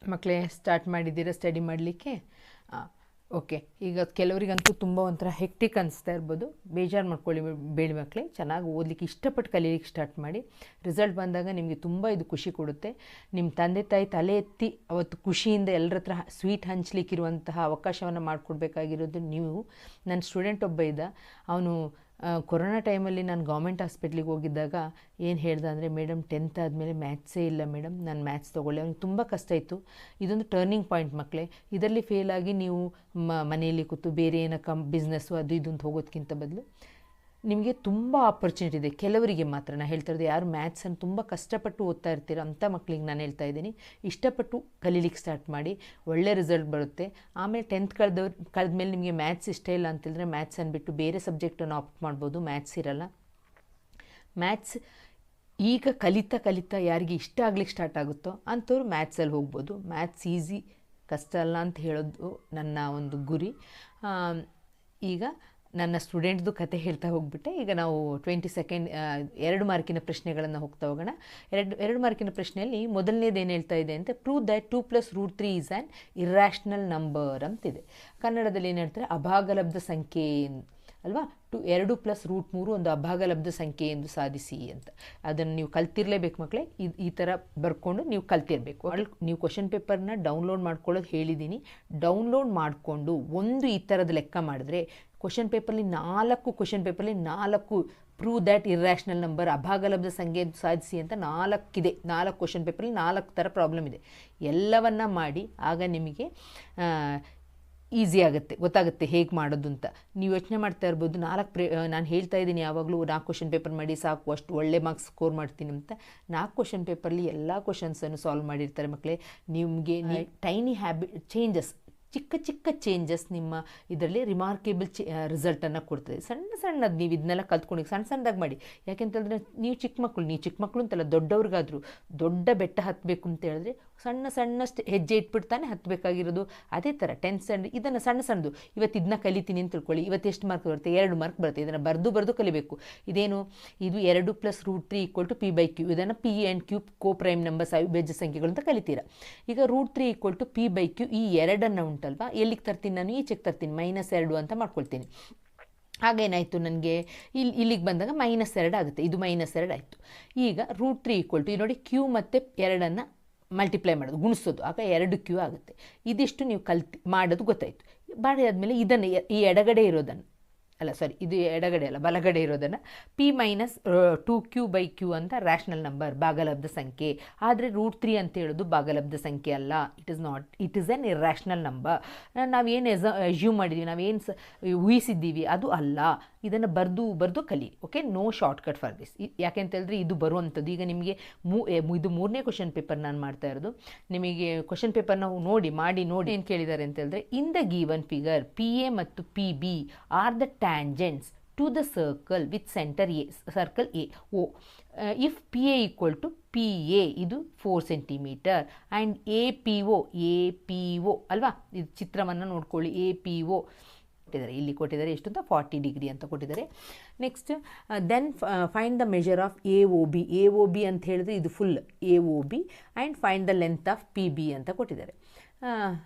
ಮಕ್ಕಳೇ ಸ್ಟಾರ್ಟ್ ಮಾಡಿದ್ದೀರಾ ಸ್ಟಡಿ ಮಾಡಲಿಕ್ಕೆ? ಓಕೆ. ಈಗ ಕೆಲವರಿಗಂತೂ ತುಂಬ ಒಂಥರ ಹೆಕ್ಟಿಕ್ ಅನಿಸ್ತಾ ಇರ್ಬೋದು, ಬೇಜಾರು ಮಾಡ್ಕೊಳ್ಳಿ ಬೇಡಿ ಮಕ್ಕಳೇ. ಚೆನ್ನಾಗಿ ಓದಲಿಕ್ಕೆ ಇಷ್ಟಪಟ್ಟು ಕಲೀಲಿಕ್ಕೆ ಸ್ಟಾರ್ಟ್ ಮಾಡಿ. ರಿಸಲ್ಟ್ ಬಂದಾಗ ನಿಮಗೆ ತುಂಬ ಇದು ಖುಷಿ ಕೊಡುತ್ತೆ. ನಿಮ್ಮ ತಂದೆ ತಾಯಿ ತಲೆ ಎತ್ತಿ ಅವತ್ತು ಖುಷಿಯಿಂದ ಎಲ್ಲರ ಹತ್ರ ಸ್ವೀಟ್ ಹಂಚ್ಲಿಕ್ಕಿರುವಂತಹ ಅವಕಾಶವನ್ನು ಮಾಡಿಕೊಡ್ಬೇಕಾಗಿರೋದು ನೀವು. ನನ್ನ ಸ್ಟೂಡೆಂಟ್ ಒಬ್ಬ ಇದ್ದ, ಅವನು ಕೊರೋನಾ ಟೈಮಲ್ಲಿ ನಾನು ಗೌರ್ಮೆಂಟ್ ಹಾಸ್ಪಿಟ್ಲಿಗೆ ಹೋಗಿದ್ದಾಗ ಏನು ಹೇಳ್ದೆ ಅಂದರೆ, ಮೇಡಮ್ 10th ಆದಮೇಲೆ ಮ್ಯಾಥ್ಸೇ ಇಲ್ಲ ಮೇಡಮ್, ನಾನು ಮ್ಯಾಥ್ಸ್ ತೊಗೊಳ್ಳಿ. ಅವ್ನಿಗೆ ತುಂಬ ಕಷ್ಟ ಇತ್ತು. ಇದೊಂದು ಟರ್ನಿಂಗ್ ಪಾಯಿಂಟ್ ಮಕ್ಕಳೇ. ಇದರಲ್ಲಿ ಫೇಲಾಗಿ ನೀವು ಮನೆಯಲ್ಲಿ ಕೂತು ಬೇರೆ ಏನೋ ಬಿಸ್ನೆಸ್ಸು ಅದು ಇದು ಅಂತ ಹೋಗೋದಕ್ಕಿಂತ ಬದಲು ನಿಮಗೆ ತುಂಬ ಆಪರ್ಚುನಿಟಿ ಇದೆ. ಕೆಲವರಿಗೆ ಮಾತ್ರ ನಾನು ಹೇಳ್ತಾ ಇರೋದು, ಯಾರು ಮ್ಯಾಥ್ಸನ್ನು ತುಂಬ ಕಷ್ಟಪಟ್ಟು ಓದ್ತಾ ಇರ್ತೀರೋ ಅಂಥ ಮಕ್ಕಳಿಗೆ ನಾನು ಹೇಳ್ತಾ ಇದ್ದೀನಿ, ಇಷ್ಟಪಟ್ಟು ಕಲೀಲಿಕ್ಕೆ ಸ್ಟಾರ್ಟ್ ಮಾಡಿ, ಒಳ್ಳೆ ರಿಸಲ್ಟ್ ಬರುತ್ತೆ. ಆಮೇಲೆ 10th ಕಳೆದ್ಮೇಲೆ ನಿಮಗೆ ಮ್ಯಾಥ್ಸ್ ಇಷ್ಟ ಇಲ್ಲ ಅಂತೇಳಿದ್ರೆ ಮ್ಯಾಥ್ಸನ್ನು ಬಿಟ್ಟು ಬೇರೆ ಸಬ್ಜೆಕ್ಟನ್ನು ಆಪ್ಟ್ ಮಾಡ್ಬೋದು. ಮ್ಯಾಥ್ಸ್ ಇರಲ್ಲ. ಮ್ಯಾಥ್ಸ್ ಈಗ ಕಲಿತಾ ಯಾರಿಗೆ ಇಷ್ಟ ಆಗ್ಲಿಕ್ಕೆ ಸ್ಟಾರ್ಟ್ ಆಗುತ್ತೋ ಅಂಥವ್ರು ಮ್ಯಾಥ್ಸಲ್ಲಿ ಹೋಗ್ಬೋದು. ಮ್ಯಾಥ್ಸ್ ಈಸಿ, ಕಷ್ಟ ಅಲ್ಲ ಅಂತ ಹೇಳೋದು ನನ್ನ ಒಂದು ಗುರಿ. ಈಗ ನನ್ನ ಸ್ಟೂಡೆಂಟ್ದು ಕತೆ ಹೇಳ್ತಾ ಹೋಗ್ಬಿಟ್ಟೆ. ಈಗ ನಾವು 22nd 2 ಮಾರ್ಕಿನ ಪ್ರಶ್ನೆಗಳನ್ನು ಹೋಗ್ತಾ ಹೋಗೋಣ. ಎರಡು ಮಾರ್ಕಿನ ಪ್ರಶ್ನೆಯಲ್ಲಿ ಮೊದಲನೇದು ಏನು ಹೇಳ್ತಾ ಇದೆ ಅಂತ, prove that 2 + √3 is an irrational number ಅಂತಿದೆ. ಕನ್ನಡದಲ್ಲಿ ಏನು ಹೇಳ್ತಾರೆ, ಅಭಾಗಲಬ್ಧ ಸಂಖ್ಯೆ ಅಲ್ವಾ. 2 + √3 ಒಂದು ಅಭಾಗಲಬ್ಧ ಸಂಖ್ಯೆ ಎಂದು ಸಾಧಿಸಿ ಅಂತ. ಅದನ್ನು ನೀವು ಕಲ್ತಿರಲೇಬೇಕು ಮಕ್ಕಳೇ. ಈ ಥರ ಬರ್ಕೊಂಡು ನೀವು ಕಲ್ತಿರಬೇಕು. ನೀವು ಕ್ವಶನ್ ಪೇಪರ್ನ ಡೌನ್ಲೋಡ್ ಮಾಡ್ಕೊಳ್ಳೋದು ಹೇಳಿದ್ದೀನಿ. ಡೌನ್ಲೋಡ್ ಮಾಡಿಕೊಂಡು ಒಂದು ಈ ಥರದ ಲೆಕ್ಕ ಮಾಡಿದ್ರೆ ಕ್ವಶನ್ ಪೇಪರ್ಲಿ 4 ಪ್ರೂವ್ ದ್ಯಾಟ್ ಇರ್ಯಾಷನಲ್ ನಂಬರ್, ಅಭಾಗಲಬ್ಧ ಸಂಖ್ಯೆ ಸಾಧಿಸಿ ಅಂತ 4 ಇದೆ. 4 ಕ್ವಶನ್ ಪೇಪರ್ಲಿ 4 ಥರ ಪ್ರಾಬ್ಲಮ್ ಇದೆ. ಎಲ್ಲವನ್ನ ಮಾಡಿ ಆಗ ನಿಮಗೆ ಈಸಿ ಆಗುತ್ತೆ, ಗೊತ್ತಾಗುತ್ತೆ ಹೇಗೆ ಮಾಡೋದು ಅಂತ. ನೀವು ಯೋಚನೆ ಮಾಡ್ತಾ ಇರ್ಬೋದು, ನಾನು ಹೇಳ್ತಾ ಇದ್ದೀನಿ ಯಾವಾಗಲೂ 4 ಕ್ವಶನ್ ಪೇಪರ್ ಮಾಡಿ ಸಾಕು, ಅಷ್ಟು ಒಳ್ಳೆ ಮಾರ್ಕ್ಸ್ ಸ್ಕೋರ್ ಮಾಡ್ತೀನಿ ಅಂತ. 4 ಕ್ವಶನ್ ಪೇಪರ್ಲಿ ಎಲ್ಲ ಕ್ವಶನ್ಸನ್ನು ಸಾಲ್ವ್ ಮಾಡಿರ್ತಾರೆ ಮಕ್ಕಳೇ. ನಿಮಗೆ ಟೈನಿ ಚೇಂಜಸ್, ಚಿಕ್ಕ ಚೇಂಜಸ್ ನಿಮ್ಮ ಇದರಲ್ಲಿ ರಿಮಾರ್ಕೇಬಲ್ ರಿಸಲ್ಟನ್ನು ಕೊಡ್ತದೆ. ಸಣ್ಣದು ನೀವು ಇದನ್ನೆಲ್ಲ ಕಲ್ತ್ಕೊಂಡು ಸಣ್ಣದಾಗಿ ಮಾಡಿ. ಯಾಕೆಂತಂದರೆ ನೀವು ಚಿಕ್ಕ ಮಕ್ಕಳು ಅಂತಲ್ಲ, ದೊಡ್ಡವ್ರಿಗಾದರೂ ದೊಡ್ಡ ಬೆಟ್ಟ ಹತ್ತಬೇಕು ಅಂತ ಹೇಳಿದ್ರೆ ಸಣ್ಣ ಹೆಜ್ಜೆ ಇಟ್ಬಿಡ್ತಾನೆ ಹತ್ತಬೇಕಾಗಿರೋದು. ಅದೇ ಥರ 10th ಸ್ಟ್ಯಾಂಡರ್ಡ್ ಇದನ್ನು ಸಣ್ಣದು ಇವತ್ತು ಇದನ್ನ ಕಲಿತೀನಿ ಅಂತ ತಿಳ್ಕೊಳ್ಳಿ. ಇವತ್ತು ಎಷ್ಟು ಮಾರ್ಕ್ ಬರುತ್ತೆ? 2 ಮಾರ್ಕ್ ಬರುತ್ತೆ. ಇದನ್ನು ಬರೆದು ಕಲಿಬೇಕು. ಇದು 2 + √3 = p/q. ಇದನ್ನು p and q coprime numbers, ಅವಿಭಾಜ್ಯ ಸಂಖ್ಯೆಗಳು ಅಂತ ಕಲಿತೀರಾ. ಈಗ √3 = p/q. ಈ ಎರಡನ್ನು ಉಂಟಲ್ವಾ, ಎಲ್ಲಿಗೆ ತರ್ತೀನಿ ನಾನು? ಈಚೆಗೆ ತರ್ತೀನಿ, -2 ಅಂತ ಮಾಡ್ಕೊಳ್ತೀನಿ. ಹಾಗೇನಾಯಿತು, ನನಗೆ ಇಲ್ಲಿಗೆ ಬಂದಾಗ -2 ಆಗುತ್ತೆ. ಇದು -2 ಆಯಿತು. ಈಗ √3 = ನೋಡಿ q ಮತ್ತು 2 ಮಲ್ಟಿಪ್ಲೈ ಮಾಡೋದು, ಗುಣಿಸೋದು, ಆಗ 2q ಆಗುತ್ತೆ. ಇದಿಷ್ಟು ನೀವು ಮಾಡೋದು ಗೊತ್ತಾಯಿತು. ಮಾಡಿ ಆದಮೇಲೆ ಇದನ್ನು ಈ ಎಡಗಡೆ ಇರೋದನ್ನು ಇದು ಎಡಗಡೆ ಅಲ್ಲ, ಬಲಗಡೆ ಇರೋದನ್ನು p - 2q/q ಅಂತ ರ್ಯಾಷನಲ್ ನಂಬರ್, ಭಾಗಲಬ್ಧ ಸಂಖ್ಯೆ. ಆದರೆ √3 ಅಂತ ಹೇಳೋದು ಭಾಗಲಬ್ಧ ಸಂಖ್ಯೆ ಅಲ್ಲ. It is an irrational number. ನಾವೇನು ಅಸ್ಯೂಮ್ ಮಾಡಿದ್ದೀವಿ, ನಾವೇನು ಊಹಿಸಿದ್ದೀವಿ ಅದು ಅಲ್ಲ. ಇದನ್ನು ಬರೆದು ಕಲಿ. Okay, no shortcut for this. ಯಾಕೆಂತ ಹೇಳಿದ್ರೆ ಇದು ಬರುವಂಥದ್ದು. ಈಗ ನಿಮಗೆ ಇದು 3ನೇ ಕ್ವಶನ್ ಪೇಪರ್ ನಾನು ಮಾಡ್ತಾ ಇರೋದು. ನಿಮಗೆ ಕ್ವಶನ್ ಪೇಪರ್ನ ಮಾಡಿ ಏನು ಕೇಳಿದ್ದಾರೆ ಅಂತ ಹೇಳಿದ್ರೆ, in the given figure PA ಮತ್ತು PB are the tangents to the circle with center A, circle O. If PA = PA ಇದು 4 cm and APO ಅಲ್ವಾ, ಇದು ಚಿತ್ರವನ್ನು ನೋಡ್ಕೊಳ್ಳಿ. APO ಇಲ್ಲಿ ಕೊಟ್ಟಿದ್ದಾರೆ ಎಷ್ಟು ಅಂತ, 40 ಡಿಗ್ರಿ ಅಂತ ಕೊಟ್ಟಿದ್ದಾರೆ. Next then find the measure of AOB ಅಂತ ಹೇಳಿದ್ರೆ ಇದು full AOB and find the length of PB ಅಂತ ಕೊಟ್ಟಿದ್ದಾರೆ.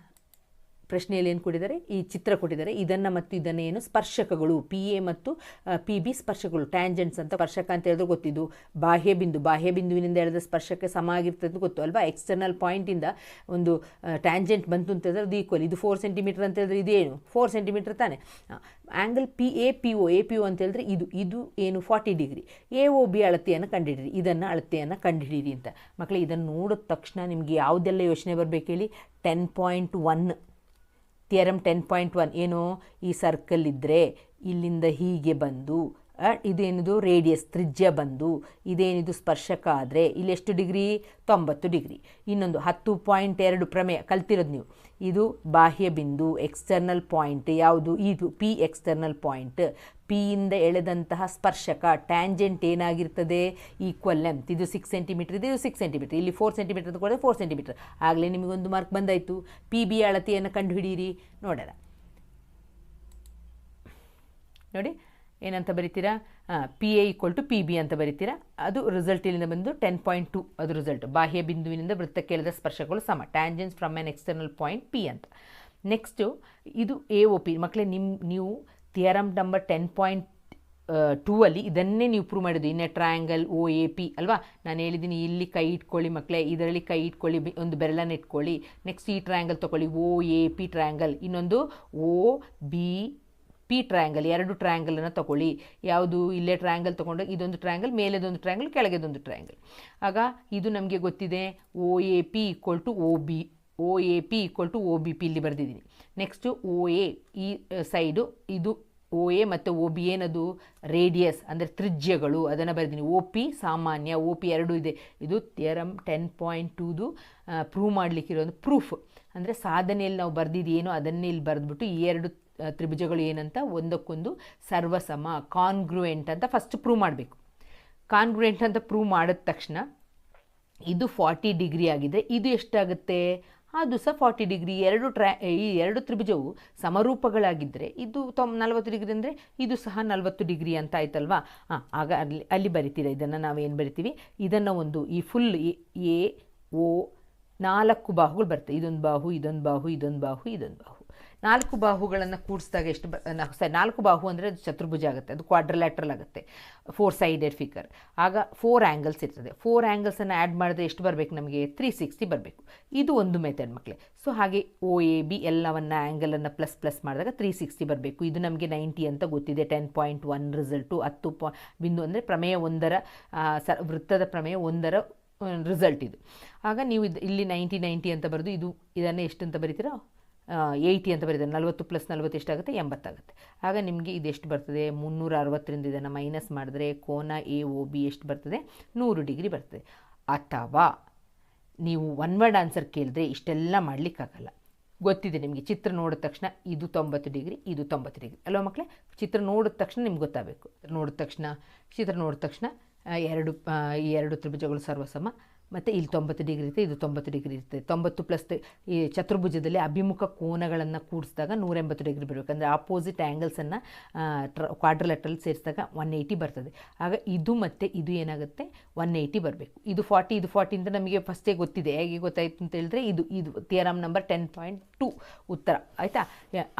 ಪ್ರಶ್ನೆಯಲ್ಲಿ ಏನು ಕೊಟ್ಟಿದ್ದಾರೆ, ಈ ಚಿತ್ರ ಕೊಟ್ಟಿದ್ದಾರೆ. ಇದನ್ನು ಮತ್ತು ಇದನ್ನೇನು ಸ್ಪರ್ಶಕಗಳು, PA ಮತ್ತು PB ಸ್ಪರ್ಶಕಗಳು, ಟ್ಯಾಂಜೆಂಟ್ಸ್ ಅಂತ. ಸ್ಪರ್ಶಕ ಅಂತ ಹೇಳಿದ್ರೆ ಗೊತ್ತಿದ್ದು ಬಾಹ್ಯ ಬಿಂದುವಿನಿಂದ ಎಳೆದ ಸ್ಪರ್ಶಕ್ಕೆ ಸಮ ಆಗಿರ್ತದೆ ಅಂತ ಗೊತ್ತು ಅಲ್ವಾ. ಎಕ್ಸ್ಟರ್ನಲ್ ಪಾಯಿಂಟಿಂದ ಒಂದು ಟ್ಯಾಂಜೆಂಟ್ ಬಂತು ಅಂತ ಹೇಳಿದ್ರೆ ಅದು ಈಕ್ವಲ್. ಇದು 4 ಸೆಂಟಿಮೀಟರ್ ಅಂತ ಹೇಳಿದ್ರೆ ಇದೇನು 4 ಸೆಂಟಿಮೀಟರ್ ತಾನೆ. ಆ್ಯಂಗಲ್ APO ಅಂತ ಹೇಳಿದ್ರೆ ಇದು ಏನು 40 ಡಿಗ್ರಿ. AOB ಅಳತೆಯನ್ನು ಕಂಡುಹಿಡಿರಿ, ಇದನ್ನು ಅಳತೆಯನ್ನು ಕಂಡುಹಿಡಿಯಿರಿ ಅಂತ. ಮಕ್ಕಳೇ, ಇದನ್ನು ನೋಡಿದ ತಕ್ಷಣ ನಿಮಗೆ ಯಾವುದೆಲ್ಲ ಯೋಚನೆ ಬರಬೇಕು ಹೇಳಿ? 10.1 ಥಿಯರಮ್ 10.1 ಏನು, ಈ ಸರ್ಕಲ್ ಇದ್ದರೆ ಇಲ್ಲಿಂದ ಹೀಗೆ ಬಂದು ಇದೇನಿದು ರೇಡಿಯಸ್ ತ್ರಿಜ್ಯ ಬಂದು ಇದೇನಿದು ಸ್ಪರ್ಶಕ ಆದರೆ ಇಲ್ಲಿ ಎಷ್ಟು ಡಿಗ್ರಿ? 90 ಡಿಗ್ರಿ. ಇನ್ನೊಂದು 10.2 ಪ್ರಮೇಯ ಕಲ್ತಿರೋದು ನೀವು. ಇದು ಬಾಹ್ಯ ಬಿಂದು, ಎಕ್ಸ್ಟರ್ನಲ್ ಪಾಯಿಂಟ್ ಯಾವುದು? ಇದು P ಎಕ್ಸ್ಟರ್ನಲ್ ಪಾಯಿಂಟ್. ಪಿಯಿಂದ ಎಳೆದಂತಹ ಸ್ಪರ್ಶಕ ಟ್ಯಾಂಜೆಂಟ್ ಏನಾಗಿರ್ತದೆ? Equal length. ಇದು 6 ಸೆಂಟಿಮೀಟರ್ ಇದೆ, ಇದು 6 ಸೆಂಟಿಮೀಟರ್. ಇಲ್ಲಿ 4 ಸೆಂಟಿಮೀಟರ್ ಅಂತ ಕೊಟ್ಟರೆ 4 ಸೆಂಟಿಮೀಟರ್. ಆಗಲೇ ನಿಮಗೊಂದು ಮಾರ್ಕ್ ಬಂದಾಯಿತು. PB ಅಳತೆಯನ್ನು ಕಂಡುಹಿಡಿಯಿರಿ. ನೋಡೋಣ ನೋಡಿ, ಏನಂತ ಬರಿತೀರಾ, P A equal to P B ಅಂತ ಬರಿತೀರಾ. ಅದು ರಿಸಲ್ಟ್ ಇಲ್ಲಿಂದ ಬಂದು 10.2 ಅದು ರಿಸಲ್ಟ್. ಬಾಹ್ಯ ಬಿಂದುವಿನಿಂದ ವೃತ್ತಕ್ಕೆ ಎಳೆದ ಸ್ಪರ್ಶಗಳು ಸಮ, tangents from on external point P ಅಂತ. ನೆಕ್ಸ್ಟು ಇದು ಎ ಒ ಪಿ. ಮಕ್ಕಳೇ ನೀವು ಥಿಯರಮ್ ನಂಬರ್ 10.2 ಅಲ್ಲಿ ಇದನ್ನೇ ನೀವು ಪ್ರೂವ್ ಮಾಡಿದ್ದು. In a triangle O A P ಅಲ್ವಾ. ನಾನು ಹೇಳಿದ್ದೀನಿ ಇಲ್ಲಿ ಕೈ ಇಟ್ಕೊಳ್ಳಿ ಮಕ್ಕಳೇ, ಇದರಲ್ಲಿ ಕೈ ಇಟ್ಕೊಳ್ಳಿ, ಒಂದು ಬೆರಳನ್ನು ಇಟ್ಕೊಳ್ಳಿ. ನೆಕ್ಸ್ಟ್ ಈ ಟ್ರಯಾಂಗಲ್ ತೊಗೊಳ್ಳಿ, ಒ ಎ ಪಿ ಟ್ರಯಾಂಗಲ್. ಇನ್ನೊಂದು ಒ ಬಿ ಪಿ ಟ್ರಯಾಂಗಲ್. 2 ಟ್ರಯಾಂಗಲನ್ನು ತೊಗೊಳ್ಳಿ. ಯಾವುದು, ಇಲ್ಲೇ ಟ್ರಯಾಂಗಲ್ ತೊಗೊಂಡು ಇದೊಂದು ಟ್ರಯಾಂಗಲ್, ಮೇಲೆದೊಂದು ಟ್ರಯಾಂಗಲ್, ಕೆಳಗೆದೊಂದು ಟ್ರಯಾಂಗಲ್. ಆಗ ಇದು ನಮಗೆ ಗೊತ್ತಿದೆ O A P equal to O B, O A P equal to O B P ಇಲ್ಲಿ ಬರೆದಿದ್ದೀನಿ. ನೆಕ್ಸ್ಟು ಒ ಎ ಈ ಸೈಡು, ಇದು ಒ ಎ ಮತ್ತು ಒ ಬಿ ಏನದು ರೇಡಿಯಸ್ ಅಂದರೆ ತ್ರಿಜ್ಯಗಳು, ಅದನ್ನು ಬರೆದಿದ್ದೀನಿ. ಒ ಪಿ ಸಾಮಾನ್ಯ, ಒ ಪಿ 2 ಇದೆ. ಇದು ಥಿಯರಮ್ 10.2ದು ಪ್ರೂವ್ ಮಾಡಲಿಕ್ಕಿರೋ ಒಂದು ಪ್ರೂಫ್. ಅಂದರೆ ಸಾಧನೆಯಲ್ಲಿ ನಾವು ಬರೆದಿದ್ದೇನೋ ಅದನ್ನೇ ಇಲ್ಲಿ ಬರೆದ್ಬಿಟ್ಟು ಈ 2 ತ್ರಿಭುಜಗಳು ಏನಂತ ಒಂದಕ್ಕೊಂದು ಸರ್ವಸಮ, ಕಾನ್ಗ್ರುಯೆಂಟ್ ಅಂತ ಫಸ್ಟ್ ಪ್ರೂವ್ ಮಾಡಬೇಕು. ಕಾನ್ಗ್ರುಯೆಂಟ್ ಅಂತ ಪ್ರೂವ್ ಮಾಡಿದ ತಕ್ಷಣ ಇದು 40 ಡಿಗ್ರಿ ಆಗಿದೆ, ಇದು ಎಷ್ಟಾಗುತ್ತೆ, ಅದು ಸಹ 40 ಡಿಗ್ರಿ. ಈ 2 ತ್ರಿಭುಜವು ಸಮರೂಪಗಳಾಗಿದ್ದರೆ ಇದು 40 ಡಿಗ್ರಿ ಅಂದರೆ ಇದು ಸಹ 40 ಡಿಗ್ರಿ ಅಂತ ಆಯ್ತಲ್ವಾ. ಆಗ ಅಲ್ಲಿ ಬರಿತೀರ. ಇದನ್ನು ನಾವೇನು ಬರಿತೀವಿ, ಇದನ್ನು ಒಂದು ಈ ಫುಲ್ ಎ ಒ 4 ಬಾಹುಗಳು ಬರ್ತವೆ. ಇದೊಂದು ಬಾಹು, ಇದೊಂದು ಬಾಹು, ಇದೊಂದು ಬಾಹು, ಇದೊಂದು ಬಾಹು. 4 ಬಾಹುಗಳನ್ನು ಕೂಡಿಸಿದಾಗ ಎಷ್ಟು 4 ಬಾಹು ಅಂದರೆ ಅದು ಚತುರ್ಭುಜ ಆಗುತ್ತೆ, ಅದು ಕ್ವಾಡ್ರಿಲ್ಯಾಟ್ರಲ್ ಆಗುತ್ತೆ, 4 ಸೈಡೆಡ್ ಫಿಗರ್. ಆಗ 4 ಆ್ಯಂಗಲ್ಸ್ ಇರ್ತದೆ. 4 ಆ್ಯಂಗಲ್ಸನ್ನು ಆ್ಯಡ್ ಮಾಡಿದ್ರೆ ಎಷ್ಟು ಬರಬೇಕು ನಮಗೆ, 360 ಬರಬೇಕು. ಇದು ಒಂದು ಮೆಥಡ್ ಮಕ್ಕಳೇ. ಸೊ ಹಾಗೆ ಒ ಎ ಬಿ ಎಲ್ಲವನ್ನು ಆ್ಯಂಗಲನ್ನು ಪ್ಲಸ್ ಮಾಡಿದಾಗ 360 ಬರಬೇಕು. ಇದು ನಮಗೆ 90 ಅಂತ ಗೊತ್ತಿದೆ. 10.1 ರಿಸಲ್ಟು 10 ಬಿಂದು ಅಂದರೆ ಪ್ರಮೇಯ 1ರ ವೃತ್ತದ ಪ್ರಮೇಯ 1ರ ರಿಸಲ್ಟ್ ಇದು. ಆಗ ನೀವು ಇಲ್ಲಿ 90 ಅಂತ ಬರೆದು ಇದನ್ನು ಎಷ್ಟು ಅಂತ ಬರೀತೀರಾ, 80 ಅಂತ ಬರೀತಾರೆ. 40 + 40 ಎಷ್ಟಾಗುತ್ತೆ, 80 ಆಗುತ್ತೆ. ಆಗ ನಿಮಗೆ ಇದೆಷ್ಟು ಬರ್ತದೆ, 360ರಿಂದ ಇದನ್ನು ಮೈನಸ್ ಮಾಡಿದ್ರೆ ಕೋನ ಎ ಒ ಬಿ ಎಷ್ಟು ಬರ್ತದೆ, 100 ಡಿಗ್ರಿ ಬರ್ತದೆ. ಅಥವಾ ನೀವು ಒನ್ ವರ್ಡ್ ಆನ್ಸರ್ ಕೇಳಿದ್ರೆ ಇಷ್ಟೆಲ್ಲ ಮಾಡಲಿಕ್ಕಾಗಲ್ಲ. ಗೊತ್ತಿದೆ ನಿಮಗೆ, ಚಿತ್ರ ನೋಡಿದ ತಕ್ಷಣ ಇದು 90 ಡಿಗ್ರಿ, ಇದು 90 ಡಿಗ್ರಿ ಅಲ್ವಾ ಮಕ್ಕಳೇ. ಚಿತ್ರ ನೋಡಿದ ತಕ್ಷಣ ನಿಮ್ಗೆ ಗೊತ್ತಾಗಬೇಕು. ಚಿತ್ರ ನೋಡಿದ ತಕ್ಷಣ ಈ 2 ತ್ರಿಭುಜಗಳು ಸರ್ವಸಮ, ಮತ್ತು ಇಲ್ಲಿ 90 ಡಿಗ್ರಿ ಇರುತ್ತೆ, ಇದು 90 ಡಿಗ್ರಿ ಇರುತ್ತೆ. 90 ಪ್ಲಸ್ ಈ ಚತುರ್ಭುಜದಲ್ಲಿ ಅಭಿಮುಖ ಕೋನಗಳನ್ನು ಕೂಡಿಸಿದಾಗ 180 ಡಿಗ್ರಿ ಬರಬೇಕು. ಅಂದರೆ ಆಪೋಸಿಟ್ ಆ್ಯಂಗಲ್ಸನ್ನು ಕ್ವಾಡ್ರಿಲ್ಯಾಟ್ರಲ್ ಸೇರಿಸಿದಾಗ 180 ಬರ್ತದೆ. ಆಗ ಇದು ಮತ್ತು ಇದು ಏನಾಗುತ್ತೆ, 180 ಬರಬೇಕು. ಇದು 40 ಅಂತ ನಮಗೆ ಫಸ್ಟೇ ಗೊತ್ತಿದೆ. ಹೇಗೆ ಗೊತ್ತಾಯಿತು ಅಂತ ಹೇಳಿದ್ರೆ ಇದು ಥಿಯರಮ್ ನಂಬರ್ 10.2 ಉತ್ತರ ಆಯಿತಾ.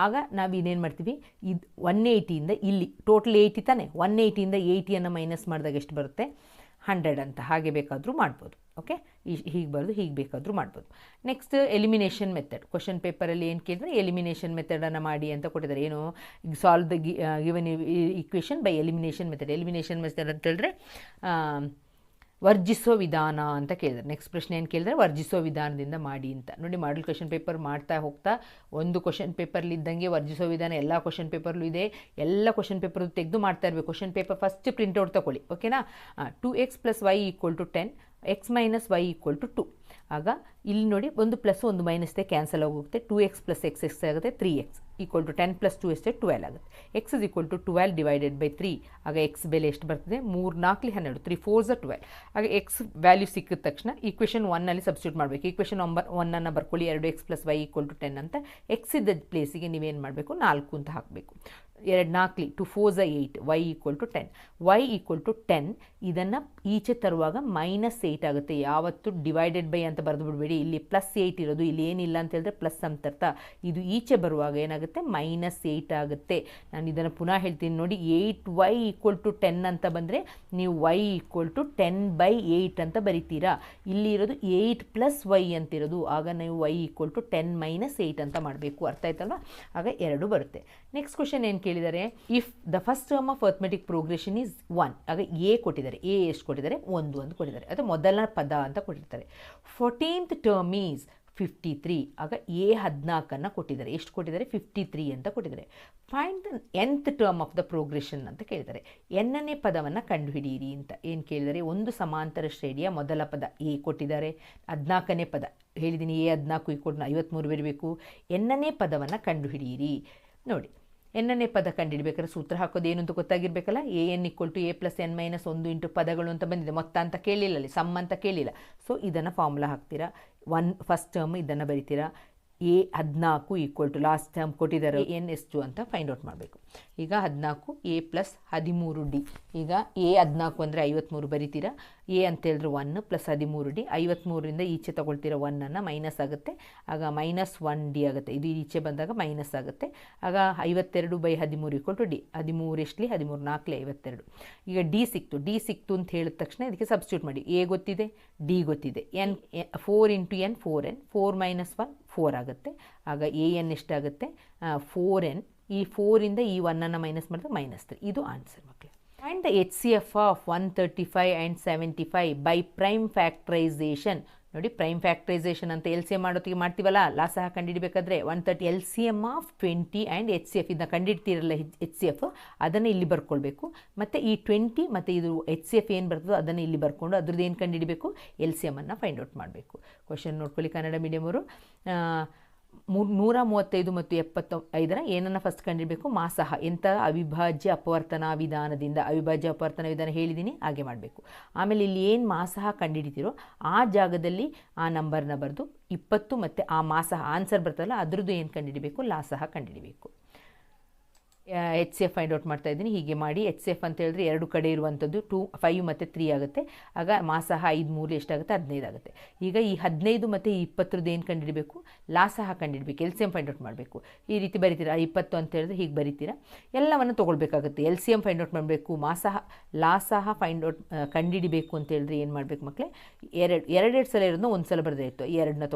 ಆಗ ನಾವು ಇನ್ನೇನು ಮಾಡ್ತೀವಿ, ಇದು 180ಯಿಂದ ಇಲ್ಲಿ ಟೋಟಲ್ 80 ತಾನೆ, 180ಯಿಂದ 80ಯನ್ನು ಮೈನಸ್ ಮಾಡಿದಾಗ ಎಷ್ಟು ಬರುತ್ತೆ, 100 ಅಂತ. ಹಾಗೆ ಬೇಕಾದರೂ ಮಾಡ್ಬೋದು. ಓಕೆ, ಹೀಗೆ ಬರೆದು ಹೀಗೆ ಬೇಕಾದರೂ ಮಾಡ್ಬೋದು. Next elimination method. ಕ್ವಶನ್ ಪೇಪರಲ್ಲಿ ಏನು ಕೇಳಿದ್ರೆ ಎಲಿಮಿನೇಷನ್ ಮೆಥಡನ್ನು ಮಾಡಿ ಅಂತ ಕೊಟ್ಟಿದ್ದಾರೆ. ಏನು, solve the given equation by elimination method. Elimination method ಅಂತ ಹೇಳಿದ್ರೆ ವರ್ಜಿಸೋ ವಿಧಾನ ಅಂತ ಕೇಳಿದ್ದಾರೆ. ನೆಕ್ಸ್ಟ್ ಪ್ರಶ್ನೆ ಏನು ಕೇಳಿದ್ರೆ ವರ್ಜಿಸೋ ವಿಧಾನದಿಂದ ಮಾಡಿ ಅಂತ. ನೋಡಿ, ಮಾಡಲ್ ಕ್ವಶನ್ ಪೇಪರ್ ಮಾಡ್ತಾ ಹೋಗ್ತಾ ಒಂದು ಕ್ವಶನ್ ಪೇಪರ್ಲಿದ್ದಂಗೆ ವರ್ಜಿಸೋ ವಿಧಾನ ಎಲ್ಲ ಕ್ವಶನ್ ಪೇಪರ್ಲು ಇದೆ. ಎಲ್ಲ ಕ್ವಶನ್ ಪೇಪರ್ ತೆಗೆದು ಮಾಡ್ತಾ ಇರಬೇಕು. ಕ್ವಶನ್ ಪೇಪರ್ ಫಸ್ಟ್ ಪ್ರಿಂಟ್ಔಟ್ ತಗೊಳ್ಳಿ, ಓಕೆನಾ. 2x + y = 10, x - y = 2. ಆಗ ಇಲ್ಲಿ ನೋಡಿ, ಒಂದು ಪ್ಲಸ್ ಒಂದು ಮೈನಸ್ ಇದೆ, ಕ್ಯಾನ್ಸಲ್ ಆಗೋಗುತ್ತೆ. 2x + x ಆಗುತ್ತೆ, 3x = 10 + 2 ಎಷ್ಟು, 12 ಆಗುತ್ತೆ. x = 12 / 3. ಆಗ x ಬೆಲೆ ಎಷ್ಟು ಬರ್ತದೆ, 3 4 12, 3 4 12. ಆಗ x ವ್ಯಾಲ್ಯೂ ಸಿಕ್ಕಿದ ತಕ್ಷಣ ಈಕ್ವೇಷನ್ 1ನಲ್ಲಿ ಸಬ್ಸ್ಟಿಟ್ಯೂಟ್ ಮಾಡಬೇಕು. ಈಕ್ವೇಷನ್ 1ಅನ್ನು ಬರ್ಕೊಳ್ಳಿ, 2x + y = 10 ಅಂತ. x ಇದ್ದ ಪ್ಲೇಸಿಗೆ ನೀವೇನು ಮಾಡಬೇಕು, 4 ಅಂತ ಹಾಕಬೇಕು. 2 4 2 4 8, y = 10. y = 10 ಇದನ್ನು ಈಚೆ ತರುವಾಗ -8 ಆಗುತ್ತೆ. ಯಾವತ್ತು ಡಿವೈಡೆಡ್ ಬೈ ಅಂತ ಬರೆದು ಬಿಡಬೇಡಿ. ಇಲ್ಲಿ +8 ಇರೋದು, ಇಲ್ಲಿ ಏನಿಲ್ಲ ಅಂತ ಹೇಳಿದ್ರೆ ಪ್ಲಸ್ ಅಂತ ಅರ್ಥ. ಇದು ಈಚೆ ಬರುವಾಗ ಏನಾಗುತ್ತೆ, -8 ಆಗುತ್ತೆ. ನಾನು ಇದನ್ನು ಪುನಃ ಹೇಳ್ತೀನಿ ನೋಡಿ. 8y = 10 ಅಂತ ಬಂದರೆ ನೀವು y = 10/8 ಅಂತ ಬರಿತೀರಾ. ಇಲ್ಲಿ ಇರೋದು 8 + y ಅಂತಿರೋದು. ಆಗ ನೀವು y = 10 - 8 ಅಂತ ಮಾಡಬೇಕು. ಅರ್ಥ ಆಯ್ತಲ್ವಾ. ಆಗ 2 ಬರುತ್ತೆ. ನೆಕ್ಸ್ಟ್ ಕ್ವಶನ್ ಏನು ಕೇಳಿದ್ದಾರೆ, if the first term of arithmetic progression is 1. ಆಗ ಎ ಕೊಟ್ಟಿದ್ದಾರೆ. ಎ ಎಷ್ಟು ಕೊಟ್ಟಿದ್ದಾರೆ, 1 ಅಂತ ಕೊಟ್ಟಿದ್ದಾರೆ. ಅದು ಮೊದಲ ಪದ ಅಂತ ಕೊಟ್ಟಿರ್ತಾರೆ. 14th term is 53. ಆಗ ಎ 14 ಕೊಟ್ಟಿದ್ದಾರೆ. ಎಷ್ಟು ಕೊಟ್ಟಿದ್ದಾರೆ, 53 ಅಂತ ಕೊಟ್ಟಿದ್ದಾರೆ. Find the nth term of the progression ಅಂತ ಕೇಳಿದ್ದಾರೆ. ಎನ್ನನೇ ಪದವನ್ನು ಕಂಡುಹಿಡಿಯಿರಿ ಅಂತ ಏನು ಕೇಳಿದ್ದಾರೆ. ಒಂದು ಸಮಾಂತರ ಶ್ರೇಣಿಯ ಮೊದಲ ಪದ ಎ ಕೊಟ್ಟಿದ್ದಾರೆ. 14ನೇ ಪದ ಹೇಳಿದ್ದೀನಿ, ಎ 14 = 53 ಬರಬೇಕು. ಎನ್ನನೇ ಪದವನ್ನು ಕಂಡುಹಿಡಿಯಿರಿ. ನೋಡಿ, ಎನ್ನನೇ ಪದ ಕಂಡುಹಿಡಬೇಕಾದ್ರೆ ಸೂತ್ರ ಹಾಕೋದು ಏನು ಅಂತ ಗೊತ್ತಾಗಿರಬೇಕಲ್ಲ. an = a + n - 1 ಇಂಟು ಪದಗಳು ಅಂತ ಬಂದಿದೆ. ಮೊತ್ತ ಅಂತ ಕೇಳಿಲ್ಲ, ಅಲ್ಲಿ ಸಮ್ ಅಂತ ಕೇಳಿಲ್ಲ. ಸೊ ಇದನ್ನು ಫಾರ್ಮುಲಾ ಹಾಕ್ತೀರಾ. ಫಸ್ಟ್ ಟರ್ಮ್ ಇದನ್ನು ಬರಿತೀರಾ. A 14 equal to last term ಕೊಟ್ಟಿದ್ದಾರೆ ಎನ್ ಎಷ್ಟು ಅಂತ ಫೈಂಡ್ ಔಟ್ ಮಾಡಬೇಕು. ಈಗ 14 ಎ ಪ್ಲಸ್ 13 ಡಿ. ಈಗ ಎ 14 ಅಂದರೆ 53 ಬರಿತೀರಾ. ಎ ಅಂತ ಹೇಳಿದ್ರೆ 1 ಪ್ಲಸ್ 13 ಡಿ. 53ರಿಂದ ಈಚೆ ತೊಗೊಳ್ತೀರಾ 1ಅನ್ನು, ಮೈನಸ್ ಆಗುತ್ತೆ. ಆಗ -1 ಡಿ ಆಗುತ್ತೆ. ಇದು ಈಚೆ ಬಂದಾಗ ಮೈನಸ್ ಆಗುತ್ತೆ. ಆಗ 52/13 ಈಕ್ವಲ್ ಟು ಡಿ. 13 ಎಷ್ಟಲಿ 13 4 52. ಈಗ ಡಿ ಸಿಕ್ತು ಅಂತ ಹೇಳಿದ ತಕ್ಷಣ ಇದಕ್ಕೆ ಸಬ್ಸ್ಟಿಟ್ಯೂಟ್ ಮಾಡಿ. ಎ ಗೊತ್ತಿದೆ, ಡಿ ಗೊತ್ತಿದೆ. ಎನ್ 4 ಇಂಟು ಎನ್ 4n, 4 - 1 4 ಆಗುತ್ತೆ. ಆಗ ಎ ಎನ್ ಎಷ್ಟಾಗುತ್ತೆ 4n. ಈ 4ಇಂದ ಈ 1ಅನ್ನು ಮೈನಸ್ ಮಾಡಿದ್ರೆ -3. ಇದು ಆನ್ಸರ್ ಮಕ್ಕಳೇ. And the HCF of 135 and 75 by prime factorisation. ನೋಡಿ, ಪ್ರೈಮ್ ಫ್ಯಾಕ್ಟ್ರೈಸೇಷನ್ ಅಂತ LCM ಮಾಡೋತ್ತಿಗೆ ಮಾಡ್ತೀವಲ್ಲ, ಲಾಸಹ ಕಂಡುಹಿಡಿಬೇಕಾದ್ರೆ 130 LCM ಆಫ್ 20 ಆ್ಯಂಡ್ HCF ಇದನ್ನ ಕಂಡುಹಿಡ್ತೀರಲ್ಲ HCF, ಅದನ್ನು ಇಲ್ಲಿ ಬರ್ಕೊಳ್ಬೇಕು. ಮತ್ತು ಈ 20 ಮತ್ತು ಇದು HCF ಏನು ಬರ್ತದೋ ಅದನ್ನು ಇಲ್ಲಿ ಬರ್ಕೊಂಡು ಅದ್ರದ್ದು ಏನು ಕಂಡುಹಿಡಬೇಕು, LCM ಅನ್ನು ಫೈಂಡ್ ಔಟ್ ಮಾಡಬೇಕು. ಕ್ವಶನ್ ನೋಡ್ಕೊಳ್ಳಿ ಕನ್ನಡ ಮೀಡಿಯಮವರು. 135 ಮತ್ತು 75ರ ಏನನ್ನು ಫಸ್ಟ್ ಕಂಡಿಡಬೇಕು, ಮಾಸಹ. ಎಂಥ ಅವಿಭಾಜ್ಯ ಅಪವರ್ತನಾ ವಿಧಾನದಿಂದ. ಅವಿಭಾಜ್ಯ ಅಪವರ್ತನ ವಿಧಾನ ಹೇಳಿದ್ದೀನಿ, ಹಾಗೆ ಮಾಡಬೇಕು. ಆಮೇಲೆ ಇಲ್ಲಿ ಏನು ಮಾಸಹ ಕಂಡುಹಿಡಿತೀರೋ ಆ ಜಾಗದಲ್ಲಿ ಆ ನಂಬರ್ನ ಬರೆದು 20 ಮತ್ತು ಆ ಮಾಸಹ ಆನ್ಸರ್ ಬರ್ತಲ್ಲ ಅದ್ರದ್ದು ಏನು ಕಂಡುಹಿಡಬೇಕು, ಲಾಸಹ ಕಂಡುಹಿಡಬೇಕು. HCF ಫೈಂಡ್ ಔಟ್ ಮಾಡ್ತಾ ಇದ್ದೀನಿ. ಹೀಗೆ ಮಾಡಿ HCF ಅಂತ ಹೇಳಿದ್ರೆ ಎರಡು ಕಡೆ ಇರುವಂಥದ್ದು 2, 5 ಮತ್ತು 3 ಆಗುತ್ತೆ. ಆಗ ಮಾಸಹ 5 3 ಎಷ್ಟಾಗುತ್ತೆ, 15 ಆಗುತ್ತೆ. ಈಗ ಈ 15 ಮತ್ತು ಈ 20ರದ್ದು ಏನು ಕಂಡುಹಿಡಬೇಕು, ಲಾಸಹ ಕಂಡುಹಿಡಬೇಕು. LCM ಫೈಂಡ್ ಔಟ್ ಮಾಡಬೇಕು. ಈ ರೀತಿ ಬರಿತೀರಾ. 20 ಅಂತ ಹೇಳಿದ್ರೆ ಹೀಗೆ ಬರಿತೀರಾ. ಎಲ್ಲವನ್ನು ತೊಗೊಳ್ಬೇಕಾಗುತ್ತೆ. LCM ಫೈಂಡ್ ಔಟ್ ಮಾಡಬೇಕು, ಮಾಸಹ ಲಾಸಹ ಫೈಂಡ್ ಔಟ್ ಕಂಡುಹಿಡಬೇಕು ಅಂತ ಹೇಳಿದ್ರೆ ಏನು ಮಾಡಬೇಕು ಮಕ್ಕಳೇ, ಎರಡು ಸಲ ಇರೋದನ್ನ ಒಂದು ಸಲ ಬರೆದೇ ಇತ್ತು. 2ನ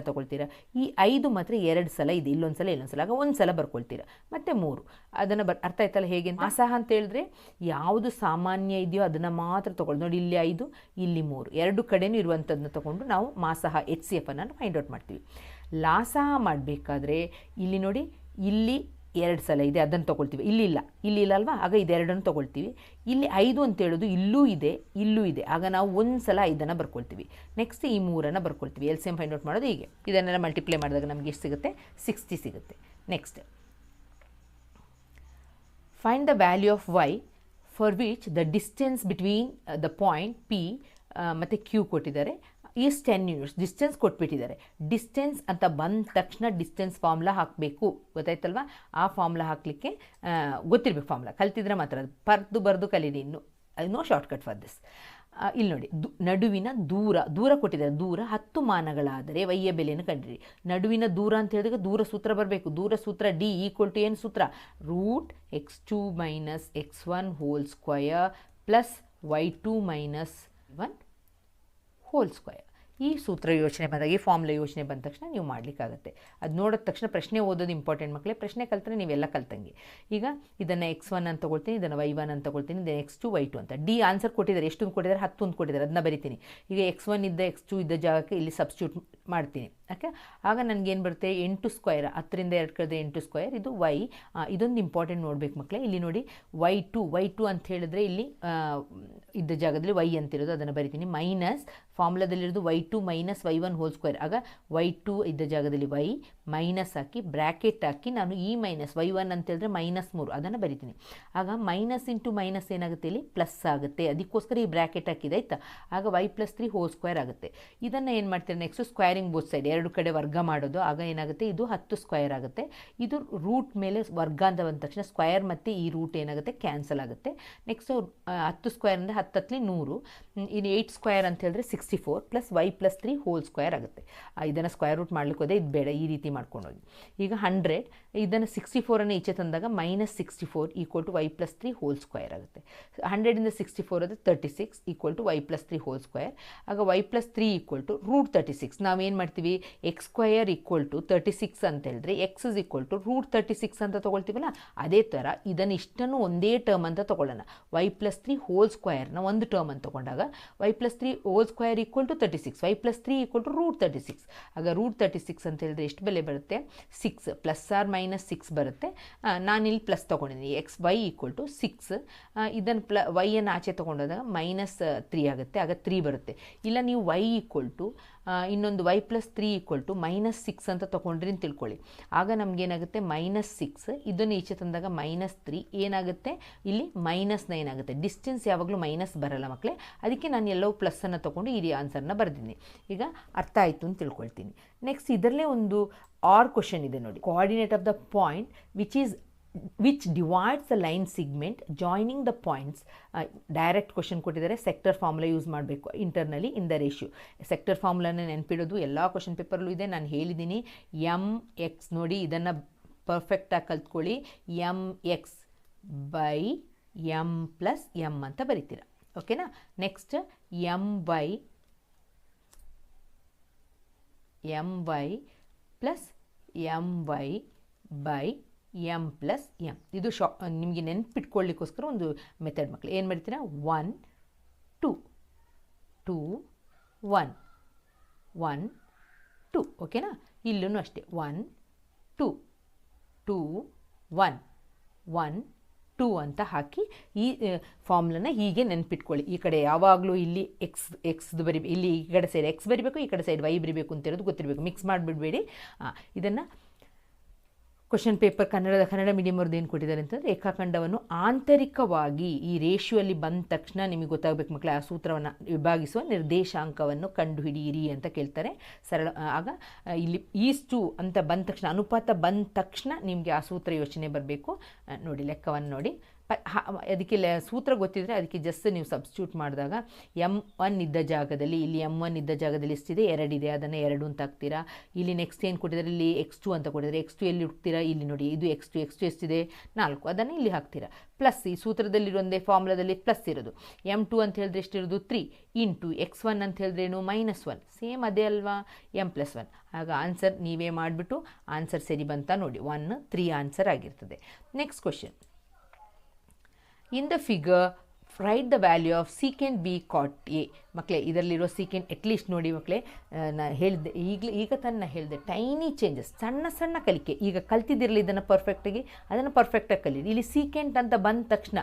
ತೊಗೊಳ್ತೀರಾ. ಈ 5 ಮಾತ್ರ 2 ಸಲ ಇದೆ, ಇಲ್ಲೊಂದು ಸಲ ಇಲ್ಲೊಂದು ಸಲ. ಆಗ ಒಂದು ಸಲ ಬರ್ಕೊಳ್ತೀರಾ. ಮತ್ತು 3 ಅದನ್ನು ಅರ್ಥ ಆಯ್ತಲ್ಲ ಹೇಗೆ. ಮಾಸಹ ಅಂತ ಹೇಳಿದ್ರೆ ಯಾವುದು ಸಾಮಾನ್ಯ ಇದೆಯೋ ಅದನ್ನು ಮಾತ್ರ ತೊಗೊಳ್ಳಿ. ನೋಡಿ, ಇಲ್ಲಿ 5 ಇಲ್ಲಿ 3 ಎರಡು ಕಡೆನೂ ಇರುವಂಥದ್ದನ್ನ ತೊಗೊಂಡು ನಾವು ಮಾಸಹ HCF ಅನ್ನು ಫೈಂಡ್ ಔಟ್ ಮಾಡ್ತೀವಿ. ಲಾಸಹ ಮಾಡಬೇಕಾದ್ರೆ ಇಲ್ಲಿ ನೋಡಿ, ಇಲ್ಲಿ 2 ಸಲ ಇದೆ, ಅದನ್ನು ತೊಗೊಳ್ತೀವಿ. ಇಲ್ಲಿ ಇಲ್ಲ ಅಲ್ವಾ, ಆಗ ಇದೆರಡನ್ನು ತೊಗೊಳ್ತೀವಿ. ಇಲ್ಲಿ 5 ಅಂತ ಹೇಳೋದು ಇಲ್ಲೂ ಇದೆ, ಆಗ ನಾವು ಒಂದು ಸಲ 5ಅನ್ನು ಬರ್ಕೊಳ್ತೀವಿ. ನೆಕ್ಸ್ಟ್ ಈ 3ಅನ್ನು ಬರ್ಕೊಳ್ತೀವಿ. LCM ಫೈಂಡ್ ಔಟ್ ಮಾಡೋದು ಹೀಗೆ. ಇದನ್ನೆಲ್ಲ ಮಲ್ಟಿಪ್ಲೈ ಮಾಡಿದಾಗ ನಮಗೆ ಎಷ್ಟು ಸಿಗುತ್ತೆ, 60 ಸಿಗುತ್ತೆ. Next, find the value of y for which the distance between the point P ಮತ್ತು Q ಕೊಟ್ಟಿದ್ದಾರೆ ಈಸ್ 10 ಯೂನಿಟ್ಸ್. ಡಿಸ್ಟೆನ್ಸ್ ಕೊಟ್ಬಿಟ್ಟಿದ್ದಾರೆ. ಡಿಸ್ಟೆನ್ಸ್ ಅಂತ ಬಂದ ತಕ್ಷಣ ಡಿಸ್ಟೆನ್ಸ್ ಫಾರ್ಮುಲಾ ಹಾಕಬೇಕು, ಗೊತ್ತಾಯ್ತಲ್ವಾ. ಆ ಫಾರ್ಮುಲಾ ಹಾಕಲಿಕ್ಕೆ ಗೊತ್ತಿರಬೇಕು. ಫಾರ್ಮುಲಾ ಕಲ್ತಿದ್ರೆ ಮಾತ್ರ, ಬರೆದು ಕಲೀರಿ. No shortcut for this. ಇಲ್ಲಿ ನೋಡಿ, ನಡುವಿನ ದೂರ ಕೊಟ್ಟಿದ್ದಾರೆ. ದೂರ 10 ಮಾನಗಳಾದರೆ ವೈಯ ಬೆಲೆಯನ್ನು ಕಂಡಿರಿ. ನಡುವಿನ ದೂರ ಅಂತ ಹೇಳಿದಾಗ ದೂರ ಸೂತ್ರ ಬರಬೇಕು. ದೂರ ಸೂತ್ರ D ಈಕ್ವಲ್ ಟು ಏನು ಸೂತ್ರ, √x2 - x1 whole square plus y2 - 1 whole square. ಈ ಸೂತ್ರ ಯೋಚನೆ ಬಂದಾಗ, ಈ ಫಾರ್ಮುಲಾ ಯೋಚನೆ ಬಂದ ತಕ್ಷಣ ನೀವು ಮಾಡಲಿಕ್ಕಾಗತ್ತೆ. ಅದು ನೋಡಿದ ತಕ್ಷಣ ಪ್ರಶ್ನೆ ಓದೋದು ಇಂಪಾರ್ಟೆಂಟ್ ಮಕ್ಕಳೇ. ಪ್ರಶ್ನೆ ಕಲ್ತ್ರೆ ನೀವೆಲ್ಲ ಕಲ್ತಂಗೆ. ಈಗ ಇದನ್ನು x1 ಅಂತ ತೊಗೊಳ್ತೀನಿ, ಇದನ್ನು y1 ಅಂತ ತೊಗೊಳ್ತೀನಿ, ಇದನ್ನು x2 y2 ಅಂತ. ಡಿ ಆನ್ಸರ್ ಕೊಟ್ಟಿದ್ದಾರೆ. ಎಷ್ಟು ಕೊಟ್ಟಿದ್ದಾರೆ, 10 ಅಂತ ಕೊಟ್ಟಿದ್ದಾರೆ. ಅದನ್ನ ಬರಿತೀನಿ. ಈಗ x1 ಇದ್ದ x2 ಇದ್ದ ಜಾಗಕ್ಕೆ ಇಲ್ಲಿ ಸಬ್ಸ್ಟಿಟ್ಯೂಟ್ ಮಾಡ್ತೀನಿ. ಓಕೆ, ಆಗ ನನಗೇನು ಬರುತ್ತೆ, 8 ಸ್ಕ್ವಯರ್. 10ರಿಂದ 2 ಕಳೆದ 8 ಸ್ಕ್ವಯರ್. ಇದು y. ಇದೊಂದು ಇಂಪಾರ್ಟೆಂಟ್ ನೋಡಬೇಕು ಮಕ್ಕಳೇ. ಇಲ್ಲಿ ನೋಡಿ, y2 ಅಂತ ಹೇಳಿದ್ರೆ ಇಲ್ಲಿ ಇದ್ದ ಜಾಗದಲ್ಲಿ y ಅಂತಿರೋದು, ಅದನ್ನು ಬರಿತೀನಿ. ಮೈನಸ್ ಫಾರ್ಮುಲಾದಲ್ಲಿರೋದು y2 - y1 ಹೋಲ್ ಸ್ಕ್ವೇರ್. ಆಗ y2 ಇದ್ದ ಜಾಗದಲ್ಲಿ y ಮೈನಸ್ ಹಾಕಿ ಬ್ರ್ಯಾಕೆಟ್ ಹಾಕಿ ನಾನು ಈ ಮೈನಸ್ y1 ಅಂತ ಹೇಳಿದ್ರೆ -3 ಅದನ್ನು ಬರಿತೀನಿ. ಆಗ ಮೈನಸ್ ಇಂಟು ಮೈನಸ್ ಏನಾಗುತ್ತೆ, ಇಲ್ಲಿ ಪ್ಲಸ್ ಆಗುತ್ತೆ. ಅದಕ್ಕೋಸ್ಕರ ಈ ಬ್ರ್ಯಾಕೆಟ್ ಹಾಕಿದೆ ಆಯಿತಾ. ಆಗ y + 3 ಹೋಲ್ ಸ್ಕ್ವೇರ್ ಆಗುತ್ತೆ. ಇದನ್ನು ಏನು ಮಾಡ್ತೀರಾ, ನೆಕ್ಸ್ಟ್ ಸ್ಕ್ವೇರಿಂಗ್ ಬೋತ್ ಸೈಡ್, ಎರಡು ಕಡೆ ವರ್ಗ ಮಾಡೋದು. ಆಗ ಏನಾಗುತ್ತೆ, ಇದು 10 ಸ್ಕ್ವೇರ್ ಆಗುತ್ತೆ. ಇದು ರೂಟ್ ಮೇಲೆ ವರ್ಗ ಅಂತ ಬಂದ ತಕ್ಷಣ ಸ್ಕ್ವೇರ್ ಮತ್ತು ಈ ರೂಟ್ ಏನಾಗುತ್ತೆ, ಕ್ಯಾನ್ಸಲ್ ಆಗುತ್ತೆ. ನೆಕ್ಸ್ಟ್ 10 ಸ್ಕ್ವೇರ್ ಅಂದರೆ 10 100. ಇನ್ನು 8 ಸ್ಕ್ವೇರ್ ಅಂತ ಹೇಳಿದ್ರೆ 64 ಪ್ಲಸ್ y + 3 ಹೋಲ್ ಸ್ಕ್ವೇರ್ ಆಗುತ್ತೆ. ಇದನ್ನು ಸ್ಕ್ವೇರ್ ರೂಟ್ ಮಾಡ್ಲಿಕ್ಕೆ ಹೋದೆ, ಇದು ಬೇಡ, ಈ ರೀತಿ ಮಾಡ್ಕೊಂಡು ಹೋಗಿ. ಈಗ 100 ಇದನ್ನು 64ಅನ್ನು ಈಚೆ ತಂದಾಗ -64 equal to y + 3 whole square ಆಗುತ್ತೆ. 100ಇಂದ 64 ಅದು 36 equal to y + 3 whole square. ಆಗ y + 3 ಈಕ್ವಲ್ ಟು √36. ನಾವೇನು ಮಾಡ್ತೀವಿ, x² ಈಕ್ವಲ್ ಟು 36 ಅಂತ ಹೇಳಿದ್ರೆ x ಇಸ್ ಈಕ್ವಲ್ ಟು √36 ಅಂತ ತೊಗೊಳ್ತೀವಲ್ಲ, ಅದೇ ಥರ ಇದನ್ನು ಇಷ್ಟನ್ನು ಒಂದೇ ಟರ್ಮ್ ಅಂತ ತೊಗೊಳ್ಳೋಣ. y + 3 ಹೋಲ್ ಸ್ಕ್ವೇರ್ನ ಒಂದು ಟರ್ಮ್ ಅಂತ ತೊಗೊಂಡಾಗ y + 3 whole square equal to 36, y + 3 equal to √36. ಆಗ √36 ಅಂತ ಹೇಳಿದ್ರೆ ಎಷ್ಟು ಬೆಲೆ ಬರುತ್ತೆ, 6 ± 6 ಬರುತ್ತೆ. ನಾನಿಲ್ಲಿ ಪ್ಲಸ್ ತೊಗೊಂಡಿದ್ದೀನಿ. y equal to 6. ಇದನ್ನು y ಅನ್ನು ಆಚೆ ತೊಗೊಂಡೋದಾಗ -3 ಆಗುತ್ತೆ. ಆಗ 3 ಬರುತ್ತೆ. ಇಲ್ಲ ನೀವು y ಈಕ್ವಲ್ ಟು ಇನ್ನೊಂದು y+3 = -6 ಅಂತ ತೊಗೊಂಡ್ರಿ ಅಂತ ತಿಳ್ಕೊಳ್ಳಿ. ಆಗ ನಮಗೇನಾಗುತ್ತೆ -6, ಇದನ್ನು ಈಚೆ ತಂದಾಗ -3 ಏನಾಗುತ್ತೆ, ಇಲ್ಲಿ -9 ಆಗುತ್ತೆ. ಡಿಸ್ಟೆನ್ಸ್ ಯಾವಾಗಲೂ ಮೈನಸ್ ಬರಲ್ಲ ಮಕ್ಕಳೇ, ಅದಕ್ಕೆ ನಾನು ಎಲ್ಲವೂ ಪ್ಲಸ್ಸನ್ನು ತೊಗೊಂಡು ಈ ಆನ್ಸರ್ನ ಬರೆದಿದ್ದೀನಿ. ಈಗ ಅರ್ಥ ಆಯಿತು ಅಂತ ತಿಳ್ಕೊಳ್ತೀನಿ. ನೆಕ್ಸ್ಟ್ ಇದರಲ್ಲೇ ಒಂದು ಕ್ವಶನ್ ಇದೆ ನೋಡಿ. Coordinate of the point which divides the line segment joining the points. Direct question ಕೊಟ್ಟಿದ್ದಾರೆ. ಸೆಕ್ಟರ್ ಫಾರ್ಮುಲಾ ಯೂಸ್ ಮಾಡಬೇಕು internally in the ratio. Sector ಫಾರ್ಮುಲಾನ ನೆನಪಿಡೋದು ಎಲ್ಲ ಕ್ವಶನ್ ಪೇಪರ್ಲ್ಲೂ ಇದೆ, ನಾನು ಹೇಳಿದ್ದೀನಿ. mx ನೋಡಿ, ಇದನ್ನು ಪರ್ಫೆಕ್ಟಾಗಿ ಕಲ್ತ್ಕೊಳ್ಳಿ. mx by m plus m ಅಂತ ಬರಿತೀರ. ಓಕೆನಾ. Next my plus my by m plus m. ಇದು ನಿಮಗೆ ನೆನಪಿಟ್ಕೊಳ್ಳಿಕ್ಕೋಸ್ಕರ ಒಂದು ಮೆಥಡ್ ಮಕ್ಕಳು. ಏನು ಮಾಡ್ತೀರಾ, 1 2 2 1 1 2. ಓಕೆನಾ. ಇಲ್ಲೂ ಅಷ್ಟೇ 1 2 2 1 1 2 ಅಂತ ಹಾಕಿ ಈ ಫಾರ್ಮುಲಾನ ಹೀಗೆ ನೆನಪಿಟ್ಕೊಳ್ಳಿ. ಈ ಕಡೆ ಯಾವಾಗಲೂ ಇಲ್ಲಿ ಎಕ್ಸ್ದು ಬರಿಬೇಕು, ಇಲ್ಲಿ ಈ ಕಡೆ ಸೈಡ್ ಎಕ್ಸ್ ಬರಿಬೇಕು, ಈ ಕಡೆ ಸೈಡ್ ವೈ ಬರಿಬೇಕು ಅಂತ ಇರೋದು ಗೊತ್ತಿರಬೇಕು. ಮಿಕ್ಸ್ ಮಾಡಿಬಿಡಬೇಡಿ. ಇದನ್ನು ಕ್ವಶನ್ ಪೇಪರ್ ಕನ್ನಡ ಮೀಡಿಯಮ್ ಅವ್ರದ್ದು ಏನು ಕೊಟ್ಟಿದ್ದಾರೆ ಅಂತಂದರೆ, ರೇಖಾಖಂಡವನ್ನು ಆಂತರಿಕವಾಗಿ ಈ ರೇಷಿಯೋಲ್ಲಿ ಬಂದ ತಕ್ಷಣ ನಿಮಗೆ ಗೊತ್ತಾಗಬೇಕು ಮಕ್ಕಳೇ, ಆ ಸೂತ್ರವನ್ನು ವಿಭಾಗಿಸುವ ನಿರ್ದೇಶಾಂಕವನ್ನು ಕಂಡುಹಿಡಿಯಿರಿ ಅಂತ ಕೇಳ್ತಾರೆ. ಸರಳ ಆಗ ಇಲ್ಲಿ ಈಸ್ಟು ಅಂತ ಬಂದ ತಕ್ಷಣ, ಅನುಪಾತ ಬಂದ ತಕ್ಷಣ ನಿಮಗೆ ಆ ಸೂತ್ರ ಯೋಚನೆ ಬರಬೇಕು. ನೋಡಿ ಲೆಕ್ಕವನ್ನು ನೋಡಿ. ಅದಕ್ಕೆ ಸೂತ್ರ ಗೊತ್ತಿದ್ದರೆ ಅದಕ್ಕೆ ಜಸ್ಟ್ ನೀವು ಸಬ್ಸ್ಟಿಟ್ಯೂಟ್ ಮಾಡಿದಾಗ m1 ಇದ್ದ ಜಾಗದಲ್ಲಿ, ಇಲ್ಲಿ m1 ಇದ್ದ ಜಾಗದಲ್ಲಿ ಎಷ್ಟಿದೆ, 2 ಇದೆ, ಅದನ್ನು 2 ಅಂತ ಹಾಕ್ತೀರಾ. ಇಲ್ಲಿ ನೆಕ್ಸ್ಟ್ ಏನು ಕೊಟ್ಟಿದ್ದಾರೆ, ಇಲ್ಲಿ x2 ಅಂತ ಕೊಟ್ಟಿದ್ದಾರೆ. x2 ಎಲ್ಲಿ ಹುಡ್ತೀರಾ, ಇಲ್ಲಿ ನೋಡಿ, ಇದು x2 ಎಷ್ಟಿದೆ, 4, ಅದನ್ನು ಇಲ್ಲಿ ಹಾಕ್ತೀರಾ. ಪ್ಲಸ್ ಈ ಸೂತ್ರದಲ್ಲಿರೋದೇ ಫಾರ್ಮುಲಾದಲ್ಲಿ ಪ್ಲಸ್ ಇರೋದು. m2 ಅಂತ ಹೇಳಿದ್ರೆ ಎಷ್ಟಿರೋದು, 3 ಇಂಟು x1 ಅಂತ ಹೇಳಿದ್ರೇನು, -1. ಸೇಮ್ ಅದೇ ಅಲ್ವಾ, m+1. ಆಗ ಆನ್ಸರ್ ನೀವೇ ಮಾಡಿಬಿಟ್ಟು ಆನ್ಸರ್ ಸರಿ ಬಂತ ನೋಡಿ. 1 3 ಆನ್ಸರ್ ಆಗಿರ್ತದೆ. Next question. In the figure, write the value of secant B cot A. ಮಕ್ಕಳೇ, ಇದರಲ್ಲಿರೋ ಸೀಕೆಂಟ್ ಅಟ್ಲೀಸ್ಟ್ ನೋಡಿ ಮಕ್ಕಳೇ, ನಾನು ಹೇಳಿದ್ದೆ ಈಗ ತನ್ನ ಹೇಳಿದೆ, ಟೈನಿ ಚೇಂಜಸ್, ಸಣ್ಣ ಸಣ್ಣ ಕಲಿಕೆ. ಈಗ ಕಲ್ತಿದ್ದಿರಲಿ ಇದನ್ನು ಪರ್ಫೆಕ್ಟಾಗಿ, ಅದನ್ನು ಪರ್ಫೆಕ್ಟಾಗಿ ಕಲೀರಿ. ಇಲ್ಲಿ ಸೀಕೆಂಟ್ ಅಂತ ಬಂದ ತಕ್ಷಣ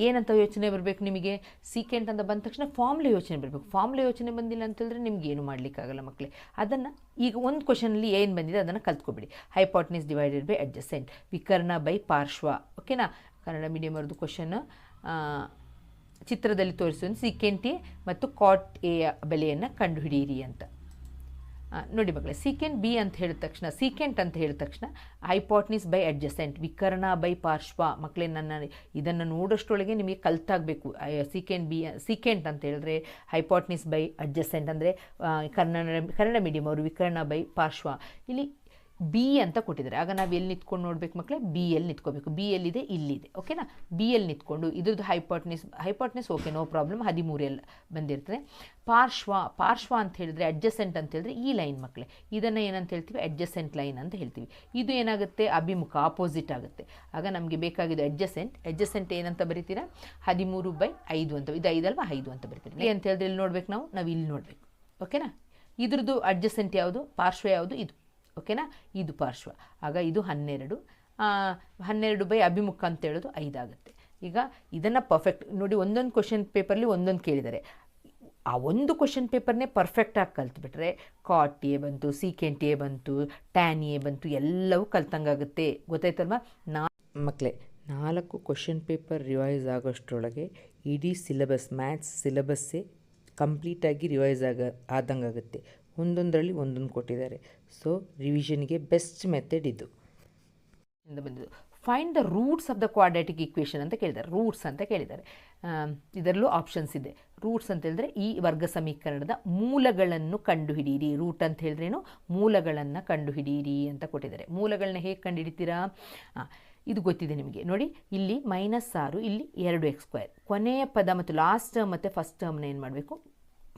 ಏನಂತ ಯೋಚನೆ ಬರಬೇಕು ನಿಮಗೆ, ಸೀಕೆಂಟ್ ಅಂತ ಬಂದ ತಕ್ಷಣ ಫಾರ್ಮುಲಾ ಯೋಚನೆ ಬರಬೇಕು. ಫಾರ್ಮುಲಾ ಯೋಚನೆ ಬಂದಿಲ್ಲ ಅಂತೇಳಿದ್ರೆ ನಿಮ್ಗೆ ಏನು ಮಾಡಲಿಕ್ಕಾಗಲ್ಲ ಮಕ್ಕಳೇ. ಅದನ್ನು ಈಗ ಒಂದು ಕ್ವಶನಲ್ಲಿ ಏನು ಬಂದಿದೆ ಅದನ್ನು ಕಲ್ತ್ಕೊಬಿಡಿ. ಹೈಪಾಟ್ನಿಸ್ ಡಿವೈಡೆಡ್ ಬೈ ಅಡ್ಜಸೆಂಟ್, ವಿಕರ್ಣ ಬೈ ಪಾರ್ಶ್ವ. ಓಕೆನಾ. ಕನ್ನಡ ಮೀಡಿಯಮ್ ಅವ್ರದ್ದು ಕ್ವಶನ್ ಚಿತ್ರದಲ್ಲಿ ತೋರಿಸೋದು, ಸೀಕೆಂಟ್ ಎ ಮತ್ತು ಕಾಟ್ ಎಯ ಬೆಲೆಯನ್ನು ಕಂಡುಹಿಡಿಯಿರಿ ಅಂತ. ನೋಡಿ ಮಕ್ಕಳೇ, ಸೀಕೆಂಟ್ ಬಿ ಅಂತ ಹೇಳಿದ ತಕ್ಷಣ, ಸೀಕೆಂಟ್ ಅಂತ ಹೇಳಿದ ತಕ್ಷಣ ಹೈಪಾಟ್ನಿಸ್ ಬೈ ಅಡ್ಜಸೆಂಟ್, ವಿಕರ್ಣ ಬೈ ಪಾರ್ಶ್ವ. ಮಕ್ಕಳೇ, ಇದನ್ನು ನೋಡೋಷ್ಟರೊಳಗೆ ನಿಮಗೆ ಕಲ್ತಾಗಬೇಕು. ಸೀಕೆಂಟ್ ಅಂತ ಹೇಳಿದ್ರೆ ಹೈಪಾಟ್ನಿಸ್ ಬೈ ಅಡ್ಜಸೆಂಟ್ ಅಂದರೆ ಕನ್ನಡ ಮೀಡಿಯಮ್ ಅವರು ವಿಕರ್ಣ ಬೈ ಪಾರ್ಶ್ವ. ಇಲ್ಲಿ ಬಿ ಅಂತ ಕೊಟ್ಟಿದ್ದಾರೆ. ಆಗ ನಾವು ಎಲ್ಲಿ ನಿಂತ್ಕೊಂಡು ನೋಡ್ಬೇಕು ಮಕ್ಕಳೇ, ಬಿ ಎಲ್ಲಿ ನಿಂತ್ಕೋಬೇಕು. ಬಿ ಎಲ್ಲಿದೆ, ಇಲ್ಲಿದೆ. ಓಕೆನಾ. ಬಿ ಎಲ್ಲಿ ನಿಂತ್ಕೊಂಡು ಇದ್ರದ್ದು ಹೈಪಾಟ್ನಿಸ್ ಓಕೆ, ನೋ ಪ್ರಾಬ್ಲಮ್, 13 ಬಂದಿರ್ತದೆ. ಪಾರ್ಶ್ವ ಅಂತ ಹೇಳಿದ್ರೆ, ಅಡ್ಜಸೆಂಟ್ ಅಂತ ಹೇಳಿದ್ರೆ ಈ ಲೈನ್ ಮಕ್ಕಳೇ, ಇದನ್ನು ಏನಂತ ಹೇಳ್ತೀವಿ, ಅಡ್ಜಸೆಂಟ್ ಲೈನ್ ಅಂತ ಹೇಳ್ತೀವಿ. ಇದು ಏನಾಗುತ್ತೆ, ಅಭಿಮುಖ, ಆಪೋಸಿಟ್ ಆಗುತ್ತೆ. ಆಗ ನಮಗೆ ಬೇಕಾಗಿದೆ ಅಡ್ಜಸೆಂಟ್ ಏನಂತ ಬರಿತೀರಾ, 13/5 ಅಂತ. ಇದು 5 ಅಲ್ವಾ, 5 ಅಂತ ಬರಿತೀರಿ. ಅಂತ ಹೇಳಿದ್ರೆ ಇಲ್ಲಿ ನೋಡ್ಬೇಕು, ನಾವು ಇಲ್ಲಿ ನೋಡಬೇಕು. ಓಕೆನಾ. ಇದ್ರದ್ದು ಅಡ್ಜಸೆಂಟ್ ಯಾವುದು, ಪಾರ್ಶ್ವ ಯಾವುದು, ಇದು. ಓಕೆನಾ. ಇದು ಪಾರ್ಶ್ವ. ಆಗ ಇದು 12 ಬೈ ಅಭಿಮುಖ ಅಂತ ಹೇಳೋದು 5 ಆಗುತ್ತೆ. ಈಗ ಇದನ್ನು ಪರ್ಫೆಕ್ಟ್ ನೋಡಿ, ಒಂದೊಂದು ಕ್ವಶನ್ ಪೇಪರ್ಲಿ ಒಂದೊಂದು ಕೇಳಿದ್ದಾರೆ. ಆ ಒಂದು ಕ್ವಶನ್ ಪೇಪರ್ನೇ ಪರ್ಫೆಕ್ಟಾಗಿ ಕಲ್ತ್ಬಿಟ್ರೆ ಕಾಟ್ ಎ ಬಂತು, ಸೀಕೆಂಟ್ ಎ ಬಂತು, ಟ್ಯಾನ್ ಎ ಬಂತು, ಎಲ್ಲವೂ ಕಲ್ತಂಗಾಗುತ್ತೆ. ಗೊತ್ತಾಯ್ತಲ್ವಾ. ಮಕ್ಕಳೇ, 4 ಕ್ವಶನ್ ಪೇಪರ್ ರಿವೈಸ್ ಆಗೋಷ್ಟರೊಳಗೆ ಇಡೀ ಸಿಲೆಬಸ್, ಮ್ಯಾಥ್ಸ್ ಸಿಲೆಬಸ್ಸೇ ಕಂಪ್ಲೀಟಾಗಿ ರಿವೈಸ್ ಆದಂಗಾಗುತ್ತೆ. ಒಂದೊಂದರಲ್ಲಿ ಒಂದೊಂದು ಕೊಟ್ಟಿದ್ದಾರೆ. ಸೊ ರಿವಿಷನ್ಗೆ ಬೆಸ್ಟ್ ಮೆಥಡ್ ಇದು. ಬಂದಿದ್ದು find the roots of the quadratic equation ಅಂತ ಕೇಳಿದ್ದಾರೆ. ರೂಟ್ಸ್ ಅಂತ ಕೇಳಿದ್ದಾರೆ. ಇದರಲ್ಲೂ ಆಪ್ಷನ್ಸ್ ಇದೆ. ರೂಟ್ಸ್ ಅಂತ ಹೇಳಿದ್ರೆ ಈ ವರ್ಗ ಸಮೀಕರಣದ ಮೂಲಗಳನ್ನು ಕಂಡುಹಿಡಿಯಿರಿ. ರೂಟ್ ಅಂತ ಹೇಳಿದ್ರೇನು, ಮೂಲಗಳನ್ನು ಕಂಡುಹಿಡಿಯಿರಿ ಅಂತ ಕೊಟ್ಟಿದ್ದಾರೆ. ಮೂಲಗಳನ್ನ ಹೇಗೆ ಕಂಡುಹಿಡಿತೀರಾ, ಇದು ಗೊತ್ತಿದೆ ನಿಮಗೆ. ನೋಡಿ, ಇಲ್ಲಿ -6, ಇಲ್ಲಿ 2x². ಕೊನೆಯ ಪದ ಮತ್ತು ಲಾಸ್ಟ್ ಟರ್ಮ್ ಮತ್ತು ಫಸ್ಟ್ ಟರ್ಮ್ನ ಏನು ಮಾಡಬೇಕು,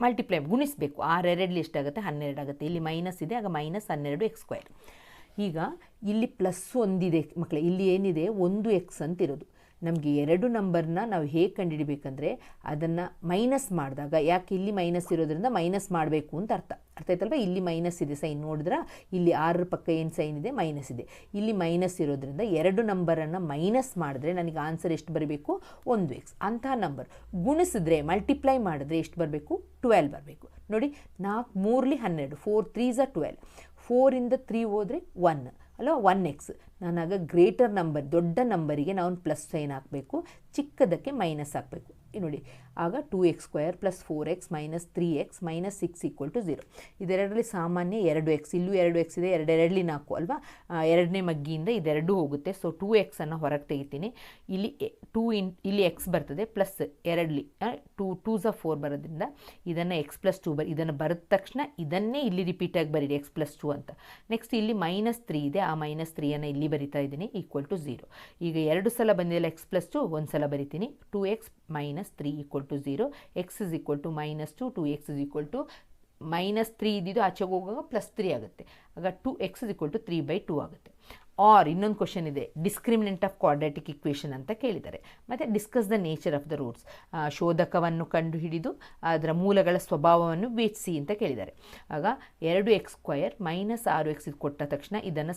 ಮಲ್ಟಿಪ್ಲೈ ಗುಣಿಸಬೇಕು. 6 2 ಎಷ್ಟಾಗುತ್ತೆ, 12 ಆಗುತ್ತೆ. ಇಲ್ಲಿ ಮೈನಸ್ ಇದೆ, ಆಗ -12x². ಈಗ ಇಲ್ಲಿ +1 ಇದೆ ಮಕ್ಕಳೇ. ಇಲ್ಲಿ ಏನಿದೆ, 1x ಅಂತ ಇರೋದು. ನಮಗೆ ಎರಡು ನಂಬರ್ನ ನಾವು ಹೇಗೆ ಕಂಡುಹಿಡಿಬೇಕಂದ್ರೆ ಅದನ್ನು ಮೈನಸ್ ಮಾಡಿದಾಗ, ಯಾಕೆ ಇಲ್ಲಿ ಮೈನಸ್ ಇರೋದ್ರಿಂದ ಮೈನಸ್ ಮಾಡಬೇಕು ಅಂತ ಅರ್ಥ ಆಯ್ತಲ್ವ. ಇಲ್ಲಿ ಮೈನಸ್ ಇದೆ ಸೈನ್ ನೋಡಿದ್ರೆ, ಇಲ್ಲಿ 6 ಪಕ್ಕ ಏನು ಸೈನ್ ಇದೆ, ಮೈನಸ್ ಇದೆ. ಇಲ್ಲಿ ಮೈನಸ್ ಇರೋದ್ರಿಂದ ಎರಡು ನಂಬರನ್ನು ಮೈನಸ್ ಮಾಡಿದ್ರೆ ನನಗೆ ಆನ್ಸರ್ ಎಷ್ಟು ಬರಬೇಕು, 1x. ಅಂತಹ ನಂಬರ್ ಗುಣಿಸಿದ್ರೆ, ಮಲ್ಟಿಪ್ಲೈ ಮಾಡಿದ್ರೆ ಎಷ್ಟು ಬರಬೇಕು, 12 ಬರಬೇಕು. ನೋಡಿ, 4 3ಲಿ 12, 4 3s 12, 4ಇಂದ 3 ಹೋದರೆ 1 ಅಲ್ವಾ, 1x. ನಾನಾಗ ಗ್ರೇಟರ್ ನಂಬರ್, ದೊಡ್ಡ ನಂಬರಿಗೆ ನಾವು ಪ್ಲಸ್ ಸೈನ್ ಹಾಕಬೇಕು, ಚಿಕ್ಕದಕ್ಕೆ ಮೈನಸ್ ಹಾಕಬೇಕು. ನೋಡಿ, ಆಗ 2x² + 4x - 3x - 6 = 0. ಇದೆರಡರಲ್ಲಿ ಸಾಮಾನ್ಯ 2x, ಇಲ್ಲೂ 2x ಇದೆ, ಎರಡೆರಡಲಿ 4 ಅಲ್ವಾ, ಎರಡನೇ ಮಗ್ಗಿಯಿಂದ ಇದೆರಡೂ ಹೋಗುತ್ತೆ. ಸೊ 2xನ್ನು ಹೊರಗೆ ತೆಗಿತೀನಿ. ಇಲ್ಲಿ ಇಲ್ಲಿ x ಬರ್ತದೆ, ಪ್ಲಸ್ ಎರಡಲಿ 2s 4 ಬರೋದ್ರಿಂದ ಇದನ್ನು x + 2 ಇದನ್ನು ಬರೆದ ತಕ್ಷಣ ಇದನ್ನೇ ಇಲ್ಲಿ ರಿಪೀಟಾಗಿ ಬರೀರಿ, x + 2 ಅಂತ. ನೆಕ್ಸ್ಟ್ ಇಲ್ಲಿ -3 ಇದೆ, ಆ -3ಯನ್ನು ಇಲ್ಲಿ ಬರಿತಾ ಇದ್ದೀನಿ, = 0. ಈಗ 2 ಸಲ ಬಂದಿಲ್ಲ x + 2, ಒಂದು ಸಲ ಬರಿತೀನಿ, 2x - 3 = 0, x = -2, 2x = -3 ಇದ್ದಿದ್ದು ಆಚೆಗೆ ಹೋಗುವಾಗ +3 ಆಗುತ್ತೆ. ಆಗ 2x = 3/2 ಆಗುತ್ತೆ. ಆರ್ ಇನ್ನೊಂದು ಕ್ವಶನ್ ಇದೆ, ಡಿಸ್ಕ್ರಿಮಿನೆಂಟ್ ಆಫ್ ಕ್ವಾಡ್ರಾಟಿಕ್ ಇಕ್ವೇಷನ್ ಅಂತ ಕೇಳಿದ್ದಾರೆ. ಮತ್ತು discuss the nature of the roots, ಶೋಧಕವನ್ನು ಕಂಡುಹಿಡಿದು ಅದರ ಮೂಲಗಳ ಸ್ವಭಾವವನ್ನು ವಿವೇಚಿಸಿ ಅಂತ ಕೇಳಿದ್ದಾರೆ. ಆಗ 2x² - 6x ಕೊಟ್ಟ ತಕ್ಷಣ ಇದನ್ನು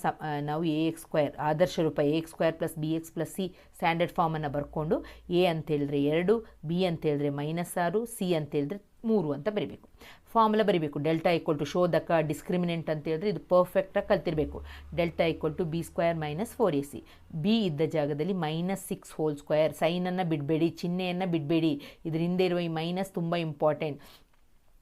ನಾವು ax² ಆದರ್ಶ ರೂಪ ax² + bx + c ಸ್ಟ್ಯಾಂಡರ್ಡ್ ಫಾರ್ಮನ್ನು ಬರ್ಕೊಂಡು a ಅಂತ ಹೇಳಿದ್ರೆ 2, b ಅಂತ ಹೇಳಿದ್ರೆ -6, c ಅಂತ ಹೇಳಿದ್ರೆ 3 ಅಂತ ಬರೀಬೇಕು. ಫಾರ್ಮುಲಾ ಬರೀಬೇಕು. ಡೆಲ್ಟಾ = ಶೋಧಕ, ಡಿಸ್ಕ್ರಿಮಿನೆಂಟ್ ಅಂತ ಹೇಳಿದ್ರೆ ಇದು ಪರ್ಫೆಕ್ಟಾಗಿ ಕಲ್ತಿರಬೇಕು. Delta = b² - 4ac. ಬಿ ಇದ್ದ ಜಾಗದಲ್ಲಿ -6² ಸೈನನ್ನು ಬಿಡಬೇಡಿ, ಚಿಹ್ನೆಯನ್ನು ಬಿಡಬೇಡಿ. ಇದರಿಂದ ಇರುವ ಈ ಮೈನಸ್ ತುಂಬ ಇಂಪಾರ್ಟೆಂಟ್.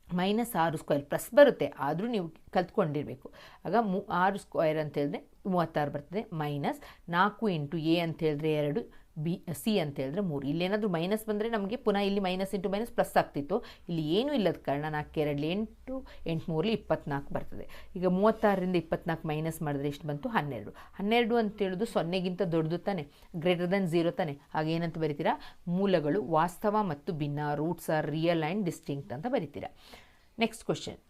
-6² ಪ್ಲಸ್ ಬರುತ್ತೆ, ಆದರೂ ನೀವು ಕಲ್ತ್ಕೊಂಡಿರಬೇಕು. ಆಗ 6² ಅಂತ ಹೇಳಿದ್ರೆ 36 ಬರ್ತದೆ. -4 × a ಅಂತ ಹೇಳಿದ್ರೆ 2, ಸಿ ಅಂತ ಹೇಳಿದ್ರೆ 3. ಇಲ್ಲೇನಾದರೂ ಮೈನಸ್ ಬಂದರೆ ನಮಗೆ ಪುನಃ ಇಲ್ಲಿ -× -+ ಆಗ್ತಿತ್ತು. ಇಲ್ಲಿ ಏನೂ ಇಲ್ಲದ ಕಾರಣ 4 2 8, 8 3 24 ಬರ್ತದೆ. ಈಗ 36ರಿಂದ 24 ಮೈನಸ್ ಮಾಡಿದ್ರೆ ಎಷ್ಟು ಬಂತು, 12. 12 ಅಂತ ಹೇಳೋದು 0ಗಿಂತ ದೊಡ್ಡದು ತಾನೆ, >0 ತಾನೆ. ಹಾಗೇನಂತ ಬರಿತೀರಾ, ಮೂಲಗಳು ವಾಸ್ತವ ಮತ್ತು ಭಿನ್ನ, roots are real and distinct ಅಂತ ಬರಿತೀರಾ. ನೆಕ್ಸ್ಟ್ ಕ್ವಶನ್,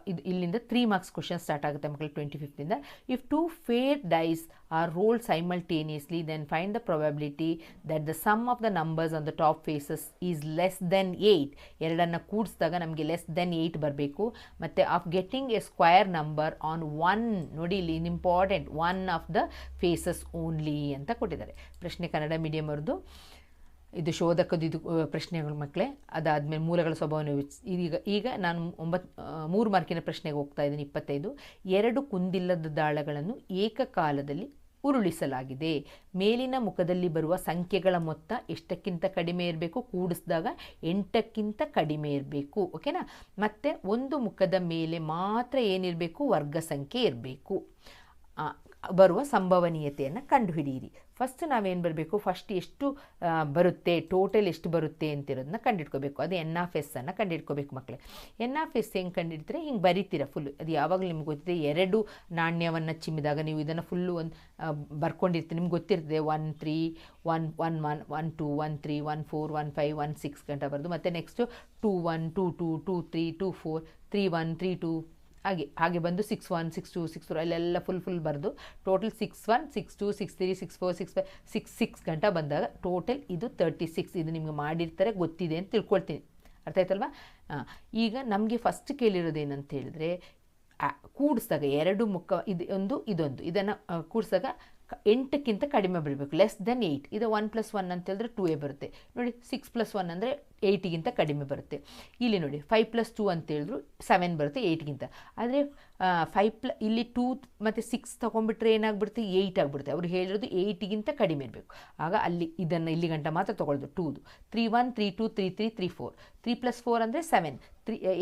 ಇದು ಇಲ್ಲಿಂದ 3 ಮಾರ್ಕ್ಸ್ ಕ್ವಶನ್ ಸ್ಟಾರ್ಟ್ ಆಗುತ್ತೆ ಮಕ್ಕಳು 25th. If 2 fair dice are rolled simultaneously then find the probability that the sum of the numbers on the top faces is less than 8. ಎರಡನ್ನು ಕೂಡಿಸಿದಾಗ ನಮಗೆ less than 8 ಬರಬೇಕು. ಮತ್ತು of getting a square number on 1, ನೋಡಿ ಇಲ್ಲಿ important, 1 of the faces only ಅಂತ ಕೊಟ್ಟಿದ್ದಾರೆ. ಪ್ರಶ್ನೆ ಕನ್ನಡ ಮೀಡಿಯಮ್ ಅವ್ರದ್ದು. ಇದು ಶೋಧಕದ ಇದು ಪ್ರಶ್ನೆಗಳು ಮಕ್ಕಳೇ. ಅದಾದಮೇಲೆ ಮೂಲಗಳ ಸ್ವಭಾವವನ್ನು ಈಗ ನಾನು 3 ಮಾರ್ಕಿನ ಪ್ರಶ್ನೆಗೆ ಹೋಗ್ತಾ ಇದ್ದೀನಿ. 25. 2 ಕುಂದಿಲ್ಲದ ದಾಳಗಳನ್ನು ಏಕಕಾಲದಲ್ಲಿ ಉರುಳಿಸಲಾಗಿದೆ. ಮೇಲಿನ ಮುಖದಲ್ಲಿ ಬರುವ ಸಂಖ್ಯೆಗಳ ಮೊತ್ತ ಎಷ್ಟಕ್ಕಿಂತ ಕಡಿಮೆ ಇರಬೇಕು, ಕೂಡಿಸಿದಾಗ 8ಕ್ಕಿಂತ ಕಡಿಮೆ ಇರಬೇಕು. ಓಕೆನಾ. ಮತ್ತು ಒಂದು ಮುಖದ ಮೇಲೆ ಮಾತ್ರ ಏನಿರಬೇಕು, ವರ್ಗ ಸಂಖ್ಯೆ ಇರಬೇಕು. ಬರುವ ಸಂಭವನೀಯತೆಯನ್ನು ಕಂಡುಹಿಡಿಯಿರಿ. ಫಸ್ಟ್ ನಾವೇನು ಬರಬೇಕು, ಫಸ್ಟ್ ಎಷ್ಟು ಬರುತ್ತೆ, ಟೋಟಲ್ ಎಷ್ಟು ಬರುತ್ತೆ ಅಂತಿರೋದನ್ನ ಕಂಡಿಡ್ಕೋಬೇಕು. ಅದು NF ಅನ್ನು ಕಂಡಿಡ್ಕೋಬೇಕು ಮಕ್ಕಳೇ. NF ಹೆಂಗೆ ಕಂಡಿಡ್ತಾರೆ, ಹಿಂಗೆ ಬರೀತೀರ ಫುಲ್ಲು. ಅದು ಯಾವಾಗಲೂ ನಿಮ್ಗೆ ಗೊತ್ತಿದೆ, 2 ನಾಣ್ಯವನ್ನು ಚಿಮ್ಮಿದಾಗ ನೀವು ಇದನ್ನು ಫುಲ್ಲು ಒಂದು ಬರ್ಕೊಂಡಿರ್ತೀರಿ, ನಿಮ್ಗೆ ಗೊತ್ತಿರ್ತದೆ 1 3 1 1 1 1 2 1 3 1 4 1 5 1 6 ಗಂಟ ಬರೋದು. ಮತ್ತು ನೆಕ್ಸ್ಟು 2 1 2 2 2 3 2 4 3 1 3 2 ಹಾಗೆ ಬಂದು 6 1 6 2 6 4 ಅಲ್ಲೆಲ್ಲ ಫುಲ್ ಬರೆದು ಟೋಟಲ್ 6 1 6 2 6 3 6 4 6 5 6 6 ಗಂಟ ಬಂದಾಗ ಟೋಟಲ್ ಇದು 36. ಇದು ನಿಮ್ಗೆ ಮಾಡಿರ್ತಾರೆ, ಗೊತ್ತಿದೆ ಅಂತ ತಿಳ್ಕೊಳ್ತೀನಿ. ಅರ್ಥ ಆಯ್ತಲ್ವಾ. ಈಗ ನಮಗೆ ಫಸ್ಟ್ ಕೇಳಿರೋದೇನಂತ ಹೇಳಿದ್ರೆ, ಕೂಡಿಸಿದಾಗ 2 ಮುಖ ಇದೊಂದು ಇದನ್ನು ಕೂಡಿಸಿದಾಗ 8ಕ್ಕಿಂತ ಕಡಿಮೆ ಬರಬೇಕು, ಲೆಸ್ ದೆನ್ 8. ಇದು 1 + 1 ಅಂತ ಹೇಳಿದ್ರೆ 2a ಬರುತ್ತೆ. ನೋಡಿ 6 + 1 ಅಂದರೆ 8ಗಿಂತ ಕಡಿಮೆ ಬರುತ್ತೆ. ಇಲ್ಲಿ ನೋಡಿ 5 + 2 ಅಂತ ಹೇಳಿದ್ರು 7 ಬರುತ್ತೆ 8ಗಿಂತ. ಆದರೆ ಇಲ್ಲಿ 2 ಮತ್ತು 6 ತೊಗೊಂಡ್ಬಿಟ್ರೆ ಏನಾಗ್ಬಿಡುತ್ತೆ, 8 ಆಗಿಬಿಡುತ್ತೆ. ಅವ್ರು ಹೇಳಿರೋದು 8ಗಿಂತ ಕಡಿಮೆ ಇರಬೇಕು. ಆಗ ಅಲ್ಲಿ ಇದನ್ನು ಇಲ್ಲಿ ಗಂಟ ಮಾತ್ರ ತೊಗೊಳ್ಳೋದು. 2 3 1 3 2 3 3 3 4 3 + 4 ಅಂದರೆ 7.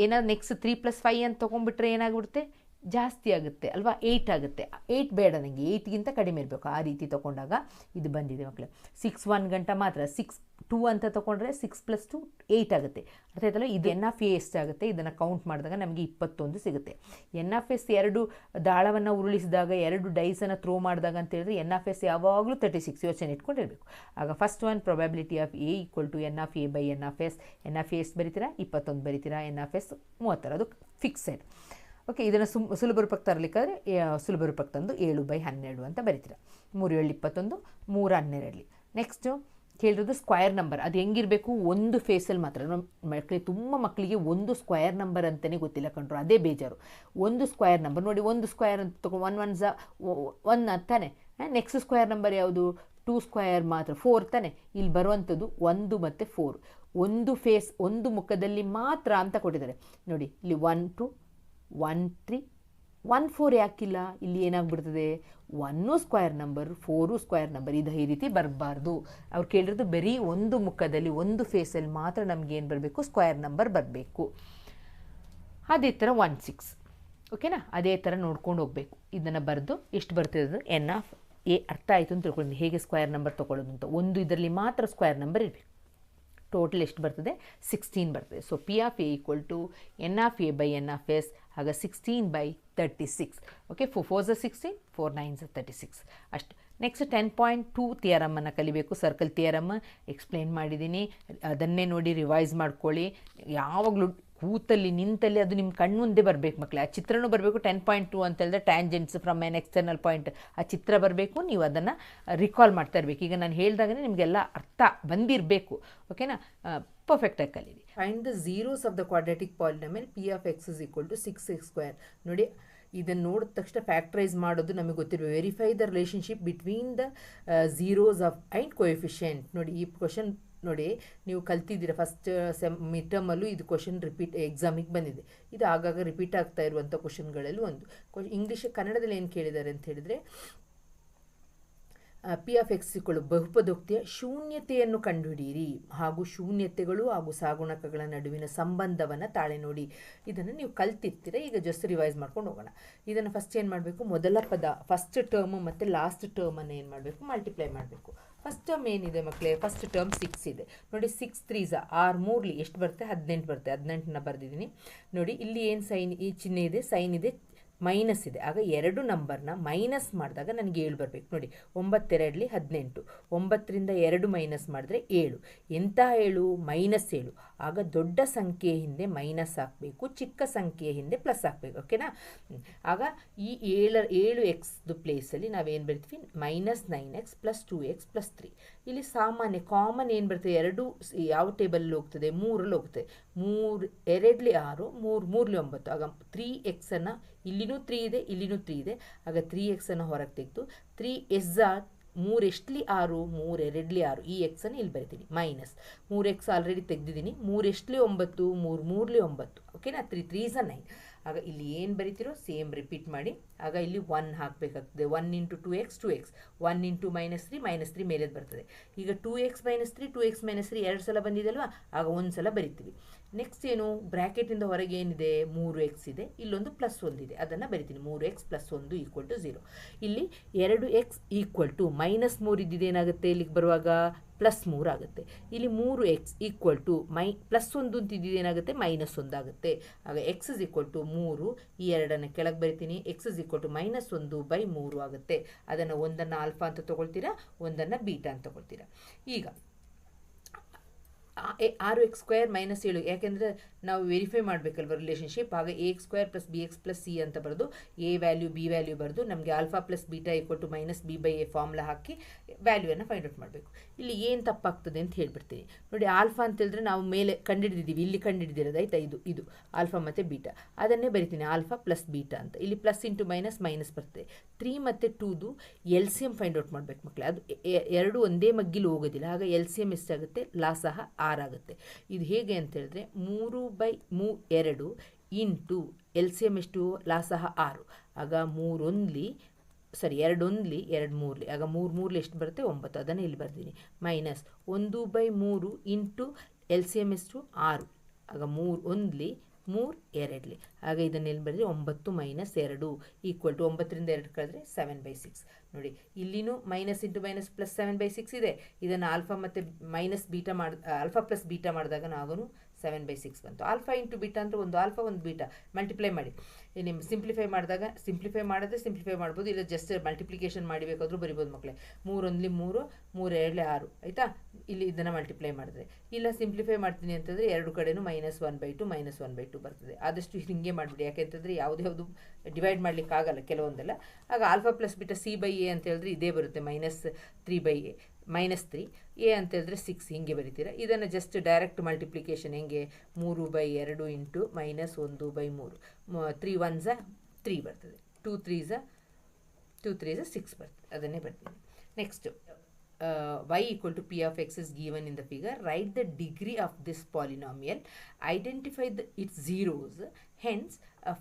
ಏನಾದ್ರು ನೆಕ್ಸ್ಟ್ 3 + 5 ಅಂತ ತೊಗೊಂಡ್ಬಿಟ್ರೆ ಏನಾಗ್ಬಿಡುತ್ತೆ, ಜಾಸ್ತಿ ಆಗುತ್ತೆ ಅಲ್ವಾ, 8 ಆಗುತ್ತೆ. 8 ಬೇಡ ನನಗೆ, 8ಗಿಂತ ಕಡಿಮೆ ಇರಬೇಕು. ಆ ರೀತಿ ತೊಗೊಂಡಾಗ ಇದು ಬಂದಿದೆ ಮಕ್ಕಳು. 6 1 ಗಂಟ ಮಾತ್ರ. 6 2 ಅಂತ ತೊಗೊಂಡ್ರೆ 6 + 2 8 ಆಗುತ್ತೆ. ಅರ್ಥ ಆಯ್ತಲ್ಲ. ಇದು NF ಎಷ್ಟಾಗುತ್ತೆ, ಇದನ್ನು ಕೌಂಟ್ ಮಾಡಿದಾಗ ನಮಗೆ 21 ಸಿಗುತ್ತೆ. NF 2 ದಾಳವನ್ನು ಉರುಳಿಸಿದಾಗ 2 ಡೈಸನ್ನು ಥ್ರೋ ಮಾಡಿದಾಗ ಅಂತ ಹೇಳಿದ್ರೆ NF ಯಾವಾಗಲೂ 36. ಯೋಚನೆ ಇಟ್ಕೊಂಡಿರಬೇಕು. ಆಗ first one, probability of A = NF A/NF. NF ಎಷ್ಟು ಬರಿತೀರಾ, 21 ಬರಿತೀರಾ. NF 30, ಅದು ಫಿಕ್ಸೆಡ್. ಓಕೆ, ಇದನ್ನು ಸುಲಭ ರೂಪಕ್ಕೆ ತರಲಿಕ್ಕಾದರೆ ಸುಲಭ ರೂಪಕ್ಕೆ ತಂದು 7/12 ಅಂತ ಬರೀತೀರ. 3 7 21, 3 12. ನೆಕ್ಸ್ಟು ಕೇಳಿರೋದು ಸ್ಕ್ವಯರ್ ನಂಬರ್. ಅದು ಹೆಂಗಿರಬೇಕು, ಒಂದು ಫೇಸಲ್ಲಿ ಮಾತ್ರ. ಮಕ್ಕಳಿಗೆ ತುಂಬ ಮಕ್ಕಳಿಗೆ ಒಂದು ಸ್ಕ್ವಯರ್ ನಂಬರ್ ಅಂತಲೇ ಗೊತ್ತಿಲ್ಲ ಕಂಡ್ರು, ಅದೇ ಬೇಜಾರು. ಒಂದು ಸ್ಕ್ವಯರ್ ನಂಬರ್ ನೋಡಿ, ಒಂದು ಸ್ಕ್ವಯರ್ ಅಂತ ತೊಗೊಂಡು 1 1 1 ಅಂತಾನೆ. ನೆಕ್ಸ್ಟ್ ಸ್ಕ್ವಯರ್ ನಂಬರ್ ಯಾವುದು, 2 ಸ್ಕ್ವಯರ್ ಮಾತ್ರ, 4 ತಾನೆ. ಇಲ್ಲಿ ಬರುವಂಥದ್ದು 1 ಮತ್ತು 4, ಒಂದು ಫೇಸ್, ಒಂದು ಮುಖದಲ್ಲಿ ಮಾತ್ರ ಅಂತ ಕೊಟ್ಟಿದ್ದಾರೆ ನೋಡಿ. ಇಲ್ಲಿ 1 2 1 3 1 4 ಯಾಕಿಲ್ಲ, ಇಲ್ಲಿ ಏನಾಗ್ಬಿಡ್ತದೆ, 1 ಸ್ಕ್ವಯರ್ ನಂಬರ್ 4 ಸ್ಕ್ವಯರ್ ನಂಬರ್, ಇದು ಈ ರೀತಿ ಬರಬಾರ್ದು. ಅವ್ರು ಕೇಳಿರೋದು ಬರೀ ಒಂದು ಮುಖದಲ್ಲಿ, ಒಂದು ಫೇಸಲ್ಲಿ ಮಾತ್ರ ನಮ್ಗೆ ಏನು ಬರಬೇಕು, ಸ್ಕ್ವಯರ್ ನಂಬರ್ ಬರಬೇಕು. ಅದೇ ಥರ 1 6, ಓಕೆನಾ, ಅದೇ ಥರ ನೋಡ್ಕೊಂಡು ಹೋಗಬೇಕು. ಇದನ್ನು ಬರೆದು ಎಷ್ಟು ಬರ್ತಿರೋದು, NA ಅರ್ಥ ಆಯಿತು ಅಂತ ತಿಳ್ಕೊಂಡು ಹೇಗೆ ಸ್ಕ್ವಯರ್ ನಂಬರ್ ತೊಗೊಳ್ಳೋದು ಅಂತ. ಒಂದು ಇದರಲ್ಲಿ ಮಾತ್ರ ಸ್ಕ್ವಯರ್ ನಂಬರ್ ಇರಬೇಕು. ಟೋಟಲ್ ಎಷ್ಟು ಬರ್ತದೆ, 16 ಬರ್ತದೆ. ಸೊ P(A) = NA/N(S), ಆಗ 16/36. Okay, 4 4s are 16, 4 9s are 36 ಅಷ್ಟು. ನೆಕ್ಸ್ಟ್ 10.2 ಥಿಯರಮನ್ನು ಕಲಿಬೇಕು. ಸರ್ಕಲ್ ಥಿಯರಮ್ ಎಕ್ಸ್ಪ್ಲೇನ್ ಮಾಡಿದ್ದೀನಿ, ಅದನ್ನೇ ನೋಡಿ ರಿವೈಸ್ ಮಾಡ್ಕೊಳ್ಳಿ. ಯಾವಾಗಲೂ ಕೂತಲ್ಲಿ ನಿಂತಲ್ಲಿ ಅದು ನಿಮ್ಮ ಕಣ್ಣು ಮುಂದೆ ಬರಬೇಕು ಮಕ್ಕಳೇ. ಆ ಚಿತ್ರನೂ ಬರಬೇಕು. 10.2 ಅಂತ ಹೇಳಿದ್ರೆ tangents from N external point, ಆ ಚಿತ್ರ ಬರಬೇಕು. ನೀವು ಅದನ್ನು ರಿಕಾಲ್ ಮಾಡ್ತಾ ಇರಬೇಕು. ಈಗ ನಾನು ಹೇಳಿದಾಗಲೇ ನಿಮಗೆಲ್ಲ ಅರ್ಥ ಬಂದಿರಬೇಕು. ಓಕೆನಾ, ಪರ್ಫೆಕ್ಟಾಗಿ ಕಲೀರಿ. Find the zeros of the quadratic polynomial P(x) = 6x². ನೋಡಿ, ಇದನ್ನು ನೋಡಿದ ತಕ್ಷಣ ಫ್ಯಾಕ್ಟ್ರೈಸ್ ಮಾಡೋದು ನಮಗೆ ಗೊತ್ತಿರಬೇಕು. Verify the relationship between the zeros of and coefficient. ನೋಡಿ, ಈ ಕ್ವಶನ್ ನೋಡಿ ನೀವು ಕಲ್ತಿದ್ದೀರ ಫಸ್ಟ್ ಮಿಡ್ ಟರ್ಮಲ್ಲೂ ಇದು ಕ್ವಶನ್ ರಿಪೀಟ್ ಎಕ್ಸಾಮಿಗೆ ಬಂದಿದೆ. ಇದು ಆಗಾಗ ರಿಪೀಟ್ ಆಗ್ತಾ ಇರುವಂಥ ಕ್ವಶನ್ಗಳಲ್ಲಿ ಒಂದು. ಇಂಗ್ಲೀಷ್ ಕನ್ನಡದಲ್ಲಿ ಏನು ಕೇಳಿದ್ದಾರೆ ಅಂತ ಹೇಳಿದರೆ, P(x) = ಬಹುಪದೋಕ್ತಿಯ ಶೂನ್ಯತೆಯನ್ನು ಕಂಡುಹಿಡಿಯಿರಿ ಹಾಗೂ ಶೂನ್ಯತೆಗಳು ಹಾಗೂ ಸಾಗುಣಕಗಳ ನಡುವಿನ ಸಂಬಂಧವನ್ನು ತಾಳೆ ನೋಡಿ. ಇದನ್ನು ನೀವು ಕಲ್ತಿರ್ತೀರ. ಈಗ ಜಸ್ಟ್ ರಿವೈಸ್ ಮಾಡ್ಕೊಂಡು ಹೋಗೋಣ. ಇದನ್ನು ಫಸ್ಟ್ ಏನು ಮಾಡಬೇಕು, ಮೊದಲ ಪದ ಫಸ್ಟ್ ಟರ್ಮ್ ಮತ್ತು ಲಾಸ್ಟ್ ಟರ್ಮನ್ನು ಏನು ಮಾಡಬೇಕು, ಮಲ್ಟಿಪ್ಲೈ ಮಾಡಬೇಕು. ಫಸ್ಟ್ ಟರ್ಮ್ ಏನಿದೆ ಮಕ್ಕಳೇ, ಫಸ್ಟ್ ಟರ್ಮ್ 6 ಇದೆ ನೋಡಿ. 6 3s 6 3 ಎಷ್ಟು ಬರುತ್ತೆ, 18 ಬರುತ್ತೆ. 18ನ ಬರೆದಿದ್ದೀನಿ ನೋಡಿ. ಇಲ್ಲಿ ಏನು ಸೈನ್, ಈ ಚಿಹ್ನೆ ಇದೆ, ಸೈನ್ ಇದೆ, ಮೈನಸ್ ಇದೆ. ಆಗ ಎರಡು ನಂಬರ್ನ ಮೈನಸ್ ಮಾಡಿದಾಗ ನನಗೆ 7 ಬರಬೇಕು ನೋಡಿ. 9 2 18, 9ರಿಂದ 2 ಮೈನಸ್ ಮಾಡಿದ್ರೆ 7. ಎಂಥ 7, -7. ಆಗ ದೊಡ್ಡ ಸಂಖ್ಯೆ ಹಿಂದೆ ಮೈನಸ್ ಹಾಕಬೇಕು, ಚಿಕ್ಕ ಸಂಖ್ಯೆಯ ಹಿಂದೆ ಪ್ಲಸ್ ಹಾಕಬೇಕು. ಓಕೆನಾ. ಆಗ ಈ 7x ಪ್ಲೇಸಲ್ಲಿ ನಾವೇನು ಬರ್ತೀವಿ, -9x + 2x + 3. ಇಲ್ಲಿ ಸಾಮಾನ್ಯ ಕಾಮನ್ ಏನು ಬರ್ತದೆ, ಎರಡು ಯಾವ ಟೇಬಲಲ್ಲಿ ಹೋಗ್ತದೆ, 3ರಲ್ಲಿ ಹೋಗ್ತದೆ. 3 2 6, 3 3 9. ಆಗ 3x ಇಲ್ಲಿನೂ 3 ಇದೆ, ಇಲ್ಲಿನೂ 3 ಇದೆ. ಆಗ 3x ಹೊರಗೆ ತೆಗೆದು 3s 3 ಎಷ್ಟು 6, 3 2 6. ಈ ಎಕ್ಸನ್ನು ಇಲ್ಲಿ ಬರಿತೀನಿ. Minus 3x already ತೆಗೆದಿದ್ದೀನಿ. 3 ಎಷ್ಟು 9, 3 3 9. ಓಕೆನಾ. 3 3s 9. ಆಗ ಇಲ್ಲಿ ಏನು ಬರಿತೀರೋ ಸೇಮ್ ರಿಪೀಟ್ ಮಾಡಿ. ಆಗ ಇಲ್ಲಿ 1 ಹಾಕಬೇಕಾಗ್ತದೆ. 1 × 2x 2x, 1 × -3 ಮೇಲೆದು ಬರ್ತದೆ. ಈಗ 2x - 3 2x - 3 2 ಸಲ ಬಂದಿದೆ ಅಲ್ವಾ, ಆಗ ಒಂದು ಸಲ ಬರಿತೀವಿ. ನೆಕ್ಸ್ಟ್ ಏನು, ಬ್ರ್ಯಾಕೆಟಿಂದ ಹೊರಗೆ ಏನಿದೆ, 3x ಇದೆ, ಇಲ್ಲೊಂದು +1 ಇದೆ, ಅದನ್ನು ಬರಿತೀನಿ. 3x + 1 = 0. ಇಲ್ಲಿ 2x = -3 ಇದ್ದಿದ್ದು ಏನಾಗುತ್ತೆ, ಇಲ್ಲಿಗೆ ಬರುವಾಗ +3 ಆಗುತ್ತೆ. ಇಲ್ಲಿ 3x = +1 ಅಂತಿದ್ದು ಏನಾಗುತ್ತೆ, -1 ಆಗುತ್ತೆ. ಆಗ x = 3, ಈ ಎರಡನ್ನು ಕೆಳಗೆ ಬರಿತೀನಿ. x = -1/3 ಆಗುತ್ತೆ. ಅದನ್ನು ಒಂದನ್ನು ಆಲ್ಫಾ ಅಂತ ತೊಗೊಳ್ತೀರಾ, ಒಂದನ್ನು ಬೀಟಾ ಅಂತ ತೊಗೊಳ್ತೀರಾ. ಈಗ 6x² - 7, ಯಾಕೆಂದರೆ ನಾವು ವೆರಿಫೈ ಮಾಡಬೇಕಲ್ವ ರಿಲೇಷನ್ಶಿಪ್. ಆಗ ax² + bx + c ಅಂತ ಬರೆದು a ವ್ಯಾಲ್ಯೂ b ವ್ಯಾಲ್ಯೂ ಬರೆದು ನಮಗೆ ಆಲ್ಫಾ + ಬೀಟಾ = -b/a ಫಾರ್ಮುಲಾ ಹಾಕಿ ವ್ಯಾಲ್ಯೂವನ್ನು ಫೈಂಡ್ ಔಟ್ ಮಾಡಬೇಕು. ಇಲ್ಲಿ ಏನು ತಪ್ಪಾಗ್ತದೆ ಅಂತ ಹೇಳ್ಬಿಡ್ತೀನಿ ನೋಡಿ. ಆಲ್ಫಾ ಅಂತ ಹೇಳಿದ್ರೆ ನಾವು ಮೇಲೆ ಕಂಡುಹಿಡಿದಿದ್ದೀವಿ, ಇಲ್ಲಿ ಕಂಡುಹಿಡಿದಿರೋದು ಆಯ್ತಾ. ಇದು ಆಲ್ಫಾ ಮತ್ತು ಬೀಟಾ, ಅದನ್ನೇ ಬರಿತೀನಿ ಆಲ್ಫಾ + ಬೀಟಾ ಅಂತ. ಇಲ್ಲಿ + × ಮೈನಸ್ ಬರ್ತದೆ. 3 ಮತ್ತು 2ದು LCM ಫೈಂಡ್ ಔಟ್ ಮಾಡಬೇಕು ಮಕ್ಕಳೇ. ಅದು ಎರಡು ಒಂದೇ ಮಗ್ಗಿಲು ಹೋಗೋದಿಲ್ಲ. ಆಗ LCM ಎಷ್ಟಾಗುತ್ತೆ, ಸಹ 6 ಆಗುತ್ತೆ. ಇದು ಹೇಗೆ ಅಂತ ಹೇಳಿದ್ರೆ 3/2 ಇಂಟು LCM ಎಷ್ಟು, ಸಹ 6. ಆಗ 2 1 2 3, ಆಗ 3 3 ಎಷ್ಟು ಬರುತ್ತೆ, 9. ಅದನ್ನು ಇಲ್ಲಿ ಬರ್ತೀನಿ. -1/3 ಇಂಟು LCM ಎಷ್ಟು, 6. ಆಗ 3 1 3 2. ಆಗ ಇದನ್ನು ಎಲ್ಲಿ ಬರೆದ್ರೆ 9 - 2 = 9ರಿಂದ 2 ಕಳೆದ್ರೆ 7/6. ನೋಡಿ, ಇಲ್ಲಿನೂ -× +7/6 ಇದೆ. ಇದನ್ನು ಆಲ್ಫಾ ಮತ್ತು ಆಲ್ಫಾ + ಬೀಟಾ ಮಾಡಿದಾಗ ನಾವು 7/6 ಬಂತು. ಆಲ್ಫಾ ಇಂಟು ಬೀಟಾ ಅಂದರೆ ಒಂದು ಆಲ್ಫಾ ಒಂದು ಬೀಟಾ ಮಲ್ಟಿಪ್ಲೈ ಮಾಡಿ. ನಿಮ್ಮ ಸಿಂಪ್ಲಿಫೈ ಮಾಡಿದ್ರೆ ಸಿಂಪ್ಲಿಫೈ ಮಾಡ್ಬೋದು, ಇಲ್ಲ ಜಸ್ಟ್ ಮಲ್ಟಿಪ್ಲಿಕೇಶನ್ ಮಾಡಬೇಕಾದ್ರೂ ಬರಿಬೋದು ಮಕ್ಕಳೇ. 3 1 3, 3 2 6 ಆಯಿತಾ. ಇಲ್ಲಿ ಇದನ್ನು ಮಲ್ಟಿಪ್ಲೈ ಮಾಡಿದ್ರೆ, ಇಲ್ಲ ಸಿಂಪ್ಲಿಫೈ ಮಾಡ್ತೀನಿ ಅಂತಂದರೆ ಎರಡು ಕಡೆನೂ -1/2 ಬರ್ತದೆ. ಆದಷ್ಟು ಹಿಂಗೆ ಮಾಡಿಬಿಡಿ, ಯಾಕೆಂತಂದರೆ ಯಾವುದು ಡಿವೈಡ್ ಮಾಡಲಿಕ್ಕೆ ಆಗಲ್ಲ ಕೆಲವೊಂದೆಲ್ಲ. ಆಗ ಆಲ್ಫಾ ಪ್ಲಸ್ ಬೀಟಾ C/A ಅಂತ ಹೇಳಿದ್ರೆ ಇದೇ ಬರುತ್ತೆ, -3/A -3 A ಅಂತ ಹೇಳಿದ್ರೆ 6 ಹಿಂಗೆ ಬರಿತೀರ. ಇದನ್ನು ಜಸ್ಟ್ ಡೈರೆಕ್ಟ್ ಮಲ್ಟಿಪ್ಲಿಕೇಶನ್ ಹೆಂಗೆ 3/2 ಇಂಟು -1/3 3 1s 3 ಬರ್ತದೆ, 2 3s 6 ಬರ್ತದೆ. ಅದನ್ನೇ ಬರ್ತೀನಿ. Next y equal to p of x is given in the figure. Write the degree of this polynomial. Identify its zeros. Hence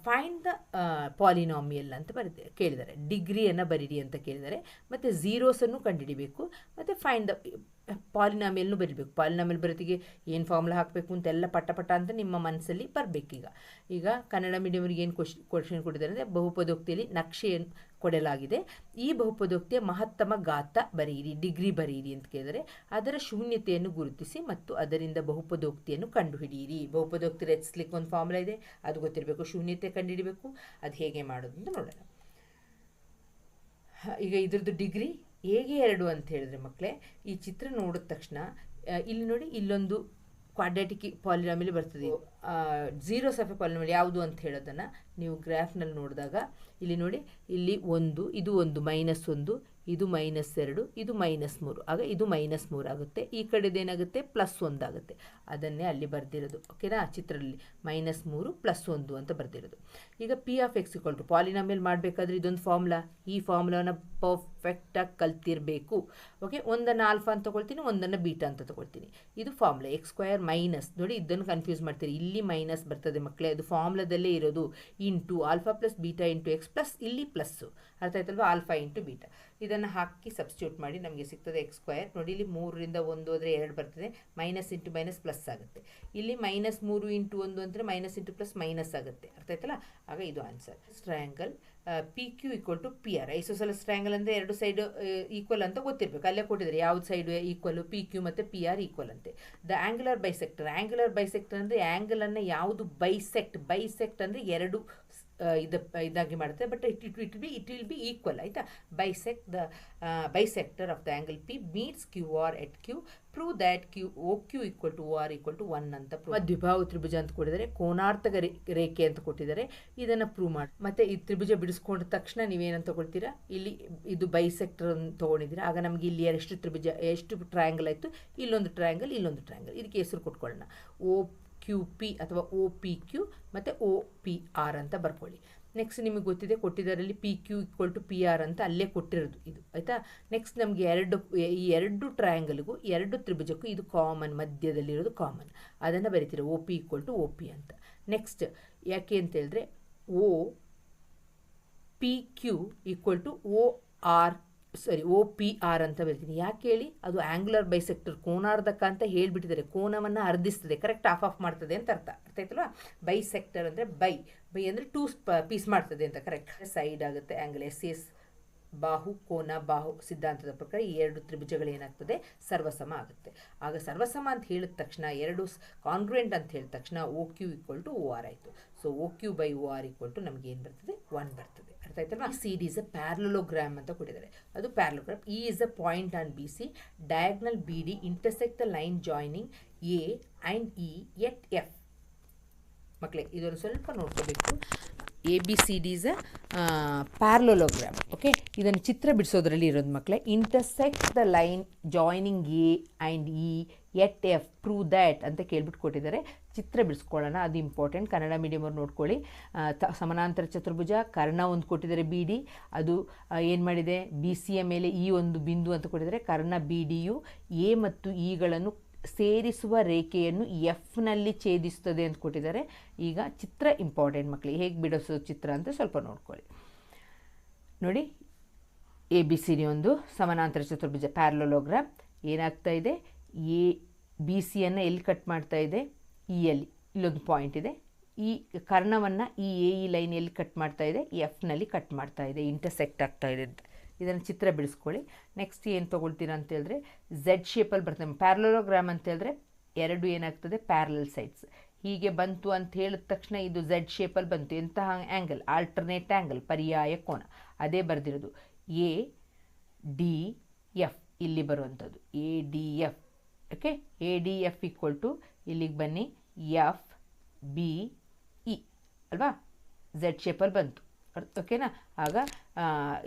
find the polynomial ಅಂತ ಕೇಳಿದ್ದಾರೆ. ಡಿಗ್ರಿಯನ್ನು ಬರೀರಿ ಅಂತ ಕೇಳಿದ್ದಾರೆ, ಮತ್ತು ಝೀರೋಸನ್ನು ಕಂಡುಹಿಡಿಬೇಕು, ಮತ್ತು ಫೈಂಡ್ ದ ಪಾಲಿನಾಮಿಯಲ್ನು ಬರೀಬೇಕು. ಪಾಲಿನಾಮಿಯಲ್ ಬರೋತ್ತಿಗೆ ಏನು ಫಾರ್ಮುಲಾ ಹಾಕಬೇಕು ಅಂತೆಲ್ಲ ಪಟ ಅಂತ ನಿಮ್ಮ ಮನಸ್ಸಲ್ಲಿ ಬರಬೇಕೀಗ. ಈಗ ಕನ್ನಡ ಮೀಡಿಯಮ್ರಿಗೆ ಏನು ಕ್ವಶನ್ ಕೊಟ್ಟಿದ್ದಾರೆ ಅಂದರೆ ಬಹುಪದೋಕ್ತಿಯಲ್ಲಿ ನಕ್ಷೆಯನ್ನು ಕೊಡಲಾಗಿದೆ. ಈ ಬಹುಪದೋಕ್ತಿಯ ಮಹತ್ತಮ ಘಾತ ಬರೆಯಿರಿ, ಡಿಗ್ರಿ ಬರೆಯಿರಿ ಅಂತ ಕೇಳಿದರೆ ಅದರ ಶೂನ್ಯತೆಯನ್ನು ಗುರುತಿಸಿ ಮತ್ತು ಅದರಿಂದ ಬಹುಪದೋಕ್ತಿಯನ್ನು ಕಂಡುಹಿಡಿಯಿರಿ. ಬಹುಪದೋಕ್ತಿ ರಚಿಸ್ಲಿಕ್ಕೆ ಒಂದು ಫಾರ್ಮುಲಾ ಇದೆ, ಅದು ಗೊತ್ತಿರಬೇಕು. ಶೂನ್ಯತೆ ಕಂಡುಹಿಡಿಬೇಕು, ಅದು ಹೇಗೆ ಮಾಡೋದು ಅಂತ ನೋಡೋಣ. ಈಗ ಇದ್ರದ್ದು ಡಿಗ್ರಿ ಹೇಗೆ 2 ಅಂತ ಹೇಳಿದ್ರೆ ಮಕ್ಕಳೇ, ಈ ಚಿತ್ರ ನೋಡಿದ ತಕ್ಷಣ ಇಲ್ಲಿ ನೋಡಿ, ಇಲ್ಲೊಂದು ಕ್ವಾಡ್ರಾಟಿಕ್ ಪಾಲಿನಾಮಿಯಲ್ ಬರ್ತದೆ. ಝೀರೋಸ್ ಆಫ್ ಎ ಪಾಲಿನಾಮಿಯಲ್ ಯಾವುದು ಅಂತ ಹೇಳೋದನ್ನು ನೀವು ಗ್ರಾಫ್ನಲ್ಲಿ ನೋಡಿದಾಗ ಇಲ್ಲಿ ನೋಡಿ, ಇಲ್ಲಿ 1 ಇದು 1 -1 ಇದು -2 ಇದು -3, ಆಗ ಇದು -3 ಆಗುತ್ತೆ. ಈ ಕಡೆದೇನಾಗುತ್ತೆ +1 ಆಗುತ್ತೆ. ಅದನ್ನೇ ಅಲ್ಲಿ ಬರೆದಿರೋದು, ಓಕೆನಾ, ಚಿತ್ರದಲ್ಲಿ -3 +1 ಅಂತ ಬರೆದಿರೋದು. ಈಗ P of X equal to polynomial ಮಾಡಬೇಕಾದ್ರೆ ಇದೊಂದು ಫಾರ್ಮುಲಾ, ಈ ಫಾರ್ಮುಲಾನ ಪರ್ಫೆಕ್ಟಾಗಿ ಕಲ್ತಿರಬೇಕು. ಓಕೆ, ಒಂದನ್ನು ಆಲ್ಫಾ ಅಂತ ತೊಗೊಳ್ತೀನಿ, ಒಂದನ್ನು ಬೀಟಾ ಅಂತ ತೊಗೊಳ್ತೀನಿ. ಇದು ಫಾರ್ಮುಲಾ x² ನೋಡಿ, ಇದನ್ನು ಕನ್ಫ್ಯೂಸ್ ಮಾಡ್ತೀರಿ. ಇಲ್ಲಿ ಮೈನಸ್ ಬರ್ತದೆ ಮಕ್ಕಳೇ, ಅದು ಫಾರ್ಮುಲಾದಲ್ಲೇ ಇರೋದು. Into alpha plus beta into X plus ಇಲ್ಲಿ ಪ್ಲಸ್ಸು, ಅರ್ಥ ಆಯ್ತಲ್ವ, ಆಲ್ಫಾ ಇಂಟು ಬೀಟಾ. ಇದನ್ನು ಹಾಕಿ ಸಬ್ಸ್ಟಿಟ್ಯೂಟ್ ಮಾಡಿ ನಮಗೆ ಸಿಗ್ತದೆ x² ನೋಡಿ, ಇಲ್ಲಿ 3ರಿಂದ 1 ಹೋದರೆ 2 ಬರ್ತದೆ, ಮೈನಸ್ ಇಂಟು ಮೈನಸ್ ಪ್ಲಸ್ ಆಗುತ್ತೆ. ಇಲ್ಲಿ -3 ಇಂಟು 1 ಅಂದರೆ ಮೈನಸ್ ಇಂಟು ಪ್ಲಸ್ ಮೈನಸ್ ಆಗುತ್ತೆ, ಅರ್ಥ ಆಯ್ತಲ್ಲ. ಆಗ ಇದು answer. Triangle PQ = PR. Isosceles triangle ಅಂದರೆ 2 ಸೈಡ್ ಈಕ್ವಲ್ ಅಂತ ಗೊತ್ತಿರಬೇಕು, ಅಲ್ಲೇ ಕೊಟ್ಟಿದ್ದಾರೆ ಯಾವ್ದು ಸೈಡ್ ಈಕ್ವಲ್, PQ ಮತ್ತು PR ಈಕ್ವಲ್ ಅಂತೆ. ದ ಆ್ಯಂಗುಲರ್ ಬೈಸೆಕ್ಟರ್ ಅಂದರೆ ಆ್ಯಂಗಲನ್ನು ಯಾವುದು ಬೈಸೆಕ್ಟ್ ಅಂದರೆ 2 ಇದಾಗಿ ಮಾಡುತ್ತೆ, but it will be equal, ಆಯಿತಾ. Bisector of the angle P meets QR at Q. Prove that OQ = OR = 1 ಅಂತ. ದ್ವಿಬಾಹು ತ್ರಿಭುಜ ಅಂತ ಕೊಟ್ಟಿದ್ದಾರೆ, ಕೋನಾರ್ಥಕ ರೇಖೆ ಅಂತ ಕೊಟ್ಟಿದ್ದಾರೆ, ಇದನ್ನು ಪ್ರೂವ್ ಮಾಡಿ. ಮತ್ತು ಈ ತ್ರಿಭುಜ ಬಿಡಿಸ್ಕೊಂಡ ತಕ್ಷಣ ನೀವೇನಂತ ತಗೊಳ್ತೀರಾ, ಇಲ್ಲಿ ಇದು ಬೈಸೆಕ್ಟರ್ ತೊಗೊಂಡಿದ್ದೀರಾ, ಆಗ ನಮಗೆ ಇಲ್ಲಿ ಎಷ್ಟು ಟ್ರಯಾಂಗಲ್ ಆಯಿತು, ಇಲ್ಲೊಂದು ಟ್ರಯಾಂಗಲ್ ಇದಕ್ಕೆ ಹೆಸರು ಕೊಟ್ಕೊಳ್ಳೋಣ, OQP ಅಥವಾ OPQ ಮತ್ತು OPR ಅಂತ ಬರ್ಕೊಳ್ಳಿ. ನೆಕ್ಸ್ಟ್ ನಿಮಗೆ ಗೊತ್ತಿದೆ, ಕೊಟ್ಟಿದ್ದಾರಲ್ಲಿ PQ = PR ಅಂತ ಅಲ್ಲೇ ಕೊಟ್ಟಿರೋದು ಇದು, ಆಯಿತಾ. ನೆಕ್ಸ್ಟ್ ನಮಗೆ ಈ ಎರಡು ಟ್ರಯಾಂಗಲ್ಗೂ 2 ತ್ರಿಭುಜಕ್ಕೂ ಇದು ಕಾಮನ್, ಮಧ್ಯದಲ್ಲಿರೋದು ಕಾಮನ್, ಅದನ್ನು ಬರಿತೀರ OP = OP ಅಂತ. ನೆಕ್ಸ್ಟ್ ಯಾಕೆ ಅಂತ ಹೇಳಿದ್ರೆ OPQ = OPR ಅಂತ ಬರ್ತೀನಿ. ಯಾಕೆ ಹೇಳಿ, ಅದು ಆ್ಯಂಗುಲರ್ ಬೈಸೆಕ್ಟರ್, ಕೋನಾರ್ಧಕ ಅಂತ ಹೇಳಿಬಿಟ್ಟಿದ್ದಾರೆ, ಕೋನವನ್ನು ಅರ್ಧಿಸ್ತದೆ, ಕರೆಕ್ಟ್ ಆಫ್ ಮಾಡ್ತದೆ ಅಂತ ಅರ್ಥ ಆಯ್ತಲ್ವಾ. ಬೈಸೆಕ್ಟರ್ ಅಂದರೆ ಬೈ ಅಂದರೆ 2 ಪೀಸ್ ಮಾಡ್ತದೆ ಅಂತ, ಕರೆಕ್ಟ್. ಸೈಡ್ ಆಗುತ್ತೆ ಆ್ಯಂಗಲ್ SS. ಬಾಹು ಸಿದ್ಧಾಂತದ ಪ್ರಕಾರ ಈ 2 ತ್ರಿಭುಜಗಳು ಏನಾಗ್ತದೆ, ಸರ್ವಸಮ ಆಗುತ್ತೆ. ಆಗ ಸರ್ವಸಮ ಅಂತ ಹೇಳಿದ ತಕ್ಷಣ 2 ಕಾಂಗ್ರುಯೆಂಟ್ ಅಂತ ಹೇಳಿದ ತಕ್ಷಣ OQ = OR ಆಯಿತು. ಸೊ OQ/OR = ನಮಗೆ ಏನು ಬರ್ತದೆ, 1 ಬರ್ತದೆ, ಅರ್ಥ ಆಯ್ತಲ್ವಾ. CD is a parallelogram ಅಂತ ಕೊಟ್ಟಿದ್ದಾರೆ, ಅದು parallelogram. E is a point on BC. Diagonal BD intersect the line joining A and E at F. ಮಕ್ಕಳೇ ಇದನ್ನು ಸ್ವಲ್ಪ ನೋಡ್ಕೋಬೇಕು. ABCD is a parallelogram. Okay, ಇದನ್ನು ಚಿತ್ರ ಬಿಡಿಸೋದ್ರಲ್ಲಿ ಇರೋದು ಮಕ್ಕಳೇ. Intersect the line joining A and E at F. Prove that ಅಂತ ಕೇಳ್ಬಿಟ್ಟು ಕೊಟ್ಟಿದ್ದಾರೆ. ಚಿತ್ರ ಬಿಡಿಸ್ಕೊಳ್ಳೋಣ, ಅದು ಇಂಪಾರ್ಟೆಂಟ್. ಕನ್ನಡ ಮೀಡಿಯಮ್ ಅವ್ರು ನೋಡ್ಕೊಳ್ಳಿ. ಸಮಾನಾಂತರ ಚತುರ್ಭುಜ, ಕರ್ಣ ಒಂದು ಕೊಟ್ಟಿದ್ದಾರೆ BD, ಅದು ಏನು ಮಾಡಿದೆ, BCಯ ಮೇಲೆ ಈ ಒಂದು ಬಿಂದು ಅಂತ ಕೊಟ್ಟಿದ್ದಾರೆ. ಕರ್ಣ BDಯು A ಮತ್ತು Eಗಳನ್ನು ಸೇರಿಸುವ ರೇಖೆಯನ್ನು Fನಲ್ಲಿ ಛೇದಿಸುತ್ತದೆ ಅಂತ ಕೊಟ್ಟಿದ್ದಾರೆ. ಈಗ ಚಿತ್ರ ಇಂಪಾರ್ಟೆಂಟ್ ಮಕ್ಕಳಿಗೆ, ಹೇಗೆ ಬಿಡಿಸೋ ಚಿತ್ರ ಅಂತ ಸ್ವಲ್ಪ ನೋಡ್ಕೊಳ್ಳಿ. ನೋಡಿ, ABCD ಒಂದು ಸಮಾನಾಂತರ ಚತುರ್ಭುಜ ಪ್ಯಾರಲೋಗ್ರಾಮ್. ಏನಾಗ್ತಾ ಇದೆ, BCಯನ್ನು ಎಲ್ಲಿ ಕಟ್ ಮಾಡ್ತಾ ಇದೆ, Eಯಲ್ಲಿ ಇಲ್ಲೊಂದು ಪಾಯಿಂಟ್ ಇದೆ. ಈ ಕರ್ಣವನ್ನು ಈ AE ಲೈನ್ ಎಲ್ಲಿ ಕಟ್ ಮಾಡ್ತಾ ಇದೆ, Fನಲ್ಲಿ ಕಟ್ ಮಾಡ್ತಾ ಇದೆ, ಇಂಟರ್ಸೆಕ್ಟ್ ಆಗ್ತಾ ಇದೆ. ಇದನ್ನು ಚಿತ್ರ ಬಿಡಿಸ್ಕೊಳ್ಳಿ. ನೆಕ್ಸ್ಟ್ ಏನು ತೊಗೊಳ್ತೀರಾ ಅಂತ ಹೇಳಿದ್ರೆ Z ಶೇಪಲ್ಲಿ ಬರ್ತದೆ. ಪ್ಯಾರಲೋಗ್ರಾಮ್ ಅಂತ ಹೇಳಿದ್ರೆ ಎರಡು ಏನಾಗ್ತದೆ ಪ್ಯಾರಲಲ್ ಸೈಡ್ಸ್. ಹೀಗೆ ಬಂತು ಅಂತ ಹೇಳಿದ ತಕ್ಷಣ ಇದು ಝೆಡ್ ಶೇಪಲ್ಲಿ ಬಂತು. ಎಂತಹ ಆ್ಯಂಗಲ್? ಆಲ್ಟರ್ನೇಟ್ ಆ್ಯಂಗಲ್, ಪರ್ಯಾಯ ಕೋನ. ಅದೇ ಬರೆದಿರೋದು ಎ ಡಿ ಎಫ್ ಇಲ್ಲಿ ಬರುವಂಥದ್ದು A D F. Okay, A D F equal to ಇಲ್ಲಿಗೆ ಬನ್ನಿ ಎಫ್ ಬಿ ಇ ಅಲ್ವಾ, ಝೆಡ್ ಶೇಪಲ್ಲಿ ಬಂತು. ಓಕೆನಾ? ಆಗ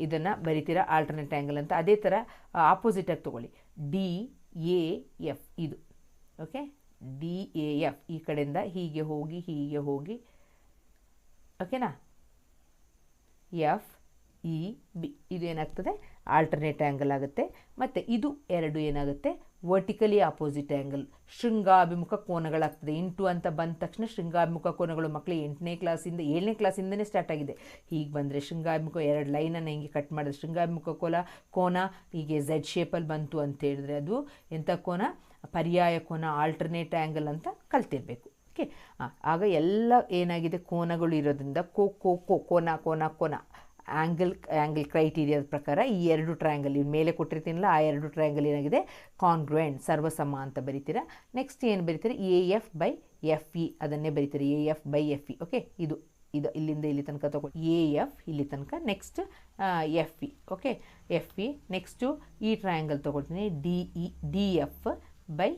ಇದನ್ನು ಬರಿತೀರಾ ಆಲ್ಟರ್ನೇಟ್ ಆ್ಯಂಗಲ್ ಅಂತ. ಅದೇ ಥರ ಆಪೋಸಿಟಾಗಿ ತೊಗೊಳ್ಳಿ, ಡಿ ಎ ಎಫ್ ಇದು. ಓಕೆ, ಡಿ ಎ ಎಫ್ ಈ ಕಡೆಯಿಂದ ಹೀಗೆ ಹೋಗಿ ಓಕೆನಾ, ಎಫ್ ಇ ಬಿ ಇದು ಏನಾಗ್ತದೆ ಆಲ್ಟರ್ನೇಟ್ ಆ್ಯಂಗಲ್ ಆಗುತ್ತೆ. ಮತ್ತು ಇದು ಎರಡು ಏನಾಗುತ್ತೆ ವರ್ಟಿಕಲಿ ಆಪೋಸಿಟ್ ಆ್ಯಂಗಲ್, ಶೃಂಗಾಭಿಮುಖ ಕೋನಗಳಾಗ್ತದೆ. ಇಂಟು ಅಂತ ಬಂದ ತಕ್ಷಣ ಶೃಂಗಾಭಿಮುಖ ಕೋನಗಳು ಮಕ್ಕಳು 8ನೇ ಕ್ಲಾಸಿಂದ 7ನೇ ಕ್ಲಾಸಿಂದನೇ ಸ್ಟಾರ್ಟ್ ಆಗಿದೆ. ಹೀಗೆ ಬಂದರೆ ಶೃಂಗಾಭಿಮುಖ ಎರಡು ಲೈನನ್ನು ಹಿಂಗೆ ಕಟ್ ಮಾಡಿದ್ರೆ ಶೃಂಗಾಭಿಮುಖ ಕೋನ ಹೀಗೆ ಝೆಡ್ ಶೇಪಲ್ಲಿ ಬಂತು ಅಂತ ಹೇಳಿದ್ರೆ ಅದು ಎಂಥ ಕೋನ? ಪರ್ಯಾಯ ಕೋನ, ಆಲ್ಟರ್ನೇಟ್ ಆ್ಯಂಗಲ್ ಅಂತ ಕಲ್ತಿರಬೇಕು. ಓಕೆ, ಆಗ ಎಲ್ಲ ಏನಾಗಿದೆ ಕೋನಗಳು ಇರೋದ್ರಿಂದ ಕೋನ ಆ್ಯಂಗಲ್ ಕ್ರೈಟೀರಿಯಾದ ಪ್ರಕಾರ ಈ ಎರಡು ಟ್ರಯಾಂಗಲ್ ಮೇಲೆ ಕೊಟ್ಟಿರ್ತೀನಲ್ಲ ಆ ಎರಡು ಟ್ರಯಾಂಗಲ್ ಏನಾಗಿದೆ ಕಾನ್ಗ್ರುಯೆಂಟ್, ಸರ್ವಸಮ ಅಂತ ಬರೀತೀರಾ. ನೆಕ್ಸ್ಟ್ ಏನು ಬರೀತೀರಾ? A F by F E ಅದನ್ನೇ ಬರೀತೀರಾ, A F by F E. Okay, ಇದು ಇಲ್ಲಿಂದ ಇಲ್ಲಿ ತನಕ ತಗೊಳ್ಳಿ, ಎ ಎಫ್ ಇಲ್ಲಿ ತನಕ. Next F E. Okay, F E. Next ಈ ಟ್ರಯಾಂಗಲ್ ತೊಗೊಳ್ತೀನಿ, D F by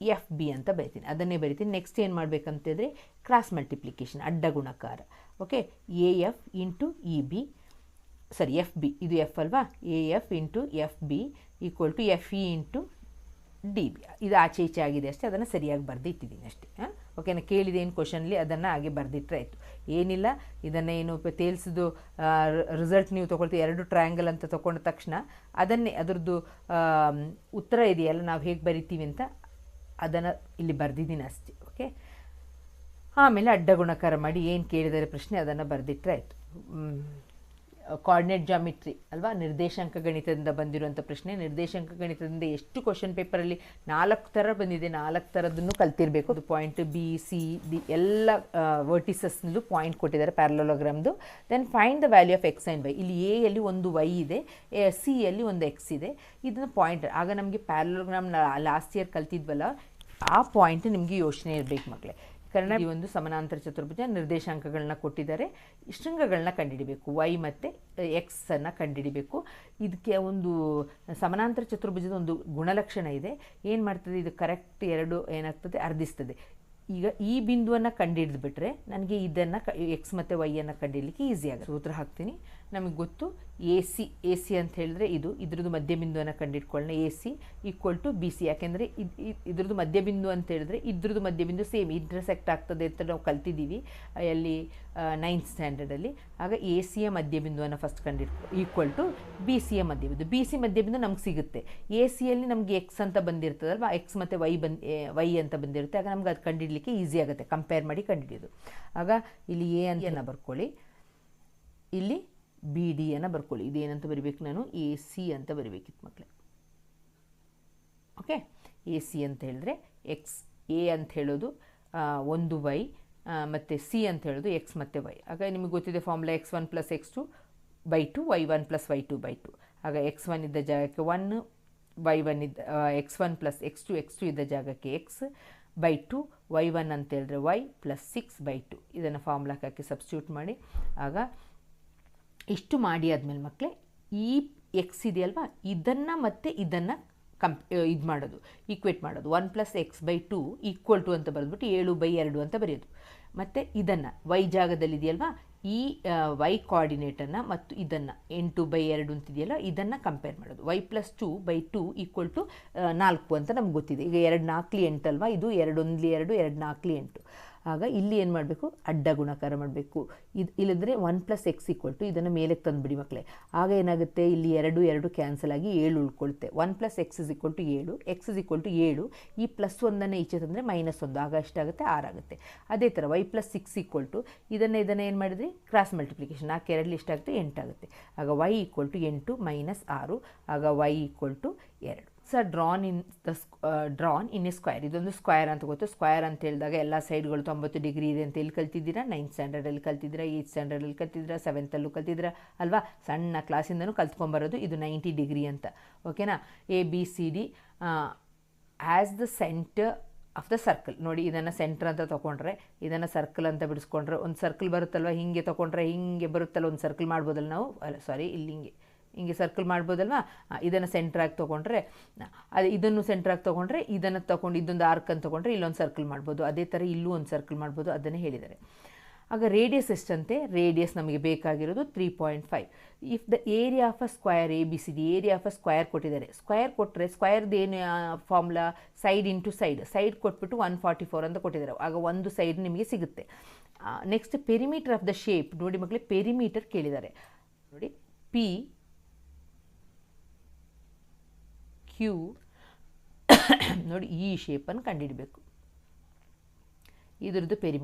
F B ಅಂತ ಬರಿತೀನಿ, ಅದನ್ನೇ ಬರಿತೀನಿ. ನೆಕ್ಸ್ಟ್ ಏನು ಮಾಡಬೇಕಂತಿದ್ರೆ ಕ್ರಾಸ್ ಮಲ್ಟಿಪ್ಲಿಕೇಶನ್, ಅಡ್ಡ ಗುಣಕಾರ. Okay, A F into E B, ಸರಿ ಎಫ್ ಬಿ ಇದು ಎಫ್ ಅಲ್ವಾ, A F into F B equal to F E into D B. ಇದು ಆಚೆ ಈಚೆ ಆಗಿದೆ ಅಷ್ಟೇ, ಅದನ್ನು ಸರಿಯಾಗಿ ಬರೆದಿಟ್ಟಿದ್ದೀನಿ ಅಷ್ಟೇ. ಓಕೆನಾ? ಕೇಳಿದೆ ಏನು ಕ್ವಶನಲ್ಲಿ ಅದನ್ನು ಹಾಗೆ ಬರೆದಿಟ್ಟರೆ ಆಯಿತು, ಏನಿಲ್ಲ. ಇದನ್ನು ಏನು ತೇಲ್ಸಿದ್ದು ರಿಸಲ್ಟ್ ನೀವು ತೊಗೊಳ್ತೀವಿ, ಎರಡು ಟ್ರಯಾಂಗಲ್ ಅಂತ ತೊಗೊಂಡ ತಕ್ಷಣ ಅದನ್ನೇ ಅದರದ್ದು ಉತ್ತರ ಇದೆಯಲ್ಲ ನಾವು ಹೇಗೆ ಬರಿತೀವಿ ಅಂತ ಅದನ್ನು ಇಲ್ಲಿ ಬರೆದಿದ್ದೀನಿ ಅಷ್ಟೇ. ಓಕೆ, ಆಮೇಲೆ ಅಡ್ಡ ಗುಣಕಾರ ಮಾಡಿ ಏನು ಕೇಳಿದರೆ ಪ್ರಶ್ನೆ ಅದನ್ನು ಬರೆದಿಟ್ಟರೆ ಆಯಿತು. ಕೋಆರ್ಡಿನೇಟ್ ಜಾಮಿಟ್ರಿ ಅಲ್ವಾ, ನಿರ್ದೇಶಾಂಕ ಗಣಿತದಿಂದ ಬಂದಿರುವಂಥ ಪ್ರಶ್ನೆ. ನಿರ್ದೇಶಾಂಕ ಗಣಿತದಿಂದ ಎಷ್ಟು ಕ್ವಶನ್ ಪೇಪರಲ್ಲಿ 4 ಥರ ಬಂದಿದೆ, 4 ಥರದನ್ನು ಕಲ್ತಿರಬೇಕು. ಅದು ಪಾಯಿಂಟ್ ಬಿ ಸಿ ಡಿ ಎಲ್ಲ ವರ್ಟಿಸಸ್ನಲ್ಲೂ ಪಾಯಿಂಟ್ ಕೊಟ್ಟಿದ್ದಾರೆ ಪ್ಯಾರಲೋಗ್ರಾಮ್ದು. Then find the value of X and Y. ಇಲ್ಲಿ ಎ ಯಲ್ಲಿ ಒಂದು ವೈ ಇದೆ, ಸಿ ಯಲ್ಲಿ ಒಂದು ಎಕ್ಸ್ ಇದೆ. ಇದನ್ನು ಪಾಯಿಂಟ್ ಆಗ ನಮಗೆ ಪ್ಯಾರಲೋಗ್ರಾಮ್ ಲಾಸ್ಟ್ ಇಯರ್ ಕಲ್ತಿದ್ವಲ್ಲ ಆ ಪಾಯಿಂಟ್ ನಿಮಗೆ ಯೋಚನೆ ಇರಬೇಕು ಮಕ್ಕಳೇ. ಕಾರಣ ಈ ಒಂದು ಸಮಾನಾಂತರ ಚತುರ್ಭುಜ ನಿರ್ದೇಶಾಂಕಗಳನ್ನ ಕೊಟ್ಟಿದ್ದಾರೆ, ಶೃಂಗಗಳನ್ನ ಕಂಡುಹಿಡಿಬೇಕು, ವೈ ಮತ್ತು ಎಕ್ಸನ್ನು ಕಂಡುಹಿಡಿಬೇಕು. ಇದಕ್ಕೆ ಒಂದು ಸಮಾನಾಂತರ ಚತುರ್ಭುಜದ ಒಂದು ಗುಣಲಕ್ಷಣ ಇದೆ. ಏನು ಮಾಡ್ತದೆ ಇದು? ಕರೆಕ್ಟ್ ಎರಡು ಏನಾಗ್ತದೆ ಅರ್ಧಿಸ್ತದೆ. ಈಗ ಈ ಬಿಂದುವನ್ನು ಕಂಡುಹಿಡಿದ್ಬಿಟ್ರೆ ನನಗೆ ಇದನ್ನು ಎಕ್ಸ್ ಮತ್ತು ವೈಯನ್ನು ಕಂಡುಹಿಡಲಿಕ್ಕೆ ಈಸಿ ಆಗುತ್ತೆ. ಸೂತ್ರ ಹಾಕ್ತೀನಿ. ನಮಗೆ ಗೊತ್ತು ಎ ಸಿ ಅಂತ ಹೇಳಿದ್ರೆ ಇದ್ರದ್ದು ಮಧ್ಯಬಿಂದುವನ್ನು ಕಂಡುಹಿಡ್ಕೊಳ್ಳೋಣ. A C equal to B C. ಯಾಕೆಂದರೆ ಇದ್ರದ್ದು ಮಧ್ಯಬಿಂದು ಅಂತ ಹೇಳಿದ್ರೆ ಇದ್ರದ್ದು ಮಧ್ಯಬಿಂದು ಸೇಮ್ ಇಂಟರ್ಸೆಕ್ಟ್ ಆಗ್ತದೆ ಅಂತ ನಾವು ಕಲ್ತಿದ್ದೀವಿ ಅಲ್ಲಿ 9th ಸ್ಟ್ಯಾಂಡರ್ಡಲ್ಲಿ. ಆಗ ಎ ಸಿಯ ಮಧ್ಯಬಿಂದುವನ್ನು ಫಸ್ಟ್ ಈಕ್ವಲ್ ಟು ಬಿ ಸಿಯ ಮಧ್ಯಬಿಂದು. ಬಿ ಸಿ ಮಧ್ಯಬಿಂದು ನಮ್ಗೆ ಸಿಗುತ್ತೆ. ಎ ಸಿಯಲ್ಲಿ ನಮಗೆ ಎಕ್ಸ್ ಅಂತ ಬಂದಿರ್ತದಲ್ವ, ಎಕ್ಸ್ ಮತ್ತು ವೈ ಅಂತ ಬಂದಿರುತ್ತೆ. ಆಗ ನಮ್ಗೆ ಅದು ಕಂಡುಹಿಡಲಿಕ್ಕೆ ಈಸಿ ಆಗುತ್ತೆ, ಕಂಪೇರ್ ಮಾಡಿ ಕಂಡುಹಿಡಿಯೋದು. ಆಗ ಇಲ್ಲಿ ಎ ಅಂತ ಬರ್ಕೊಳ್ಳಿ, ಇಲ್ಲಿ ಬಿ ಡಿಯನ್ನು ಬರ್ಕೊಳ್ಳಿ. ಇದೇನಂತ ಬರಿಬೇಕು ನಾನು? ಎ ಸಿ ಅಂತ ಬರಿಬೇಕಿತ್ತು ಮಕ್ಕಳೇ. ಓಕೆ, ಎ ಸಿ ಅಂತ ಹೇಳಿದ್ರೆ ಎಕ್ಸ್, ಎ ಅಂತ ಹೇಳೋದು ಒಂದು ವೈ ಮತ್ತು ಸಿ ಅಂತ ಹೇಳೋದು ಎಕ್ಸ್ ಮತ್ತು ವೈ. ಆಗ ನಿಮಗೆ ಗೊತ್ತಿದೆ formula x1 + x2 / 2 y1 + y2 / 2. ಆಗ x1 ಇದ್ದ ಜಾಗಕ್ಕೆ 1, y1 ಇದ್ದ x1 + x2 ಇದ್ದ ಜಾಗಕ್ಕೆ x / 2, y1 ಅಂತ ಹೇಳಿದ್ರೆ y + 6/2. ಇದನ್ನು ಫಾರ್ಮುಲಾಕ್ಕೆ ಹಾಕಿ ಸಬ್ಸ್ಟಿಟ್ಯೂಟ್ ಮಾಡಿ. ಆಗ ಇಷ್ಟು ಮಾಡಿ ಆದಮೇಲೆ ಮಕ್ಕಳೇ ಈ ಎಕ್ಸ್ ಇದೆಯಲ್ವಾ ಇದನ್ನು ಮತ್ತು ಇದನ್ನು ಇದು ಮಾಡೋದು, ಈಕ್ವೇಟ್ ಮಾಡೋದು. 1 + x/2 ಈಕ್ವಲ್ ಟು ಅಂತ ಬರೆದ್ಬಿಟ್ಟು 7/2 ಅಂತ ಬರೆಯೋದು. ಮತ್ತು ಇದನ್ನು ವೈ ಜಾಗದಲ್ಲಿ ಇದೆಯಲ್ವಾ ಈ ವೈ ಕೋಆರ್ಡಿನೇಟನ್ನು ಮತ್ತು ಇದನ್ನು 8/2 ಅಂತಿದೆಯಲ್ಲ ಇದನ್ನು ಕಂಪೇರ್ ಮಾಡೋದು. y + 2/2 ಈಕ್ವಲ್ ಟು 4 ಅಂತ ನಮ್ಗೆ ಗೊತ್ತಿದೆ. ಈಗ 2 4 8 ಅಲ್ವಾ, ಇದು 2 1 2 2 4 8. ಆಗ ಇಲ್ಲಿ ಏನು ಮಾಡಬೇಕು? ಅಡ್ಡ ಗುಣಾಕಾರ ಮಾಡಬೇಕು. ಇಲ್ಲದ್ರೆ 1 + x ಈಕ್ವಲ್ ಟು ಇದನ್ನು ಮೇಲೆ ತಂದುಬಿಡಿ ಮಕ್ಕಳೇ. ಆಗ ಏನಾಗುತ್ತೆ? ಇಲ್ಲಿ 2 2 ಕ್ಯಾನ್ಸಲ್ ಆಗಿ 7 ಉಳ್ಕೊಳುತ್ತೆ. 1 + x = 7, x = 7. ಈ +1 ಈಚೆ ತಂದರೆ -1, ಆಗ ಎಷ್ಟಾಗುತ್ತೆ? 6 ಆಗುತ್ತೆ. ಅದೇ ಥರ y + 6 ಈಕ್ವಲ್ ಟು ಇದನ್ನು ಏನು ಮಾಡಿದ್ರಿ? Cross multiplication. 4 2 ಎಷ್ಟಾಗುತ್ತೆ? 8 ಆಗುತ್ತೆ. ಆಗ y = 8 - 6. ಆಗ y = 2. Drawn in a square. ಇದೊಂದು ಸ್ಕ್ವೇರ್ ಅಂತ ಗೊತ್ತು. ಸ್ಕ್ವೇರ್ ಅಂತ ಹೇಳಿದಾಗ ಎಲ್ಲ ಸೈಡ್ಗಳು 90 ಡಿಗ್ರಿ ಇದೆ ಅಂತ ಎಲ್ಲಿ ಕಲ್ತಿದ್ದೀರಾ? 9th ಸ್ಟ್ಯಾಂಡರ್ಡಲ್ಲಿ ಕಲ್ತಿದ್ದೀರಾ, 8th ಸ್ಟ್ಯಾಂಡರ್ಡಲ್ಲಿ ಕಲ್ತಿದ್ದೀರಾ, 7th ಕಲ್ತಿದ್ದೀರಾ ಅಲ್ವಾ? ಸಣ್ಣ ಕ್ಲಾಸಿಂದನೂ ಕಲ್ತ್ಕೊಂಬರೋದು ಇದು 90 ಡಿಗ್ರಿ ಅಂತ. ಓಕೆನಾ? A B C D as the centre of the circle. ನೋಡಿ, ಇದನ್ನು ಸೆಂಟರ್ ಅಂತ ತೊಗೊಂಡ್ರೆ, ಇದನ್ನು ಸರ್ಕಲ್ ಅಂತ ಬಿಡಿಸ್ಕೊಂಡ್ರೆ, ಒಂದು ಸರ್ಕಲ್ ಬರುತ್ತಲ್ವ, ಹಿಂಗೆ ತೊಗೊಂಡ್ರೆ ಹಿಂಗೆ ಬರುತ್ತಲ್ಲ, ಒಂದು ಸರ್ಕಲ್ ಮಾಡ್ಬೋದಲ್ಲ ನಾವು, ಇಲ್ಲಿ ಹಿಂಗೆ ಸರ್ಕಲ್ ಮಾಡ್ಬೋದಲ್ವ. ಇದನ್ನು ಸೆಂಟ್ರಾಗಿ ತೊಗೊಂಡ್ರೆ, ಅದು ಇದನ್ನು ಸೆಂಟ್ರಾಗಿ ತೊಗೊಂಡ್ರೆ, ಇದನ್ನು ತೊಗೊಂಡು ಇದೊಂದು ಆರ್ಕ್ ಅಂತ ತೊಗೊಂಡ್ರೆ ಇಲ್ಲೊಂದು ಸರ್ಕಲ್ ಮಾಡ್ಬೋದು. ಅದೇ ಥರ ಇಲ್ಲೂ ಒಂದು ಸರ್ಕಲ್ ಮಾಡ್ಬೋದು, ಅದನ್ನೇ ಹೇಳಿದ್ದಾರೆ. ಆಗ ರೇಡಿಯಸ್ ಎಷ್ಟಂತೆ? ರೇಡಿಯಸ್ ನಮಗೆ ಬೇಕಾಗಿರೋದು 3.5. If the area of a square ABCD, area of a square ಕೊಟ್ಟಿದ್ದಾರೆ. ಸ್ಕ್ವಯರ್ ಕೊಟ್ಟರೆ ಸ್ಕ್ವಯರ್ದು ಏನು formula? Side into side. Side ಕೊಟ್ಬಿಟ್ಟು 144 ಅಂತ ಕೊಟ್ಟಿದ್ದಾರೆ. ಆಗ ಒಂದು ಸೈಡ್ ನಿಮಗೆ ಸಿಗುತ್ತೆ. Next perimeter of the shape. ನೋಡಿ ಮಕ್ಕಳೇ, ಪೆರಿಮೀಟರ್ ಕೇಳಿದ್ದಾರೆ. ನೋಡಿ, PQ ನೋಡಿ, ಈ ಶೇಪನ್ನು ಕಂಡುಹಿಡಬೇಕು. ಇದ್ರದ್ದು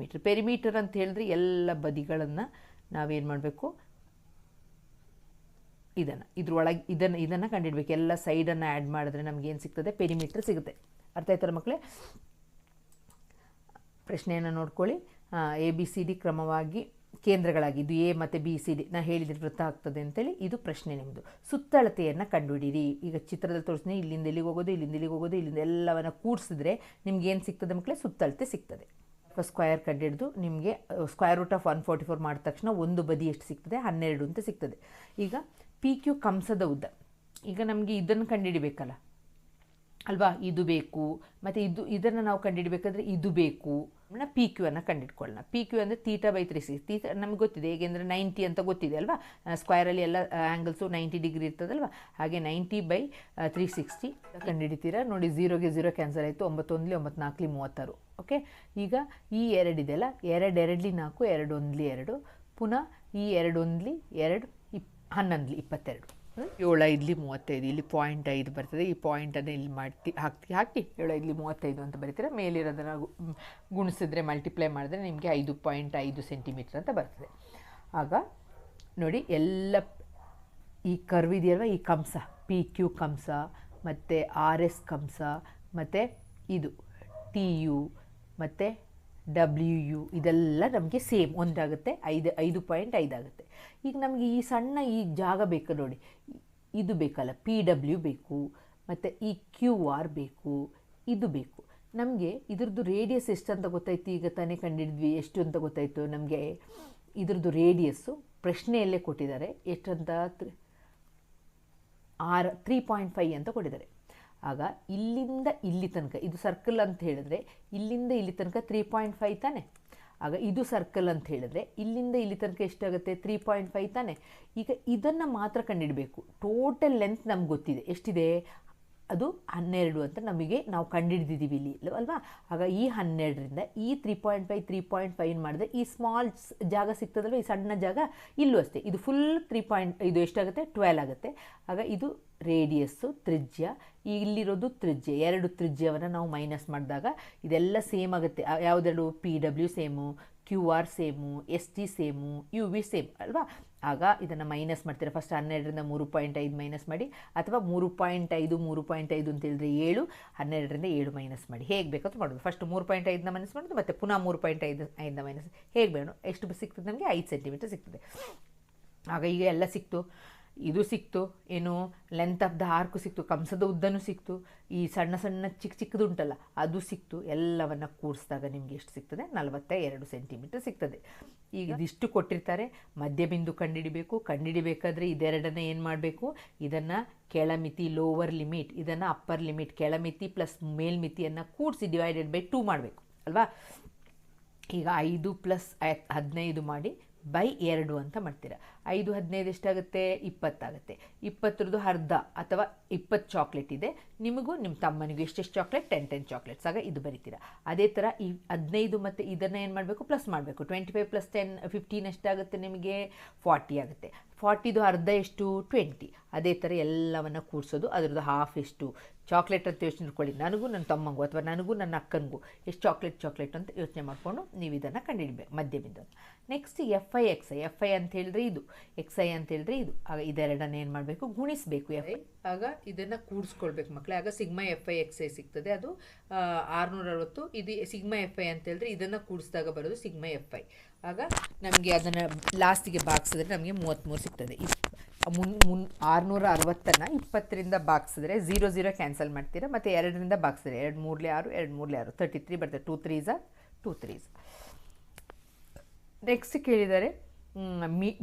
ಪೆರಿಮೀಟರ್ ಅಂತ ಹೇಳಿದ್ರೆ ಎಲ್ಲ ಬದಿಗಳನ್ನು ನಾವೇನು ಮಾಡಬೇಕು, ಇದ್ರೊಳಗೆ ಇದನ್ನು ಕಂಡುಹಿಡಬೇಕು. ಎಲ್ಲ ಸೈಡನ್ನು ಆ್ಯಡ್ ಮಾಡಿದ್ರೆ ನಮಗೇನು ಸಿಗ್ತದೆ? ಪೆರಿಮೀಟರ್ ಸಿಗುತ್ತೆ. ಅರ್ಥ ಆಯ್ತಲ್ಲ ಮಕ್ಕಳೇ? ಪ್ರಶ್ನೆಯನ್ನು ನೋಡ್ಕೊಳ್ಳಿ. ABCD ಕ್ರಮವಾಗಿ ಕೇಂದ್ರಗಳಾಗಿ, ಇದು A ಮತ್ತು BCD ನಾ ಹೇಳಿದ್ರೆ ವೃತ್ತ ಆಗ್ತದೆ ಅಂತೇಳಿ ಇದು ಪ್ರಶ್ನೆ ನಿಮ್ಮದು. ಸುತ್ತಳತೆಯನ್ನು ಕಂಡುಹಿಡಿಯಿರಿ. ಈಗ ಚಿತ್ರದಲ್ಲಿ ತೋರಿಸ್ತೀನಿ, ಇಲ್ಲಿಂದ ಇಲ್ಲಿಗೆ ಹೋಗೋದು, ಇಲ್ಲಿಂದ ಇಲ್ಲಿಗೆ ಹೋಗೋದು, ಇಲ್ಲಿಂದ ಎಲ್ಲವನ್ನು ಕೂಡಿಸಿದ್ರೆ ನಿಮ್ಗೆ ಏನು ಸಿಗ್ತದೆ ಮಕ್ಕಳೇ? ಸುತ್ತಳತೆ ಸಿಗ್ತದೆ. ಸ್ಕ್ವಯರ್ ಕಂಡುಹಿಡಿದು ನಿಮಗೆ ಸ್ಕ್ವಯರ್ ರೂಟ್ ಆಫ್ 144 ಮಾಡಿದ ತಕ್ಷಣ ಒಂದು ಬದಿ ಎಷ್ಟು ಸಿಗ್ತದೆ? 12 ಅಂತ ಸಿಗ್ತದೆ. ಈಗ PQ ಕಂಸದ ಉದ್ದ. ಈಗ ನಮಗೆ ಇದನ್ನು ಕಂಡುಹಿಡಿಬೇಕಲ್ಲ ಅಲ್ವಾ? ಇದು ಬೇಕು, ಮತ್ತು ಇದನ್ನು ನಾವು ಕಂಡುಹಿಡಬೇಕಾದ್ರೆ ಇದು ಬೇಕು. PQ ಅನ್ನು ಕಂಡುಹಿಡ್ಕೊಳ್ಳೋಣ. PQ ಅಂದರೆ θ/360. ಥೀಟಾ ನಮ್ಗೆ ಗೊತ್ತಿದೆ, ಹೇಗೆಂದರೆ 90 ಅಂತ ಗೊತ್ತಿದೆ ಅಲ್ವಾ? ಸ್ಕ್ವಯರಲ್ಲಿ ಎಲ್ಲ ಆ್ಯಂಗಲ್ಸು 90 ಡಿಗ್ರಿ ಇರ್ತದಲ್ವ, ಹಾಗೆ 90/360 ಕಂಡುಹಿಡಿತೀರಾ. ನೋಡಿ, 0ಗೆ 0 ಕ್ಯಾನ್ಸಲ್ ಆಯಿತು. 9 1 9 4 36. ಓಕೆ, ಈಗ ಈ 2 ಇದೆಯಲ್ಲ, 2 2 4, 2 1 2, ಪುನಃ ಈ 2 1 2, 11 22, 7 5 35. ಇಲ್ಲಿ 0.5 ಬರ್ತದೆ. ಈ ಪಾಯಿಂಟನ್ನು ಇಲ್ಲಿ ಹಾಕಿ 7 5 35 ಅಂತ ಬರೀತೀರ. ಮೇಲಿರೋದನ್ನು ಗುಣಿಸಿದ್ರೆ, ಮಲ್ಟಿಪ್ಲೈ ಮಾಡಿದ್ರೆ ನಿಮಗೆ 5.5 ಸೆಂಟಿಮೀಟರ್ ಅಂತ ಬರ್ತದೆ. ಆಗ ನೋಡಿ, ಎಲ್ಲ ಈ ಕರ್ವ್ ಇದೆಯಲ್ವ, ಈ ಕಂಸ PQ ಕಂಸ ಮತ್ತು RS ಕಂಸ ಮತ್ತು ಇದು TU ಮತ್ತು WU ಇದೆಲ್ಲ ನಮಗೆ ಸೇಮ್ ಒಂದಾಗುತ್ತೆ. 5.5 ಆಗುತ್ತೆ. ಈಗ ನಮಗೆ ಈ ಸಣ್ಣ ಈ ಜಾಗ ಬೇಕು ನೋಡಿ, ಇದು ಬೇಕಲ್ಲ, PW ಬೇಕು, ಮತ್ತು ಈ QR ಬೇಕು, ಇದು ಬೇಕು. ನಮಗೆ ಇದ್ರದ್ದು ರೇಡಿಯಸ್ ಎಷ್ಟು ಅಂತ ಗೊತ್ತಾಯ್ತು. ಈಗ ತಾನೇ ಕಂಡಿಡಿದ್ವಿ ಎಷ್ಟು ಅಂತ ಗೊತ್ತಾಯಿತು ನಮಗೆ. ಇದ್ರದ್ದು ರೇಡಿಯಸ್ಸು ಪ್ರಶ್ನೆಯಲ್ಲೇ ಕೊಟ್ಟಿದ್ದಾರೆ. ಎಷ್ಟಂತ? 3.5 ಅಂತ ಕೊಟ್ಟಿದ್ದಾರೆ. ಆಗ ಇಲ್ಲಿಂದ ಇಲ್ಲಿ ತನಕ, ಇದು ಸರ್ಕಲ್ ಅಂತ ಹೇಳಿದ್ರೆ ಇಲ್ಲಿಂದ ಇಲ್ಲಿ ತನಕ 3.5 ತಾನೆ. ಆಗ ಇದು ಸರ್ಕಲ್ ಅಂತ ಹೇಳಿದ್ರೆ ಇಲ್ಲಿಂದ ಇಲ್ಲಿ ತನಕ ಎಷ್ಟಾಗುತ್ತೆ? 3.5 ತಾನೆ. ಈಗ ಇದನ್ನು ಮಾತ್ರ ಕಂಡುಹಿಡಬೇಕು. ಟೋಟಲ್ ಲೆಂತ್ ನಮ್ಗೆ ಗೊತ್ತಿದೆ, ಎಷ್ಟಿದೆ? ಅದು 12 ಅಂತ ನಮಗೆ ನಾವು ಕಂಡುಹಿಡಿದಿದ್ದೀವಿ ಇಲ್ಲಿ ಅಲ್ವಾ. ಆಗ ಈ 12ರಿಂದ ಈ 3.5 ಮಾಡಿದ್ರೆ ಈ ಸ್ಮಾಲ್ ಜಾಗ ಸಿಗ್ತದಲ್ವ, ಈ ಸಣ್ಣ ಜಾಗ, ಇಲ್ಲೂ ಅಷ್ಟೇ. ಇದು ಫುಲ್ 3. ಇದು ಎಷ್ಟಾಗುತ್ತೆ? 12 ಆಗುತ್ತೆ. ಆಗ ಇದು ರೇಡಿಯಸ್ಸು, ತ್ರಿಜ್ಯ, ಇಲ್ಲಿರೋದು ತ್ರಿಜ್ಯ. 2 ತ್ರಿಜ್ಯವನ್ನು ನಾವು ಮೈನಸ್ ಮಾಡಿದಾಗ ಇದೆಲ್ಲ ಸೇಮ್ ಆಗುತ್ತೆ. ಯಾವುದೆರಡು? PW same, QR same, ST same, UV same ಅಲ್ವಾ. ಆಗ ಇದನ್ನು ಮೈನಸ್ ಮಾಡ್ತೀರಾ. ಫಸ್ಟ್ 12ರಿಂದ 3.5 ಮೈನಸ್ ಮಾಡಿ, ಅಥವಾ 3.5 ಅಂತ ಹೇಳಿದ್ರೆ 7, 12ರಿಂದ 7 ಮೈನಸ್ ಮಾಡಿ. ಹೇಗೆ ಬೇಕಂತ ಮಾಡೋದು. ಫಸ್ಟ್ 3.5ನ ಮೈನಸ್ ಮಾಡೋದು, ಮತ್ತು ಪುನಃ 3.5ನ ಮೈನಸ್. ಹೇಗೆ ಬೇಡ, ಎಷ್ಟು ಸಿಗ್ತದೆ ನಮಗೆ? 5 ಸೆಂಟಿಮೀಟರ್ ಸಿಗ್ತದೆ. ಆಗ ಈಗ ಎಲ್ಲ ಸಿಕ್ತು. ಇದು ಸಿಕ್ತು, ಏನು? ಲೆಂತ್ ಆಫ್ ದ ಆರ್ಕು ಸಿಕ್ತು, ಕಂಸದ ಉದ್ದನೂ ಸಿಕ್ತು, ಈ ಸಣ್ಣ ಸಣ್ಣ ಚಿಕ್ಕದು ಉಂಟಲ್ಲ ಅದು ಸಿಕ್ತು. ಎಲ್ಲವನ್ನು ಕೂಡಿಸಿದಾಗ ನಿಮಗೆ ಎಷ್ಟು ಸಿಗ್ತದೆ? 42 ಸೆಂಟಿಮೀಟರ್ ಸಿಗ್ತದೆ. ಈಗ ಇದಿಷ್ಟು ಕೊಟ್ಟಿರ್ತಾರೆ. ಮಧ್ಯಬಿಂದು ಕಂಡುಹಿಡಿಬೇಕು. ಕಂಡುಹಿಡಿಬೇಕಾದ್ರೆ ಇದೆರಡನ್ನ ಏನು ಮಾಡಬೇಕು? ಇದನ್ನು ಕೆಳಮಿತಿ, ಲೋವರ್ ಲಿಮಿಟ್, ಇದನ್ನು ಅಪ್ಪರ್ ಲಿಮಿಟ್, ಕೆಳಮಿತಿ ಪ್ಲಸ್ ಮೇಲ್ಮಿತಿಯನ್ನು ಕೂಡಿಸಿ /2 ಮಾಡಬೇಕು ಅಲ್ವಾ. ಈಗ 5 + 15 ಮಾಡಿ /2 ಅಂತ ಮಾಡ್ತೀರಾ. 5 15 ಎಷ್ಟಾಗುತ್ತೆ? 20 ಆಗುತ್ತೆ. 20ರದ್ದು ಅರ್ಧ ಅಥವಾ 20 ಚಾಕ್ಲೇಟ್ ಇದೆ. ನಿಮಗೂ ನಿಮ್ಮ ತಮ್ಮನಿಗೂ ಎಷ್ಟೆಷ್ಟು ಚಾಕ್ಲೇಟ್? 10 ಚಾಕ್ಲೇಟ್ಸ್. ಆಗ ಇದು ಬರೀತೀರಾ. ಅದೇ ಥರ ಈ 15 ಮತ್ತು ಇದನ್ನು ಏನು ಮಾಡಬೇಕು? ಪ್ಲಸ್ ಮಾಡಬೇಕು. 25 + 10 15 ಎಷ್ಟಾಗುತ್ತೆ ನಿಮಗೆ? 40 ಆಗುತ್ತೆ. 40ದು ಅರ್ಧ ಎಷ್ಟು? 20. ಅದೇ ಥರ ಎಲ್ಲವನ್ನು ಕೂಡಿಸೋದು. ಅದರದ್ದು ಹಾಫ್ ಎಷ್ಟು? ಚಾಕ್ಲೇಟ್ ಅಂತ ಯೋಚನೆ ಮಾಡ್ಕೊಳ್ಳಿ. ನನಗೂ ನನ್ನ ತಮ್ಮಂಗೂ ಅಥವಾ ನನಗೂ ನನ್ನ ಅಕ್ಕನಿಗೂ ಎಷ್ಟು ಚಾಕ್ಲೇಟ್ ಅಂತ ಯೋಚನೆ ಮಾಡಿಕೊಂಡು ನೀವು ಇದನ್ನು ಕಂಡುಹಿಡಬೇಕು, ಮಧ್ಯಬಿಂದು. Next FI XI. FI ಅಂತ ಹೇಳಿದ್ರೆ ಇದು, XI ಅಂತ ಹೇಳಿದ್ರೆ ಇದು. ಆಗ ಇದೆರಡನ್ನು ಏನು ಮಾಡಬೇಕು? ಗುಣಿಸಬೇಕು. ಆಗ ಇದನ್ನು ಕೂಡಿಸ್ಕೊಳ್ಬೇಕು ಮಕ್ಕಳೇ. ಆಗ σFI XI ಸಿಗ್ತದೆ. ಅದು 660. ಇದು σFI ಅಂತ ಹೇಳಿದ್ರೆ ಇದನ್ನು ಕೂಡಿಸಿದಾಗ ಬರೋದು σFI. ಆಗ ನಮಗೆ ಅದನ್ನು ಲಾಸ್ಟಿಗೆ ಭಾಗಿಸಿದ್ರೆ ನಮಗೆ 33 ಸಿಗ್ತದೆ. 660ನ್ನು 20ರಿಂದ ಭಾಗಿಸಿದ್ರೆ 0 0 ಕ್ಯಾನ್ಸಲ್ ಮಾಡ್ತೀರಾ, ಮತ್ತು 2ರಿಂದ ಭಾಗಿಸಿದ್ರೆ 2 3 6 2 3 6 33 ಬರ್ತದೆ. 2 3s 2 3s. ನೆಕ್ಸ್ಟ್ ಕೇಳಿದರೆ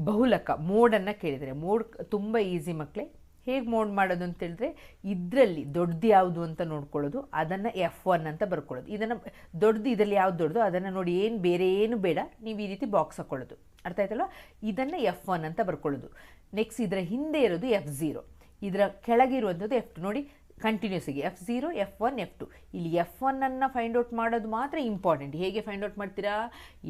ಬಹುಲಕ ಮೋಡನ್ನು ಕೇಳಿದರೆ, ಮೋಡ್ ತುಂಬ ಈಸಿ ಮಕ್ಕಳೇ. ಹೇಗೆ ಮೋಡ್ ಮಾಡೋದು ಅಂತ ಹೇಳಿದ್ರೆ, ಇದರಲ್ಲಿ ದೊಡ್ಡದು ಯಾವುದು ಅಂತ ನೋಡ್ಕೊಳ್ಳೋದು, ಅದನ್ನು F1 ಅಂತ ಬರ್ಕೊಳ್ಳೋದು. ಇದನ್ನು ದೊಡ್ಡದು ಇದರಲ್ಲಿ ಯಾವ್ದು ದೊಡ್ಡದು ಅದನ್ನು ನೋಡಿ, ಏನು ಬೇರೆ ಏನು ಬೇಡ, ನೀವು ಈ ರೀತಿ ಬಾಕ್ಸ್ ಹಾಕ್ಕೊಳ್ಳೋದು. ಅರ್ಥ ಆಯ್ತಲ್ವ? ಇದನ್ನು F1 ಅಂತ ಬರ್ಕೊಳ್ಳೋದು. ನೆಕ್ಸ್ಟ್ ಇದರ ಹಿಂದೆ ಇರೋದು F0, ಇದರ ಕೆಳಗಿರುವಂಥದ್ದು F2. ನೋಡಿ ಕಂಟಿನ್ಯೂಸ್ ಆಗಿ F0 F1 F2. ಇಲ್ಲಿ F1 ಫೈಂಡ್ ಔಟ್ ಮಾಡೋದು ಮಾತ್ರ ಇಂಪಾರ್ಟೆಂಟ್. ಹೇಗೆ ಫೈಂಡ್ ಔಟ್ ಮಾಡ್ತೀರಾ?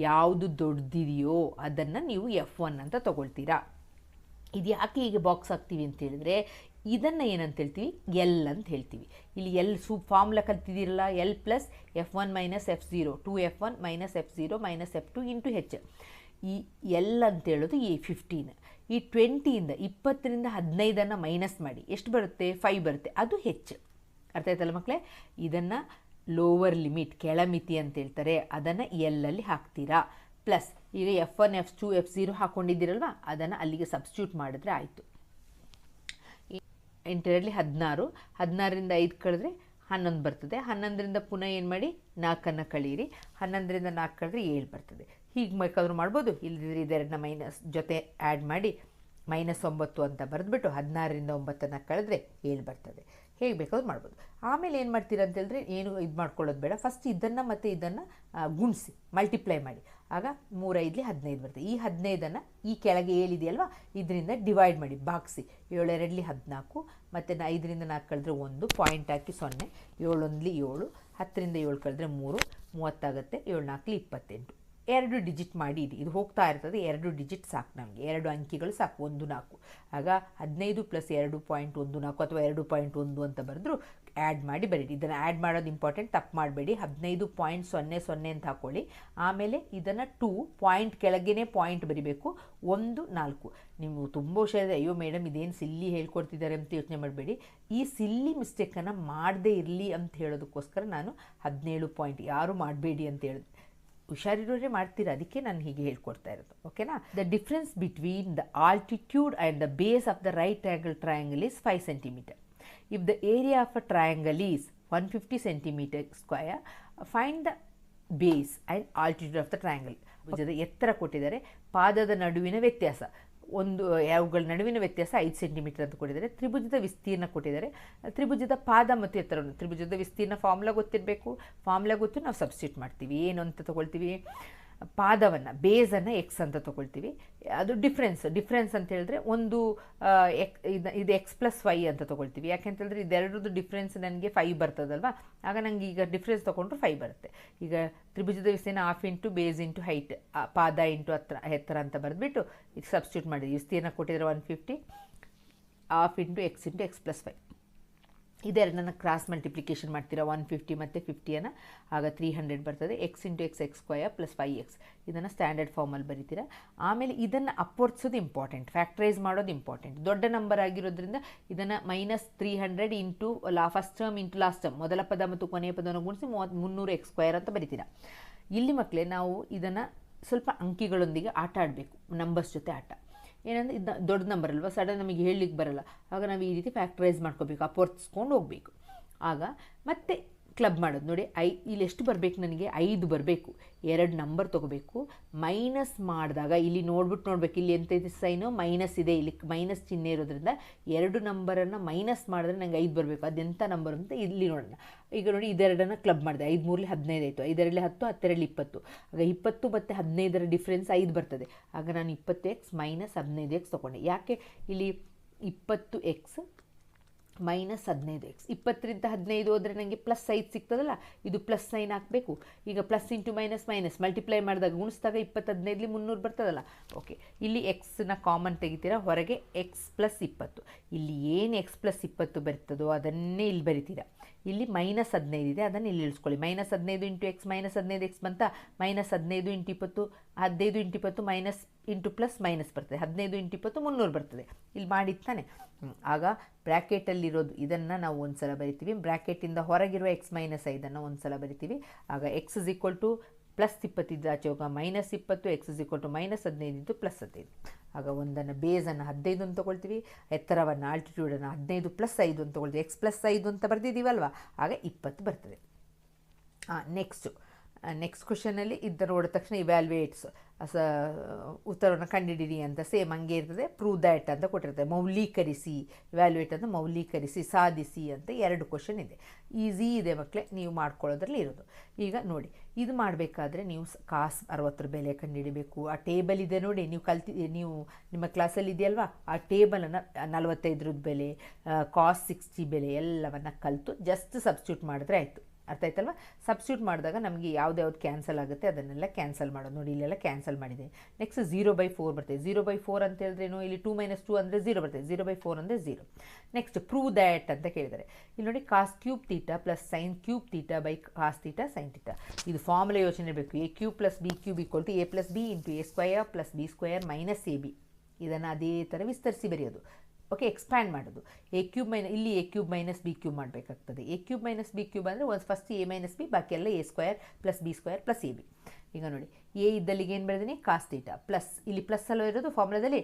ಯಾವುದು ದೊಡ್ಡದಿದೆಯೋ ಅದನ್ನು ನೀವು F1 ಅಂತ ತೊಗೊಳ್ತೀರಾ. ಇದು ಯಾಕೆ ಹೀಗೆ ಬಾಕ್ಸ್ ಹಾಕ್ತೀವಿ ಅಂತ ಹೇಳಿದ್ರೆ, ಇದನ್ನು ಏನಂತ ಹೇಳ್ತೀವಿ? ಎಲ್ ಅಂತ ಹೇಳ್ತೀವಿ. ಇಲ್ಲಿ ಎಲ್ ಫಾರ್ಮುಲಾ ಕಲ್ತಿದ್ದೀರಲ್ಲ, L plus F1 minus F0 2F1 minus F0 minus F2 into H. ಈ ಎಲ್ ಅಂತ ಹೇಳೋದು ಈ 15. ಈ 20ಯಿಂದ 20ರಿಂದ 15 ಮೈನಸ್ ಮಾಡಿ ಎಷ್ಟು ಬರುತ್ತೆ? 5 ಬರುತ್ತೆ. ಅದು ಹೆಚ್ಚು. ಅರ್ಥ ಆಯ್ತಲ್ಲ ಮಕ್ಕಳೇ? ಇದನ್ನು ಲೋವರ್ ಲಿಮಿಟ್, ಕೆಳಮಿತಿ ಅಂತ ಹೇಳ್ತಾರೆ. ಅದನ್ನು ಎಲ್ಲಲ್ಲಿ ಹಾಕ್ತೀರಾ. ಪ್ಲಸ್ ಈಗ F1 F2 F0 ಹಾಕ್ಕೊಂಡಿದ್ದೀರಲ್ವ, ಅದನ್ನು ಅಲ್ಲಿಗೆ ಸಬ್ಸ್ಟಿಟ್ಯೂಟ್ ಮಾಡಿದ್ರೆ ಆಯಿತು. 8 16, 16ರಿಂದ 5 ಕಳೆದ್ರೆ 11 ಬರ್ತದೆ. 11ರಿಂದ ಪುನಃ ಏನು ಮಾಡಿ 4 ಕಳೀರಿ. 11ರಿಂದ 4 ಕಳೆದ್ರೆ 7 ಬರ್ತದೆ. ಹೀಗೆ ಬೇಕಾದ್ರೂ ಮಾಡ್ಬೋದು. ಇಲ್ಲದಿದ್ರೆ ಇದೆರಡನ್ನ ಮೈನಸ್ ಜೊತೆ ಆ್ಯಡ್ ಮಾಡಿ -9 ಅಂತ ಬರೆದ್ಬಿಟ್ಟು 16ರಿಂದ 9 ಕಳೆದ್ರೆ 7 ಬರ್ತದೆ. ಹೇಗೆ ಬೇಕಾದ್ರೂ ಮಾಡ್ಬೋದು. ಆಮೇಲೆ ಏನು ಮಾಡ್ತೀರಾ ಅಂತ ಹೇಳಿದ್ರೆ, ಏನು ಇದು ಮಾಡ್ಕೊಳ್ಳೋದು ಬೇಡ. ಫಸ್ಟ್ ಇದನ್ನು ಮತ್ತು ಇದನ್ನು ಗುಣಿಸಿ ಮಲ್ಟಿಪ್ಲೈ ಮಾಡಿ. ಆಗ 3 5 15 ಬರ್ತದೆ. ಈ 15ನ್ನು ಈ ಕೆಳಗೆ 7 ಇದೆಯಲ್ವ, ಇದರಿಂದ ಡಿವೈಡ್ ಮಾಡಿ, ಭಾಗಿಸಿ. 7 2 14, ಮತ್ತು 5ರಿಂದ 4 ಕಳೆದ್ರೆ 1, ಪಾಯಿಂಟ್ ಹಾಕಿ 0, 7 1 7, 10ರಿಂದ 7 ಕಳೆದ್ರೆ 3, 30 ಆಗುತ್ತೆ. 7 4 28. 2 ಡಿಜಿಟ್ ಮಾಡಿ ಇದು ಹೋಗ್ತಾ ಇರ್ತದೆ. 2 ಡಿಜಿಟ್ ಸಾಕು ನಮಗೆ, 2 ಅಂಕಿಗಳು ಸಾಕು. 1 4. ಆಗ 15 ಪ್ಲಸ್ 2.14 ಅಥವಾ 2.1 ಅಂತ ಬರೆದ್ರು ಆ್ಯಡ್ ಮಾಡಿ ಬರೀರಿ. ಇದನ್ನು ಆ್ಯಡ್ ಮಾಡೋದು ಇಂಪಾರ್ಟೆಂಟ್, ತಪ್ಪು ಮಾಡಬೇಡಿ. 15.00 ಅಂತ ಹಾಕ್ಕೊಳ್ಳಿ. ಆಮೇಲೆ ಇದನ್ನು 2 ಪಾಯಿಂಟ್ ಕೆಳಗೇನೆ ಪಾಯಿಂಟ್ ಬರಿಬೇಕು. 1 4. ನೀವು ತುಂಬ ಹುಷಾರಿದೆ, ಅಯ್ಯೋ ಮೇಡಮ್ ಇದೇನು ಸಿಲ್ಲಿ ಹೇಳ್ಕೊಡ್ತಿದ್ದಾರೆ ಅಂತ ಯೋಚನೆ ಮಾಡಬೇಡಿ. ಈ ಸಿಲ್ಲಿ ಮಿಸ್ಟೇಕನ್ನು ಮಾಡದೇ ಇರಲಿ ಅಂತ ಹೇಳೋದಕ್ಕೋಸ್ಕರ ನಾನು 17 ಪಾಯಿಂಟ್, ಯಾರು ಮಾಡಬೇಡಿ ಅಂತ ಹೇಳಿದೆ. ಹುಷಾರಿರೋರೇ ಮಾಡ್ತೀರಾ, ಅದಕ್ಕೆ ನಾನು ಹೀಗೆ ಹೇಳ್ಕೊಡ್ತಾ ಇರೋದು. ಓಕೆನಾ? The difference between the altitude and the base of the right angle triangle is 5 centimeter. If the area of a triangle is 150 centimeter square, find the base and altitude of the triangle. ಭುಜದ ಎತ್ತರ ಕೊಟ್ಟಿದ್ದಾರೆ, ಪಾದದ ನಡುವಿನ ವ್ಯತ್ಯಾಸ, ಅವುಗಳ ನಡುವಿನ ವ್ಯತ್ಯಾಸ 5 centimeter ಅಂತ ಕೊಟ್ಟಿದ್ದಾರೆ. ತ್ರಿಭುಜದ ವಿಸ್ತೀರ್ಣ ಕೊಟ್ಟಿದ್ದಾರೆ. ತ್ರಿಭುಜದ ಪಾದ ಮತ್ತು ಎತ್ತರವನ್ನು, ತ್ರಿಭುಜದ ವಿಸ್ತೀರ್ಣ ಫಾರ್ಮುಲಾ ಗೊತ್ತಿರಬೇಕು. ಫಾರ್ಮುಲಾ ಗೊತ್ತು, ನಾವು ಸಬ್ಸ್ಟಿಟ್ಯೂಟ್ ಮಾಡ್ತೀವಿ. ಏನು ಅಂತ ತೊಗೊಳ್ತೀವಿ? ಪಾದವನ್ನು, ಬೇಸನ್ನು ಎಕ್ಸ್ ಅಂತ ತೊಗೊಳ್ತೀವಿ. ಅದು ಡಿಫ್ರೆನ್ಸ್ ಅಂತ ಹೇಳಿದ್ರೆ ಒಂದು ಇದು x+y ಅಂತ ತೊಗೊಳ್ತೀವಿ. ಯಾಕೆಂತೇಳಿದ್ರೆ ಇದೆರಡರದ್ದು ಡಿಫ್ರೆನ್ಸ್ ನನಗೆ 5 ಬರ್ತದಲ್ವ, ಆಗ ನನಗೆ ಈಗ ಡಿಫ್ರೆನ್ಸ್ ತೊಗೊಂಡ್ರೆ 5 ಬರುತ್ತೆ. ಈಗ ತ್ರಿಭುಜದ ವಿಸ್ತೀರ್ಣ 1/2 ಇಂಟು ಬೇಸ್ ಇಂಟು ಹೈಟ್, ಪಾದ ಇಂಟು ಎತ್ತರ ಅಂತ ಬರೆದ್ಬಿಟ್ಟು ಇದು ಸಬ್ಸ್ಟಿಟ್ಯೂಟ್ ಮಾಡಿದ್ವಿ. ವಿಸ್ತೀರ್ಣ ಕೊಟ್ಟಿದ್ರೆ 150, 1/2 ಇಂಟು x ಇಂಟು x+y. ಇದೆರಡನ್ನ ಕ್ರಾಸ್ ಮಲ್ಟಿಪ್ಲಿಕೇಶನ್ ಮಾಡ್ತೀರಾ, 150 ಮತ್ತು 50ನ್ನು, ಆಗ 300 ಬರ್ತದೆ. x into x² plus 5x. ಇದನ್ನು ಸ್ಟ್ಯಾಂಡರ್ಡ್ ಫಾರ್ಮಲ್ಲಿ ಬರೀತೀರಾ. ಆಮೇಲೆ ಇದನ್ನು ಅಪ್ಪೋರ್ಸೋದು ಇಂಪಾರ್ಟೆಂಟ್, ಫ್ಯಾಕ್ಟ್ರೈಸ್ ಮಾಡೋದು ಇಂಪಾರ್ಟೆಂಟ್. ದೊಡ್ಡ ನಂಬರ್ ಆಗಿರೋದ್ರಿಂದ ಇದನ್ನು -300 into first term into last term, ಮೊದಲ ಪದ ಮತ್ತು ಕೊನೆಯ ಪದವನ್ನು ಗುಣಿಸಿ 300x² ಅಂತ ಬರೀತೀರಾ. ಇಲ್ಲಿ ಮಕ್ಕಳೇ ನಾವು ಇದನ್ನು ಸ್ವಲ್ಪ ಅಂಕಿಗಳೊಂದಿಗೆ ಆಟ ಆಡಬೇಕು, ನಂಬರ್ಸ್ ಜೊತೆ ಆಟ. ಏನಂದರೆ ಇದು ದೊಡ್ಡ ನಂಬರ್ ಅಲ್ವಾ, ಸಡನ್ ನಮಗೆ ಹೇಳಲಿಕ್ಕೆ ಬರಲ್ಲ. ಆಗ ನಾವು ಈ ರೀತಿ ಫ್ಯಾಕ್ಟ್ರೈಸ್ ಮಾಡ್ಕೋಬೇಕು, ಅಪೋರ್ಸ್ಕೊಂಡು ಹೋಗಬೇಕು. ಆಗ ಮತ್ತೆ ಕ್ಲಬ್ ಮಾಡೋದು ನೋಡಿ. ಇಲ್ಲಿ ಎಷ್ಟು ಬರಬೇಕು ನನಗೆ? 5 ಬರಬೇಕು. 2 ನಂಬರ್ ತೊಗೋಬೇಕು. ಮೈನಸ್ ಮಾಡಿದಾಗ ಇಲ್ಲಿ ನೋಡ್ಬೇಕು, ಇಲ್ಲಿ ಎಂತ ಇದೆ ಸೈನು? ಮೈನಸ್ ಇದೆ. ಇಲ್ಲಿ ಮೈನಸ್ ಚಿಹ್ನೆ ಇರೋದ್ರಿಂದ 2 ನಂಬರನ್ನು ಮೈನಸ್ ಮಾಡಿದ್ರೆ ನನಗೆ 5 ಬರಬೇಕು. ಅದೆಂಥ ನಂಬರ್ ಅಂತ ಇಲ್ಲಿ ನೋಡೋಣ. ಈಗ ನೋಡಿ, ಇದೆರಡನ್ನು ಕ್ಲಬ್ ಮಾಡಿದೆ. 5 3 15 ಆಯಿತು. 5 2 10, 10 2 20. ಆಗ 20 ಮತ್ತು 15ರ ಡಿಫ್ರೆನ್ಸ್ 5 ಬರ್ತದೆ. ಆಗ ನಾನು 20x ಮೈನಸ್ 15x ತೊಗೊಂಡೆ. ಯಾಕೆ? ಇಲ್ಲಿ 20x ಮೈನಸ್ 15x. 20ರಿಂದ 15 ಹೋದರೆ ನನಗೆ +5 ಸಿಗ್ತದಲ್ಲ, ಇದು ಪ್ಲಸ್ ಸೈನ್ ಹಾಕಬೇಕು. ಈಗ plus into minus minus multiply ಮಾಡಿದಾಗ ಗುಣಿಸಿದಾಗ 20 15 300 ಬರ್ತದಲ್ಲ. ಓಕೆ, ಇಲ್ಲಿ ಎಕ್ಸ್ನ ಕಾಮನ್ ತೆಗಿತೀರಾ, ಹೊರಗೆ x + 20. ಇಲ್ಲಿ ಏನು x + 20 ಬರ್ತದೋ ಅದನ್ನೇ ಇಲ್ಲಿ ಬರಿತೀರಾ. ಇಲ್ಲಿ -15 ಇದೆ, ಅದನ್ನು ಇಲ್ಲಿ ಇಳಿಸ್ಕೊಳ್ಳಿ. -15 ಇಂಟು x -15x ಬಂತ. -15 into 20, 15 into 20 minus into plus minus ಬರ್ತದೆ. 15 ಇಂಟು 20 300 ಬರ್ತದೆ. ಇಲ್ಲಿ ಮಾಡಿತ್ತಾನೆ. ಆಗ ಬ್ರ್ಯಾಕೆಟಲ್ಲಿರೋದು ಇದನ್ನು ನಾವು ಒಂದು ಸಲ ಬರಿತೀವಿ. ಬ್ರ್ಯಾಕೆಟಿಂದ ಹೊರಗಿರುವ x - 5 ಒಂದು ಸಲ ಬರಿತೀವಿ. ಆಗ x +20 ಆಚೆ ಹೋಗ -20, x -15 + 15 . ಆಗ ಒಂದನ್ನು ಬೇಸನ್ನು 15 ಅಂತ ತೊಗೊಳ್ತೀವಿ, ಎತ್ತರವನ್ನು ಆಲ್ಟಿಟ್ಯೂಡನ್ನು 15 + 5 ಅಂತ ತೊಗೊಳ್ತೀವಿ. x + 5 ಅಂತ ಬರ್ತಿದ್ದೀವಲ್ವ, ಆಗ 20 ಬರ್ತದೆ. ನೆಕ್ಸ್ಟ್ ಕ್ವಶನಲ್ಲಿ ಇದನ್ನು ನೋಡಿದ ತಕ್ಷಣ ಇವ್ಯಾಲ್ಯೂಯೇಟ್ಸ್ ಉತ್ತರವನ್ನು ಕಂಡುಹಿಡಿಯಿರಿ ಅಂತ ಸೇಮ್ ಹಂಗೆ ಇರ್ತದೆ. ಪ್ರೂವ್ ದ್ಯಾಟ್ ಅಂತ ಕೊಟ್ಟಿರ್ತದೆ. ಮೌಲ್ಯೀಕರಿಸಿ, ಇವ್ಯಾಲ್ಯೂಯೇಟ್ ಅಂತ ಮೌಲ್ಯೀಕರಿಸಿ, ಸಾಧಿಸಿ ಅಂತ 2 ಕ್ವಶನ್ ಇದೆ. ಈಸಿ ಇದೆ ಮಕ್ಕಳೇ, ನೀವು ಮಾಡ್ಕೊಳ್ಳೋದ್ರಲ್ಲಿ ಇರೋದು. ಈಗ ನೋಡಿ, ಇದು ಮಾಡಬೇಕಾದ್ರೆ ನೀವು ಕಾಸು 60 ಬೆಲೆ ಕಂಡುಹಿಡಿಬೇಕು. ಆ ಟೇಬಲ್ ಇದೆ ನೋಡಿ, ನೀವು ನಿಮ್ಮ ಕ್ಲಾಸಲ್ಲಿ ಇದೆಯಲ್ವಾ, ಆ ಟೇಬಲನ್ನು 45 ಬೆಲೆ, ಕಾಸ್ಟ್ 60 ಬೆಲೆ ಎಲ್ಲವನ್ನು ಕಲಿತು ಜಸ್ಟ್ ಸಬ್ಸ್ಟಿಟ್ಯೂಟ್ ಮಾಡಿದ್ರೆ ಆಯಿತು. ಅರ್ಥ ಆಯ್ತಲ್ವ? ಸಬ್ಸ್ಟಿಟ್ಯೂಟ್ ಮಾಡಿದಾಗ ನಮಗೆ ಯಾವ್ದು ಕ್ಯಾನ್ಸಲ್ ಆಗುತ್ತೆ ಅದನ್ನೆಲ್ಲ ಕ್ಯಾನ್ಸಲ್ ಮಾಡೋದು. ನೋಡಿ, ಇಲ್ಲೆಲ್ಲ ಕ್ಯಾನ್ಸಲ್ ಮಾಡಿದೆ. ನೆಕ್ಸ್ಟ್ 0/4 ಬರ್ತದೆ. 0/4 ಅಂತ ಹೇಳಿದ್ರೇನು, ಇಲ್ಲಿ 2 - 2 ಅಂದರೆ 0 ಬರ್ತದೆ. 0/4 ಅಂದರೆ 0. ನೆಕ್ಸ್ಟ್ ಪ್ರೂವ್ ದ್ಯಾಟ್ ಅಂತ ಕೇಳಿದ್ದಾರೆ. ಇಲ್ಲಿ ನೋಡಿ, cos³ θ + sin³ θ / cos θ sin θ. ಇದು ಫಾರ್ಮುಲಾ ಯೋಚನೆ ಇರಬೇಕು. a³ + b³ = a + b × a² + b² - ab. ಇದನ್ನು ಅದೇ ಥರ ವಿಸ್ತರಿಸಿ ಬರೆಯೋದು. ಓಕೆ, ಎಕ್ಸ್ಪ್ಯಾಂಡ್ ಮಾಡೋದು. ಇಲ್ಲಿ a³ - b³ ಮಾಡಬೇಕಾಗ್ತದೆ. a³ - b³ ಅಂದರೆ ಫಸ್ಟ್ a - b, ಬಾಕಿ ಎಲ್ಲ a² + b² + ab. ಈಗ ನೋಡಿ, a ಇದ್ದಲ್ಲಿಗೆ ಏನು ಬರೆದಿನಿ, cos θ ಪ್ಲಸ್, ಇಲ್ಲಿ ಪ್ಲಸ್ ಅಲ್ಲೋ ಇರೋದು ಫಾರ್ಮುಲಾದಲ್ಲಿ,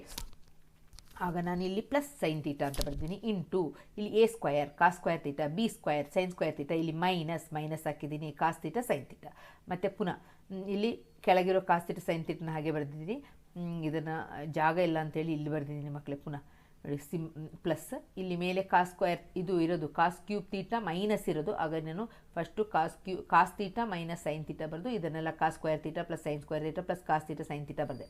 ಆಗ ನಾನು ಇಲ್ಲಿ ಪ್ಲಸ್ sin θ ಅಂತ ಬರ್ತೀನಿ, ಇಂಟು ಇಲ್ಲಿ a² cos² θ b² sin² θ, ಇಲ್ಲಿ ಮೈನಸ್ ಹಾಕಿದ್ದೀನಿ cos θ sin θ. ಮತ್ತು ಪುನಃ ಇಲ್ಲಿ ಕೆಳಗಿರೋ cos θ sin θ ಹಾಗೆ ಬರೆದಿದ್ದೀನಿ. ಇದನ್ನು ಜಾಗ ಇಲ್ಲ ಅಂತೇಳಿ ಇಲ್ಲಿ ಬರೆದಿದ್ದೀನಿ ಮಕ್ಕಳೇ. ಪುನಃ ನೋಡಿ, ಪ್ಲಸ್ ಇಲ್ಲಿ ಮೇಲೆ cos² ಇದು ಇರೋದು cos³ θ ಮೈನಸ್ ಇರೋದು, ಆಗ ನಾನು ಫಸ್ಟು cos θ - sin θ ಬರೆದು ಇದನ್ನೆಲ್ಲ cos² θ + sin² θ + cos θ sin θ ಬರೆದೆ.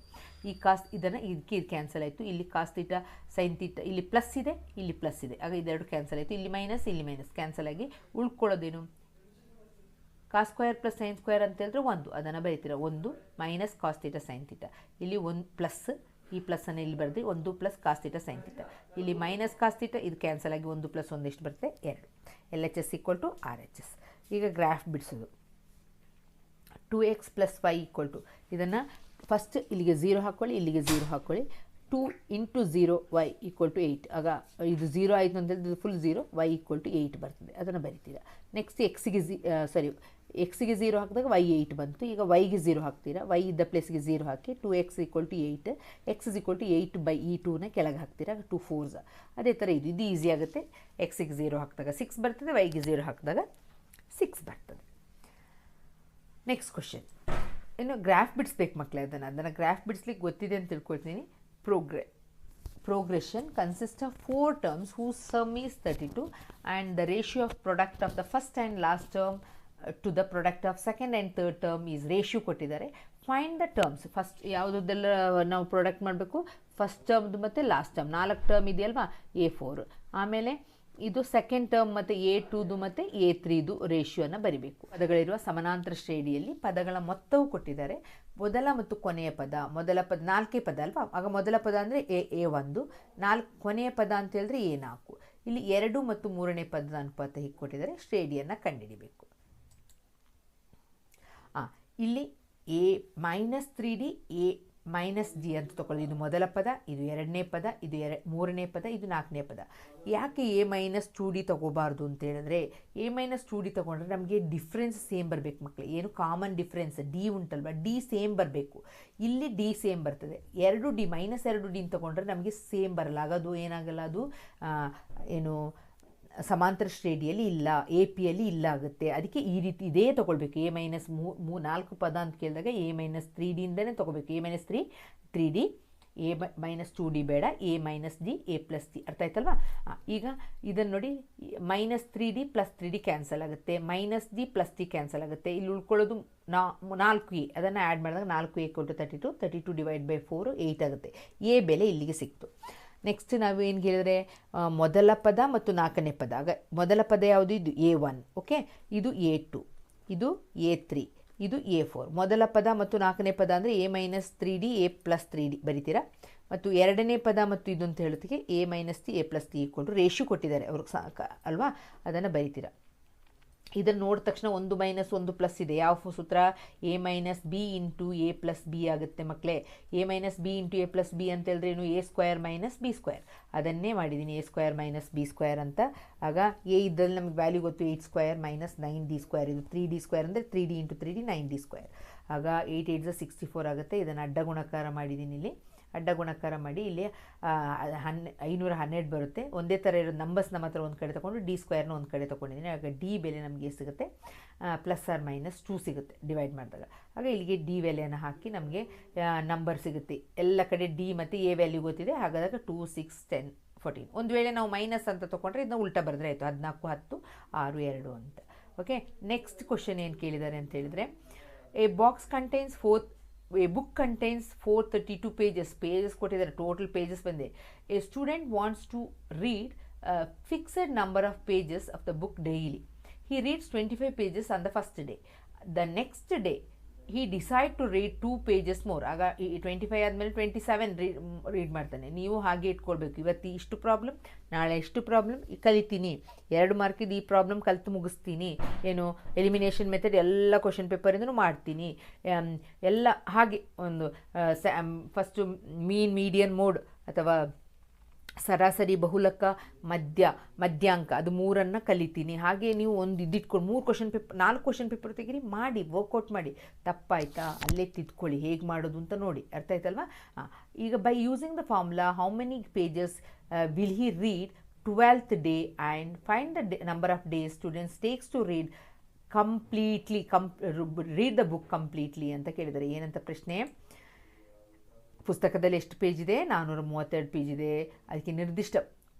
ಈ ಇದನ್ನು ಇದಕ್ಕೆ ಇದು ಕ್ಯಾನ್ಸಲ್ ಆಯಿತು. ಇಲ್ಲಿ cos θ sin θ ಇಲ್ಲಿ ಪ್ಲಸ್ ಇದೆ, ಇಲ್ಲಿ ಪ್ಲಸ್ ಇದೆ, ಆಗ ಇದೆರಡು ಕ್ಯಾನ್ಸಲ್ ಆಯಿತು. ಇಲ್ಲಿ ಮೈನಸ್ ಕ್ಯಾನ್ಸಲ್ ಆಗಿ ಉಳ್ಕೊಳ್ಳೋದೇನು, cos² + sin² ಅಂತ ಹೇಳಿದ್ರೆ 1, ಅದನ್ನು ಬರೀತೀರ. 1 - cos θ sin θ. ಇಲ್ಲಿ 1 ಪ್ಲಸ್, ಈ ಪ್ಲಸ್ಸನ್ನು ಇಲ್ಲಿ ಬರೆದು 1 + cos θ sin θ. ಇಲ್ಲಿ -cos θ ಇದು ಕ್ಯಾನ್ಸಲ್ ಆಗಿ 1 + 1 ಎಷ್ಟು ಬರುತ್ತೆ, 2. LHS = RHS. ಈಗ ಗ್ರಾಫ್ ಬಿಡಿಸೋದು. 2x + y = ಇದನ್ನು ಫಸ್ಟ್ ಇಲ್ಲಿಗೆ 0 ಹಾಕ್ಕೊಳ್ಳಿ, ಇಲ್ಲಿಗೆ 0 ಹಾಕ್ಕೊಳ್ಳಿ. 2 × 0 y = 8. ಆಗ ಇದು 0 ಆಯಿತು ಅಂತ ಹೇಳಿದ್ರೆ ಫುಲ್ 0, y = 8 ಬರ್ತದೆ. ಅದನ್ನು ಬರಿತೀರಾ. ನೆಕ್ಸ್ಟ್ ಎಕ್ಸಿಗೆ 0 ಹಾಕಿದಾಗ y 8 ಬಂತು. ಈಗ yಗೆ 0 ಹಾಕ್ತೀರಾ. y ಇದ್ದ ಪ್ಲೇಸ್ಗೆ 0 ಹಾಕಿ 2x = 8, x = 8/2ನ ಕೆಳಗೆ ಹಾಕ್ತೀರಾ. 2 4s. ಅದೇ ಥರ ಇದು ಈಸಿ ಆಗುತ್ತೆ. ಎಕ್ಸಿಗೆ 0 ಹಾಕಿದಾಗ 6 ಬರ್ತದೆ, yಗೆ 0 ಹಾಕಿದಾಗ 6 ಬರ್ತದೆ. ನೆಕ್ಸ್ಟ್ ಕ್ವಶನ್, ಇನ್ನು ಗ್ರಾಫ್ ಬಿಡಿಸ್ಬೇಕು ಮಕ್ಕಳೇ. ಅದನ್ನು ಗ್ರಾಫ್ ಬಿಡಿಸ್ಲಿಕ್ಕೆ ಗೊತ್ತಿದೆ ಅಂತ ತಿಳ್ಕೊಳ್ತೀನಿ. Progression consists of 4 terms whose sum is 32 and the ratio of product of the first and last term to the product of second and third term is ratio ಕೊಟ್ಟಿದ್ದಾರೆ. Find the terms. First ಯಾವುದೆಲ್ಲ ನಾವು product ಮಾಡಬೇಕು, first ಟರ್ಮ್ದು ಮತ್ತು last term 4 term ಇದೆಯಲ್ವಾ, A4. ಆಮೇಲೆ ಇದು second term ಮತ್ತು A2ದು ಮತ್ತು A3ದು ರೇಷಿಯೋನ ಬರಿಬೇಕು. ಪದಗಳಿರುವ ಸಮಾನಾಂತರ ಶ್ರೇಣಿಯಲ್ಲಿ ಪದಗಳ ಮೊತ್ತವು ಕೊಟ್ಟಿದ್ದಾರೆ. ಮೊದಲ ಮತ್ತು ಕೊನೆಯ ಪದ, ಮೊದಲ ಪದ 4 ಪದ ಅಲ್ವಾ, ಆಗ ಮೊದಲ ಪದ ಅಂದರೆ A1, 4 ಕೊನೆಯ ಪದ ಅಂತ ಹೇಳಿದ್ರೆ A4. ಇಲ್ಲಿ 2 ಮತ್ತು 3ನೇ ಪದದ ಅನುಪಾತ ಹೀಗೆ ಕೊಟ್ಟಿದ್ದಾರೆ. ಶ್ರೇಣಿಯನ್ನು ಕಂಡುಹಿಡಿಬೇಕು. ಇಲ್ಲಿ A - 3D A - D ಅಂತ ತಗೊಳ್ಳಿ. ಇದು ಮೊದಲ ಪದ, ಇದು 2ನೇ ಪದ, ಇದು 3ನೇ ಪದ, ಇದು 4ನೇ ಪದ. ಯಾಕೆ A - 2D ತಗೋಬಾರ್ದು ಅಂತ ಹೇಳಿದ್ರೆ, A - 2D ತಗೊಂಡ್ರೆ ನಮಗೆ ಡಿಫ್ರೆನ್ಸ್ ಸೇಮ್ ಬರಬೇಕು ಮಕ್ಕಳು. ಏನು common difference D ಉಂಟಲ್ವ, D same ಬರಬೇಕು. ಇಲ್ಲಿ D ಸೇಮ್ ಬರ್ತದೆ. 2D -2D ಅಂತ ತಗೊಂಡ್ರೆ ನಮಗೆ ಸೇಮ್ ಬರಲ್ಲ. ಆಗ ಅದು ಏನಾಗಲ್ಲ, ಅದು ಏನು ಸಮಾಂತರ ಶ್ರೇಣಿಯಲ್ಲಿ ಇಲ್ಲ, AP-ಯಲ್ಲಿ ಇಲ್ಲ ಆಗುತ್ತೆ. ಅದಕ್ಕೆ ಈ ರೀತಿ ಇದೇ ತೊಗೊಳ್ಬೇಕು. A - 4 ಪದ ಅಂತ ಕೇಳಿದಾಗ A - 3Dಯಿಂದನೇ ತೊಗೋಬೇಕು. A - 3D, A - 2D ಬೇಡ, A - D, A + D. ಅರ್ಥ ಆಯ್ತಲ್ವಾ? ಈಗ ಇದನ್ನು ನೋಡಿ, -3D + 3D ಕ್ಯಾನ್ಸಲ್ ಆಗುತ್ತೆ, -D + D ಕ್ಯಾನ್ಸಲ್ ಆಗುತ್ತೆ. ಇಲ್ಲಿ ಉಳ್ಕೊಳ್ಳೋದು 4A. ಅದನ್ನು ಆ್ಯಡ್ ಮಾಡಿದಾಗ 4A = 32, 32/4 8 ಆಗುತ್ತೆ. A ಬೆಲೆ ಇಲ್ಲಿಗೆ ಸಿಕ್ತು. ನೆಕ್ಸ್ಟ್ ನಾವು ಏನು ಕೇಳಿದ್ರೆ, ಮೊದಲ ಪದ ಮತ್ತು 4ನೇ ಪದ. ಆಗ ಮೊದಲ ಪದ ಯಾವುದು, ಇದು A1, ಓಕೆ, ಇದು A2, ಇದು A3, ಇದು A4. ಮೊದಲ ಪದ ಮತ್ತು 4ನೇ ಪದ ಅಂದರೆ A - 3D A + 3D ಬರಿತೀರಾ. ಮತ್ತು 2ನೇ ಪದ ಮತ್ತು ಇದು ಅಂತ ಹೇಳೋದಕ್ಕೆ A - D A + D = ratio ಕೊಟ್ಟಿದ್ದಾರೆ ಅವರು ಅಲ್ವಾ, ಅದನ್ನು ಬರಿತೀರಾ. ಇದನ್ನು ನೋಡಿದ ತಕ್ಷಣ 1 - 1 ಪ್ಲಸ್ ಇದೆ. ಯಾವ ಸೂತ್ರ, A - B × A + B ಆಗುತ್ತೆ ಮಕ್ಕಳೇ. A - B × A + B ಅಂತ ಹೇಳಿದ್ರೆ ಏನು, A² - B². ಅದನ್ನೇ ಮಾಡಿದ್ದೀನಿ, A² - B² ಅಂತ. ಆಗ A ಇದ್ದಲ್ಲಿ ನಮಗೆ ವ್ಯಾಲ್ಯೂ ಗೊತ್ತು, 8² - 9D². ಇದು 3D² ಅಂದರೆ 3D × 3D 9D². ಆಗ 8 8 64 ಆಗುತ್ತೆ. ಇದನ್ನು ಅಡ್ಡ ಗುಣಕಾರ ಮಾಡಿದ್ದೀನಿ ಇಲ್ಲಿ. ಅಡ್ಡ ಗುಣಾಕಾರ ಮಾಡಿ ಇಲ್ಲಿ 512 ಬರುತ್ತೆ. ಒಂದೇ ಥರ ಇರೋ ನಂಬರ್ಸ್ನ ಮಾತ್ರ ಒಂದು ಕಡೆ ತೊಗೊಂಡು ಡಿ ಸ್ಕ್ವೇರ್ನ ಒಂದು ಕಡೆ ತೊಗೊಂಡಿದ್ದೀನಿ. ಆಗ ಡಿ ಬೆಲೆ ನಮಗೆ ಎಷ್ಟು ಸಿಗುತ್ತೆ, +or-2 ಸಿಗುತ್ತೆ ಡಿವೈಡ್ ಮಾಡಿದಾಗ. ಆಗ ಇಲ್ಲಿಗೆ ಡಿ ವ್ಯಾಲ್ಯೂನ ಹಾಕಿ ನಮಗೆ ನಂಬರ್ ಸಿಗುತ್ತೆ. ಎಲ್ಲ ಕಡೆ ಡಿ ಮತ್ತು ಎ ವ್ಯಾಲ್ಯೂ ಗೊತ್ತಿದೆ. ಹಾಗಾದಾಗ 2, 6, 10, 14. ಒಂದು ವೇಳೆ ನಾವು ಮೈನಸ್ ಅಂತ ತೊಗೊಂಡ್ರೆ ಇದನ್ನ ಉಲ್ಟಾ ಬರೆದ್ರೆ ಆಯಿತು, 14, 10, 6, 2 ಅಂತ. ಓಕೆ, ನೆಕ್ಸ್ಟ್ ಕ್ವಶನ್ ಏನು ಕೇಳಿದ್ದಾರೆ ಅಂತ ಹೇಳಿದರೆ, ಎ ಬುಕ್ ಕಂಟೈನ್ಸ್ 432 ಪೇಜಸ್ ಕೊಟ್ಟಿದ್ದಾರೆ. ಟೋಟಲ್ ಪೇಜಸ್ ಬಂದೆ. A student wants to read fixed number of pages of the book daily. He reads 25 pages on the first day. The next day, he decide to read 2 pages more. ಆಗ 25 ಆದಮೇಲೆ 27 read ಮಾಡ್ತಾನೆ. ನೀವು ಹಾಗೆ ಇಟ್ಕೊಳ್ಬೇಕು. ಇವತ್ತು ಇಷ್ಟು problem, ನಾಳೆ ಇಷ್ಟು ಪ್ರಾಬ್ಲಮ್ ಕಲಿತೀನಿ, 2 ಮಾರ್ಕಿದ್ದು ಈ ಪ್ರಾಬ್ಲಮ್ ಕಲಿತು ಮುಗಿಸ್ತೀನಿ, ಏನು ಎಲಿಮಿನೇಷನ್ ಮೆಥಡ್ ಎಲ್ಲ ಕ್ವಶನ್ ಪೇಪರಿಂದನೂ ಮಾಡ್ತೀನಿ, ಎಲ್ಲ ಹಾಗೆ ಒಂದು ಫಸ್ಟು ಮೀಡಿಯನ್ ಮೋಡ್ ಅಥವಾ ಸರಾಸರಿ, ಬಹುಲಕ, ಮಧ್ಯಾಂಕ, ಅದು 3 ಕಲಿತೀನಿ. ಹಾಗೆ ನೀವು ಒಂದು ಇದಿಟ್ಕೊಂಡು 4 ಕ್ವಶನ್ ಪೇಪರ್ ತೆಗೀರಿ, ಮಾಡಿ ವರ್ಕೌಟ್ ಮಾಡಿ. ತಪ್ಪಾಯ್ತಾ ಅಲ್ಲೇ ತಿದ್ಕೊಳ್ಳಿ, ಹೇಗೆ ಮಾಡೋದು ಅಂತ ನೋಡಿ. ಅರ್ಥ ಆಯ್ತಲ್ವಾ? ಈಗ by using the formula how many pages will he read 12th day and find the number of days students takes to read read the book completely ಅಂತ ಕೇಳಿದ್ದಾರೆ. ಏನಂತ ಪ್ರಶ್ನೆ? ಪುಸ್ತಕದಲ್ಲಿ ಎಷ್ಟು ಪೇಜ್ ಇದೆ? 432 ಪೇಜ್ ಇದೆ. ಅದಕ್ಕೆ ನಿರ್ದಿಷ್ಟ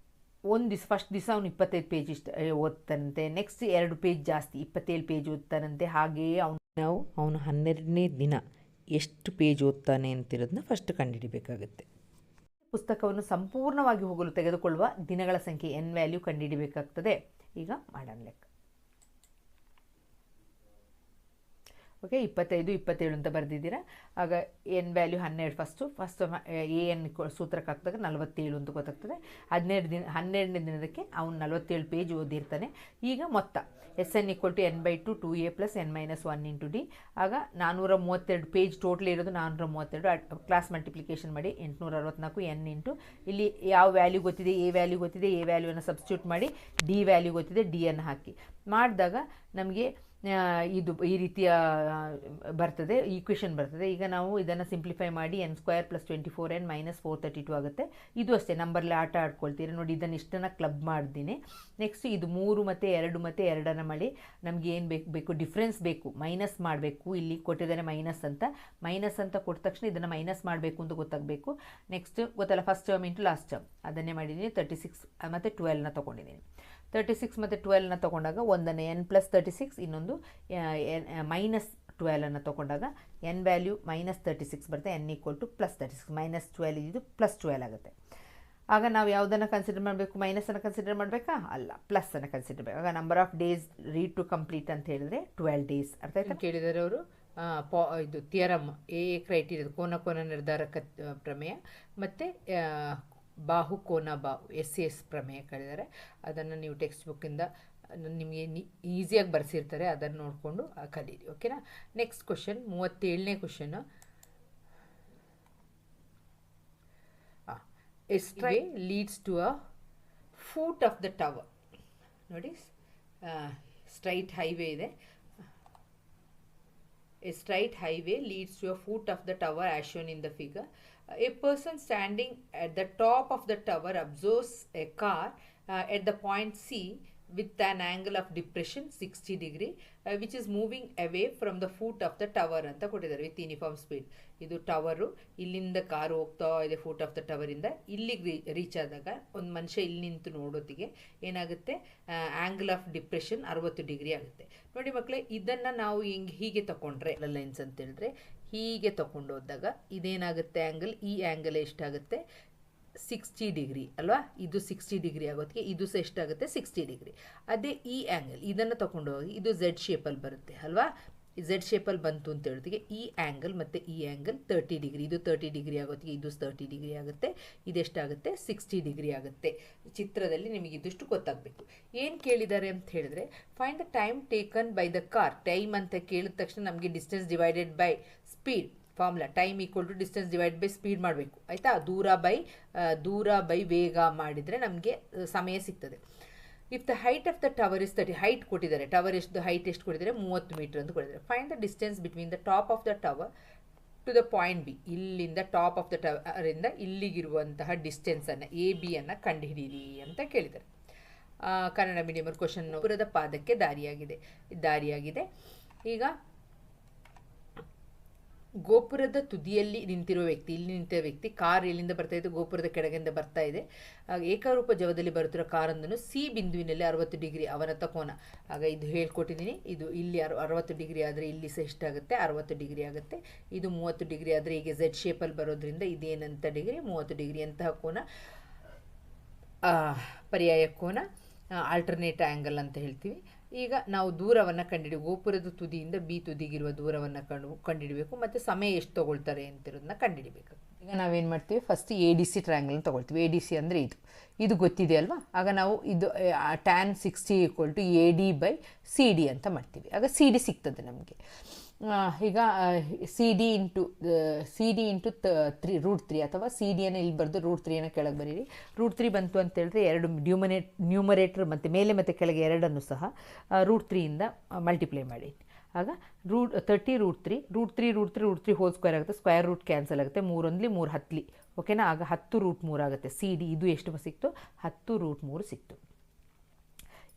ಒಂದು ದಿವಸ ಫಸ್ಟ್ ದಿವಸ ಅವನು 25 ಪೇಜ್ ಓದ್ತಾನಂತೆ. ನೆಕ್ಸ್ಟ್ 2 ಪೇಜ್ ಜಾಸ್ತಿ 27 ಪೇಜ್ ಓದ್ತಾನಂತೆ. ಹಾಗೆಯೇ ಅವನು 12ನೇ ದಿನ ಎಷ್ಟು ಪೇಜ್ ಓದ್ತಾನೆ ಅಂತಿರೋದನ್ನ ಫಸ್ಟ್ ಕಂಡುಹಿಡಿಬೇಕಾಗುತ್ತೆ. ಪುಸ್ತಕವನ್ನು ಸಂಪೂರ್ಣವಾಗಿ ಹೋಗಲು ತೆಗೆದುಕೊಳ್ಳುವ ದಿನಗಳ ಸಂಖ್ಯೆ n ವ್ಯಾಲ್ಯೂ ಕಂಡುಹಿಡಿಬೇಕಾಗ್ತದೆ. ಈಗ ಮಾಡೋಣ ಲೆಕ್ಕ. ಓಕೆ, 25, 27 ಅಂತ ಬರೆದಿದ್ದೀರಾ. ಆಗ n ವ್ಯಾಲ್ಯೂ 12 ಫಸ್ಟ್ ಎನ್ ಸೂತ್ರಕ್ಕೆ ಹಾಕಿದಾಗ 47 ಅಂತ ಗೊತ್ತಾಗ್ತದೆ. 12ನೇ ದಿನದಕ್ಕೆ ಅವನು 47 ಪೇಜ್ ಓದಿರ್ತಾನೆ. ಈಗ ಮೊತ್ತ SN = n/2 2a + n-1 × d. ಆಗ 432 ಪೇಜ್ ಟೋಟಲ್ ಇರೋದು 432. ಕ್ಲಾಸ್ ಮಲ್ಟಿಪ್ಲಿಕೇಶನ್ ಮಾಡಿ 864 n ಇಂಟು ಇಲ್ಲಿ ಯಾವ ವ್ಯಾಲ್ಯೂ ಗೊತ್ತಿದೆ, ಎ ವ್ಯಾಲ್ಯೂ ಗೊತ್ತಿದೆ, ಎ ವ್ಯಾಲ್ಯೂನ ಸಬ್ಸ್ಟಿಟ್ಯೂಟ್ ಮಾಡಿ, ಡಿ ವ್ಯಾಲ್ಯೂ ಗೊತ್ತಿದೆ, ಡಿ ಅನ್ನು ಹಾಕಿ ಮಾಡಿದಾಗ ನಮಗೆ ಇದು ಈ ರೀತಿಯ ಬರ್ತದೆ, ಈಕ್ವೇಷನ್ ಬರ್ತದೆ. ಈಗ ನಾವು ಇದನ್ನು ಸಿಂಪ್ಲಿಫೈ ಮಾಡಿ n² + 24n - 432 ಆಗುತ್ತೆ. ಇದು ಅಷ್ಟೇ, ನಂಬರ್ಲಿ ಆಟ ಆಡ್ಕೊಳ್ತೀರಿ ನೋಡಿ. ಇದನ್ನು ಇಷ್ಟನ್ನು ಕ್ಲಬ್ ಮಾಡ್ತೀನಿ. ನೆಕ್ಸ್ಟ್ ಇದು 3 ಮತ್ತು 2 ಮತ್ತು 2 ಮಾಡಿ ನಮಗೆ ಏನು ಬೇಕು ಡಿಫ್ರೆನ್ಸ್ ಬೇಕು, ಮೈನಸ್ ಮಾಡಬೇಕು. ಇಲ್ಲಿ ಕೊಟ್ಟಿದ್ದಾರೆ ಮೈನಸ್ ಅಂತ ಕೊಟ್ಟ ತಕ್ಷಣ ಇದನ್ನು ಮೈನಸ್ ಮಾಡಬೇಕು ಅಂತ ಗೊತ್ತಾಗಬೇಕು. ನೆಕ್ಸ್ಟ್ ಗೊತ್ತಲ್ಲ, first term into last term ಅದನ್ನೇ ಮಾಡಿದ್ದೀನಿ. 36 ಮತ್ತು 12ನ ತೊಗೊಂಡಿದ್ದೀನಿ. 36 ಮತ್ತು 12ನ ತೊಗೊಂಡಾಗ ಒಂದನ್ನು n + 36, ಇನ್ನೊಂದು -12 ತೊಗೊಂಡಾಗ n ವ್ಯಾಲ್ಯೂ -36 ಬರುತ್ತೆ. n = +36, -12 ಇದು +12 ಆಗುತ್ತೆ. ಆಗ ನಾವು ಯಾವುದನ್ನು ಕನ್ಸಿಡರ್ ಮಾಡಬೇಕು? ಮೈನಸನ್ನು ಕನ್ಸಿಡರ್ ಮಾಡಬೇಕಾ? ಅಲ್ಲ, ಪ್ಲಸ್ಸನ್ನು ಕನ್ಸಿಡರ್ ಮಾಡಬೇಕು. ಆಗ number of days read to complete ಅಂತ ಹೇಳಿದ್ರೆ 12 ಡೇಸ್. ಅರ್ಥ ಆಯ್ತಾ? ಕೇಳಿದ್ದಾರೆ ಅವರು ಇದು ಥಿಯರಮ್ ಎ ಕ್ರೈಟೀರಿಯಾ ಕೋನ ನಿರ್ಧಾರ ಪ್ರಮೇಯ ಮತ್ತು ಬಾಹು ಕೋನ SS ಪ್ರಮೇಯ ಕೇಳಿದ್ದಾರೆ. ಅದನ್ನು ನೀವು ಟೆಕ್ಸ್ಟ್ ಬುಕ್ಕಿಂದ ನಿಮಗೆ ಈಸಿಯಾಗಿ ಬರೆಸಿರ್ತಾರೆ, ಅದನ್ನು ನೋಡಿಕೊಂಡು ಕಲೀರಿ. ಓಕೆನಾ? ನೆಕ್ಸ್ಟ್ ಕ್ವಶನ್ 37ನೇ question. A straight leads to a foot of the tower. ನೋಡಿ, ಸ್ಟ್ರೈಟ್ ಹೈವೇ ಇದೆ. A straight highway leads to a foot of the tower as shown in the figure. A person standing at the top of the tower observes a car at the point C with an angle of depression 60 degree which is moving away from the foot of the tower ಅಂತ ಕೊಟ್ಟಿದ್ದಾರೆ with uniform speed. ಇದು tower, ಇಲ್ಲಿಂದ car ಹೋಗ್ತಾ ಇದೆ foot of the ಟವರಿಂದ. ಇಲ್ಲಿಗೆ reach ಆದಾಗ ಒಂದು ಮನುಷ್ಯ ಇಲ್ಲಿ ನಿಂತು ನೋಡೋತ್ತಿಗೆ ಏನಾಗುತ್ತೆ, ಆ್ಯಂಗಲ್ ಆಫ್ ಡಿಪ್ರೆಷನ್ 60 ಡಿಗ್ರಿ ಆಗುತ್ತೆ. ನೋಡಿ ಮಕ್ಕಳೇ, ಇದನ್ನು ನಾವು ಹೀಗೆ ತಗೊಂಡ್ರೆ ಲೈನ್ಸ್ ಅಂತ ಹೇಳಿದ್ರೆ ಹೀಗೆ ತಗೊಂಡು ಹೋದಾಗ ಇದೇನಾಗುತ್ತೆ ಆ್ಯಂಗಲ್, ಈ ಆ್ಯಂಗಲ್ ಎಷ್ಟಾಗುತ್ತೆ 60 ಡಿಗ್ರಿ ಅಲ್ವಾ? ಇದು 60 ಡಿಗ್ರಿ ಆಗೋದಕ್ಕೆ ಇದು ಸಹ ಎಷ್ಟಾಗುತ್ತೆ 60 ಡಿಗ್ರಿ. ಅದೇ ಈ ಆ್ಯಂಗಲ್ ಇದನ್ನು ತಗೊಂಡು ಹೋಗಿ ಇದು Z ಶೇಪಲ್ಲಿ ಬರುತ್ತೆ ಅಲ್ವಾ? Z ಶೇಪಲ್ಲಿ ಬಂತು ಅಂತ ಹೇಳೋದಕ್ಕೆ ಈ ಆ್ಯಂಗಲ್ ಮತ್ತು ಈ ಆ್ಯಂಗಲ್ 30 ಡಿಗ್ರಿ. ಇದು 30 ಡಿಗ್ರಿ ಆಗೋದಕ್ಕೆ ಇದು 30 ಡಿಗ್ರಿ ಆಗುತ್ತೆ. ಇದೆಷ್ಟಾಗುತ್ತೆ 60 ಡಿಗ್ರಿ ಆಗುತ್ತೆ. ಚಿತ್ರದಲ್ಲಿ ನಿಮಗೆ ಇದಿಷ್ಟು ಗೊತ್ತಾಗಬೇಕು. ಏನು ಕೇಳಿದ್ದಾರೆ ಅಂತ ಹೇಳಿದ್ರೆ find the time taken by the car. Time ಅಂತ ಕೇಳಿದ ತಕ್ಷಣ ನಮಗೆ distance divided by speed formula. Time = distance divide by speed ಮಾಡಬೇಕು. ಆಯಿತಾ? ದೂರ ಬೈ ವೇಗ ಮಾಡಿದರೆ ನಮಗೆ ಸಮಯ ಸಿಗ್ತದೆ. If the height of the tower is 30, height ಕೊಟ್ಟಿದ್ದಾರೆ, ಟವರ್ ಎಷ್ಟು ಹೈಟ್ ಎಷ್ಟು ಕೊಟ್ಟಿದ್ದಾರೆ 30 ಮೀಟರ್ ಅಂತ ಕೊಟ್ಟಿದ್ದಾರೆ. Find the distance between the top of the tower to the point B, ಇಲ್ಲಿಂದ ಟಾಪ್ ಆಫ್ ದ ಟವರಿಂದ ಇಲ್ಲಿಗಿರುವಂತಹ ಡಿಸ್ಟೆನ್ಸನ್ನು ಎ ಬಿಯನ್ನು ಕಂಡುಹಿಡಿಯಿರಿ ಅಂತ ಕೇಳಿದ್ದಾರೆ. Kannada medium question. ಗೋಪುರದ ಪಾದಕ್ಕೆ ದಾರಿಯಾಗಿದೆ. ಈಗ ಗೋಪುರದ ತುದಿಯಲ್ಲಿ ನಿಂತಿರುವ ವ್ಯಕ್ತಿ, ಇಲ್ಲಿ ನಿಂತಿರುವ ವ್ಯಕ್ತಿ, ಕಾರ್ ಎಲ್ಲಿಂದ ಬರ್ತಾ ಇದೆ, ಗೋಪುರದ ಕೆಳಗಿಂದ ಬರ್ತಾ ಇದೆ. ಏಕರೂಪ ಜವದಲ್ಲಿ ಬರುತ್ತಿರೋ ಕಾರೊಂದನ್ನು ಸಿ ಬಿಂದುವಿನಲ್ಲಿ 60 ಡಿಗ್ರಿ ಅವನತ ಕೋನ. ಆಗ ಇದು ಹೇಳ್ಕೊಟ್ಟಿದ್ದೀನಿ. ಇದು ಇಲ್ಲಿ 60 ಡಿಗ್ರಿ ಆದರೆ ಇಲ್ಲಿ ಸಹ ಎಷ್ಟಾಗುತ್ತೆ, 60 ಡಿಗ್ರಿ ಆಗುತ್ತೆ. ಇದು 30 ಡಿಗ್ರಿ ಆದರೆ ಈಗ ಝೆಡ್ ಶೇಪಲ್ಲಿ ಬರೋದ್ರಿಂದ ಇದೇನಂತ ಡಿಗ್ರಿ, 30 ಡಿಗ್ರಿ. ಅಂತಹ ಕೋನ ಪರ್ಯಾಯ ಕೋನ, ಆಲ್ಟರ್ನೇಟ್ ಆ್ಯಂಗಲ್ ಅಂತ ಹೇಳ್ತೀವಿ. ಈಗ ನಾವು ದೂರವನ್ನು ಕಂಡುಹಿಡಿಯಬೇಕು. ಗೋಪುರದ ತುದಿಯಿಂದ ಬಿ ತುದಿಗಿರುವ ದೂರವನ್ನು ಕಂಡುಹಿಡಬೇಕು ಮತ್ತು ಸಮಯ ಎಷ್ಟು ತೊಗೊಳ್ತಾರೆ ಅಂತಿರೋದನ್ನ ಕಂಡುಹಿಡಬೇಕು. ಈಗ ನಾವೇನು ಮಾಡ್ತೀವಿ, ಫಸ್ಟ್ ಎ ಡಿ ಸಿ ಟ್ರಯಾಂಗಲ್ನ ತೊಗೊಳ್ತೀವಿ. ಎ ಡಿ ಸಿ ಅಂದರೆ ಇದು ಗೊತ್ತಿದೆ ಅಲ್ವಾ. ಆಗ ನಾವು ಇದು ಟ್ಯಾನ್ 60 = AD/CD ಅಂತ ಮಾಡ್ತೀವಿ. ಆಗ CD ಸಿಗ್ತದೆ ನಮಗೆ. ಈಗ CD ಇಂಟು 3 ಅಥವಾ CD-ಯನ್ನು ಇಲ್ಲಿ ಬರೆದು √3 ಕೆಳಗೆ ಬರೀರಿ. √3 ಬಂತು ಅಂತ ಹೇಳಿದ್ರೆ ಎರಡು ನ್ಯೂಮರೇಟರ್ ಮತ್ತು ಮೇಲೆ ಮತ್ತು ಕೆಳಗೆ ಎರಡನ್ನು ಸಹ √3ಇಂದ ಮಲ್ಟಿಪ್ಲೈ ಮಾಡಿ. ಆಗ 30√3 ಹೋಲ್ ಸ್ಕ್ವೇರ್ ಆಗುತ್ತೆ. ಸ್ಕ್ವೇರ್ ರೂಟ್ ಕ್ಯಾನ್ಸಲ್ ಆಗುತ್ತೆ. 3 1 3 10, ಓಕೆನಾ. ಆಗ 10√3 ಆಗುತ್ತೆ. CD ಇದು ಎಷ್ಟು ಸಿಕ್ತು, 10√3 ಸಿಕ್ತು.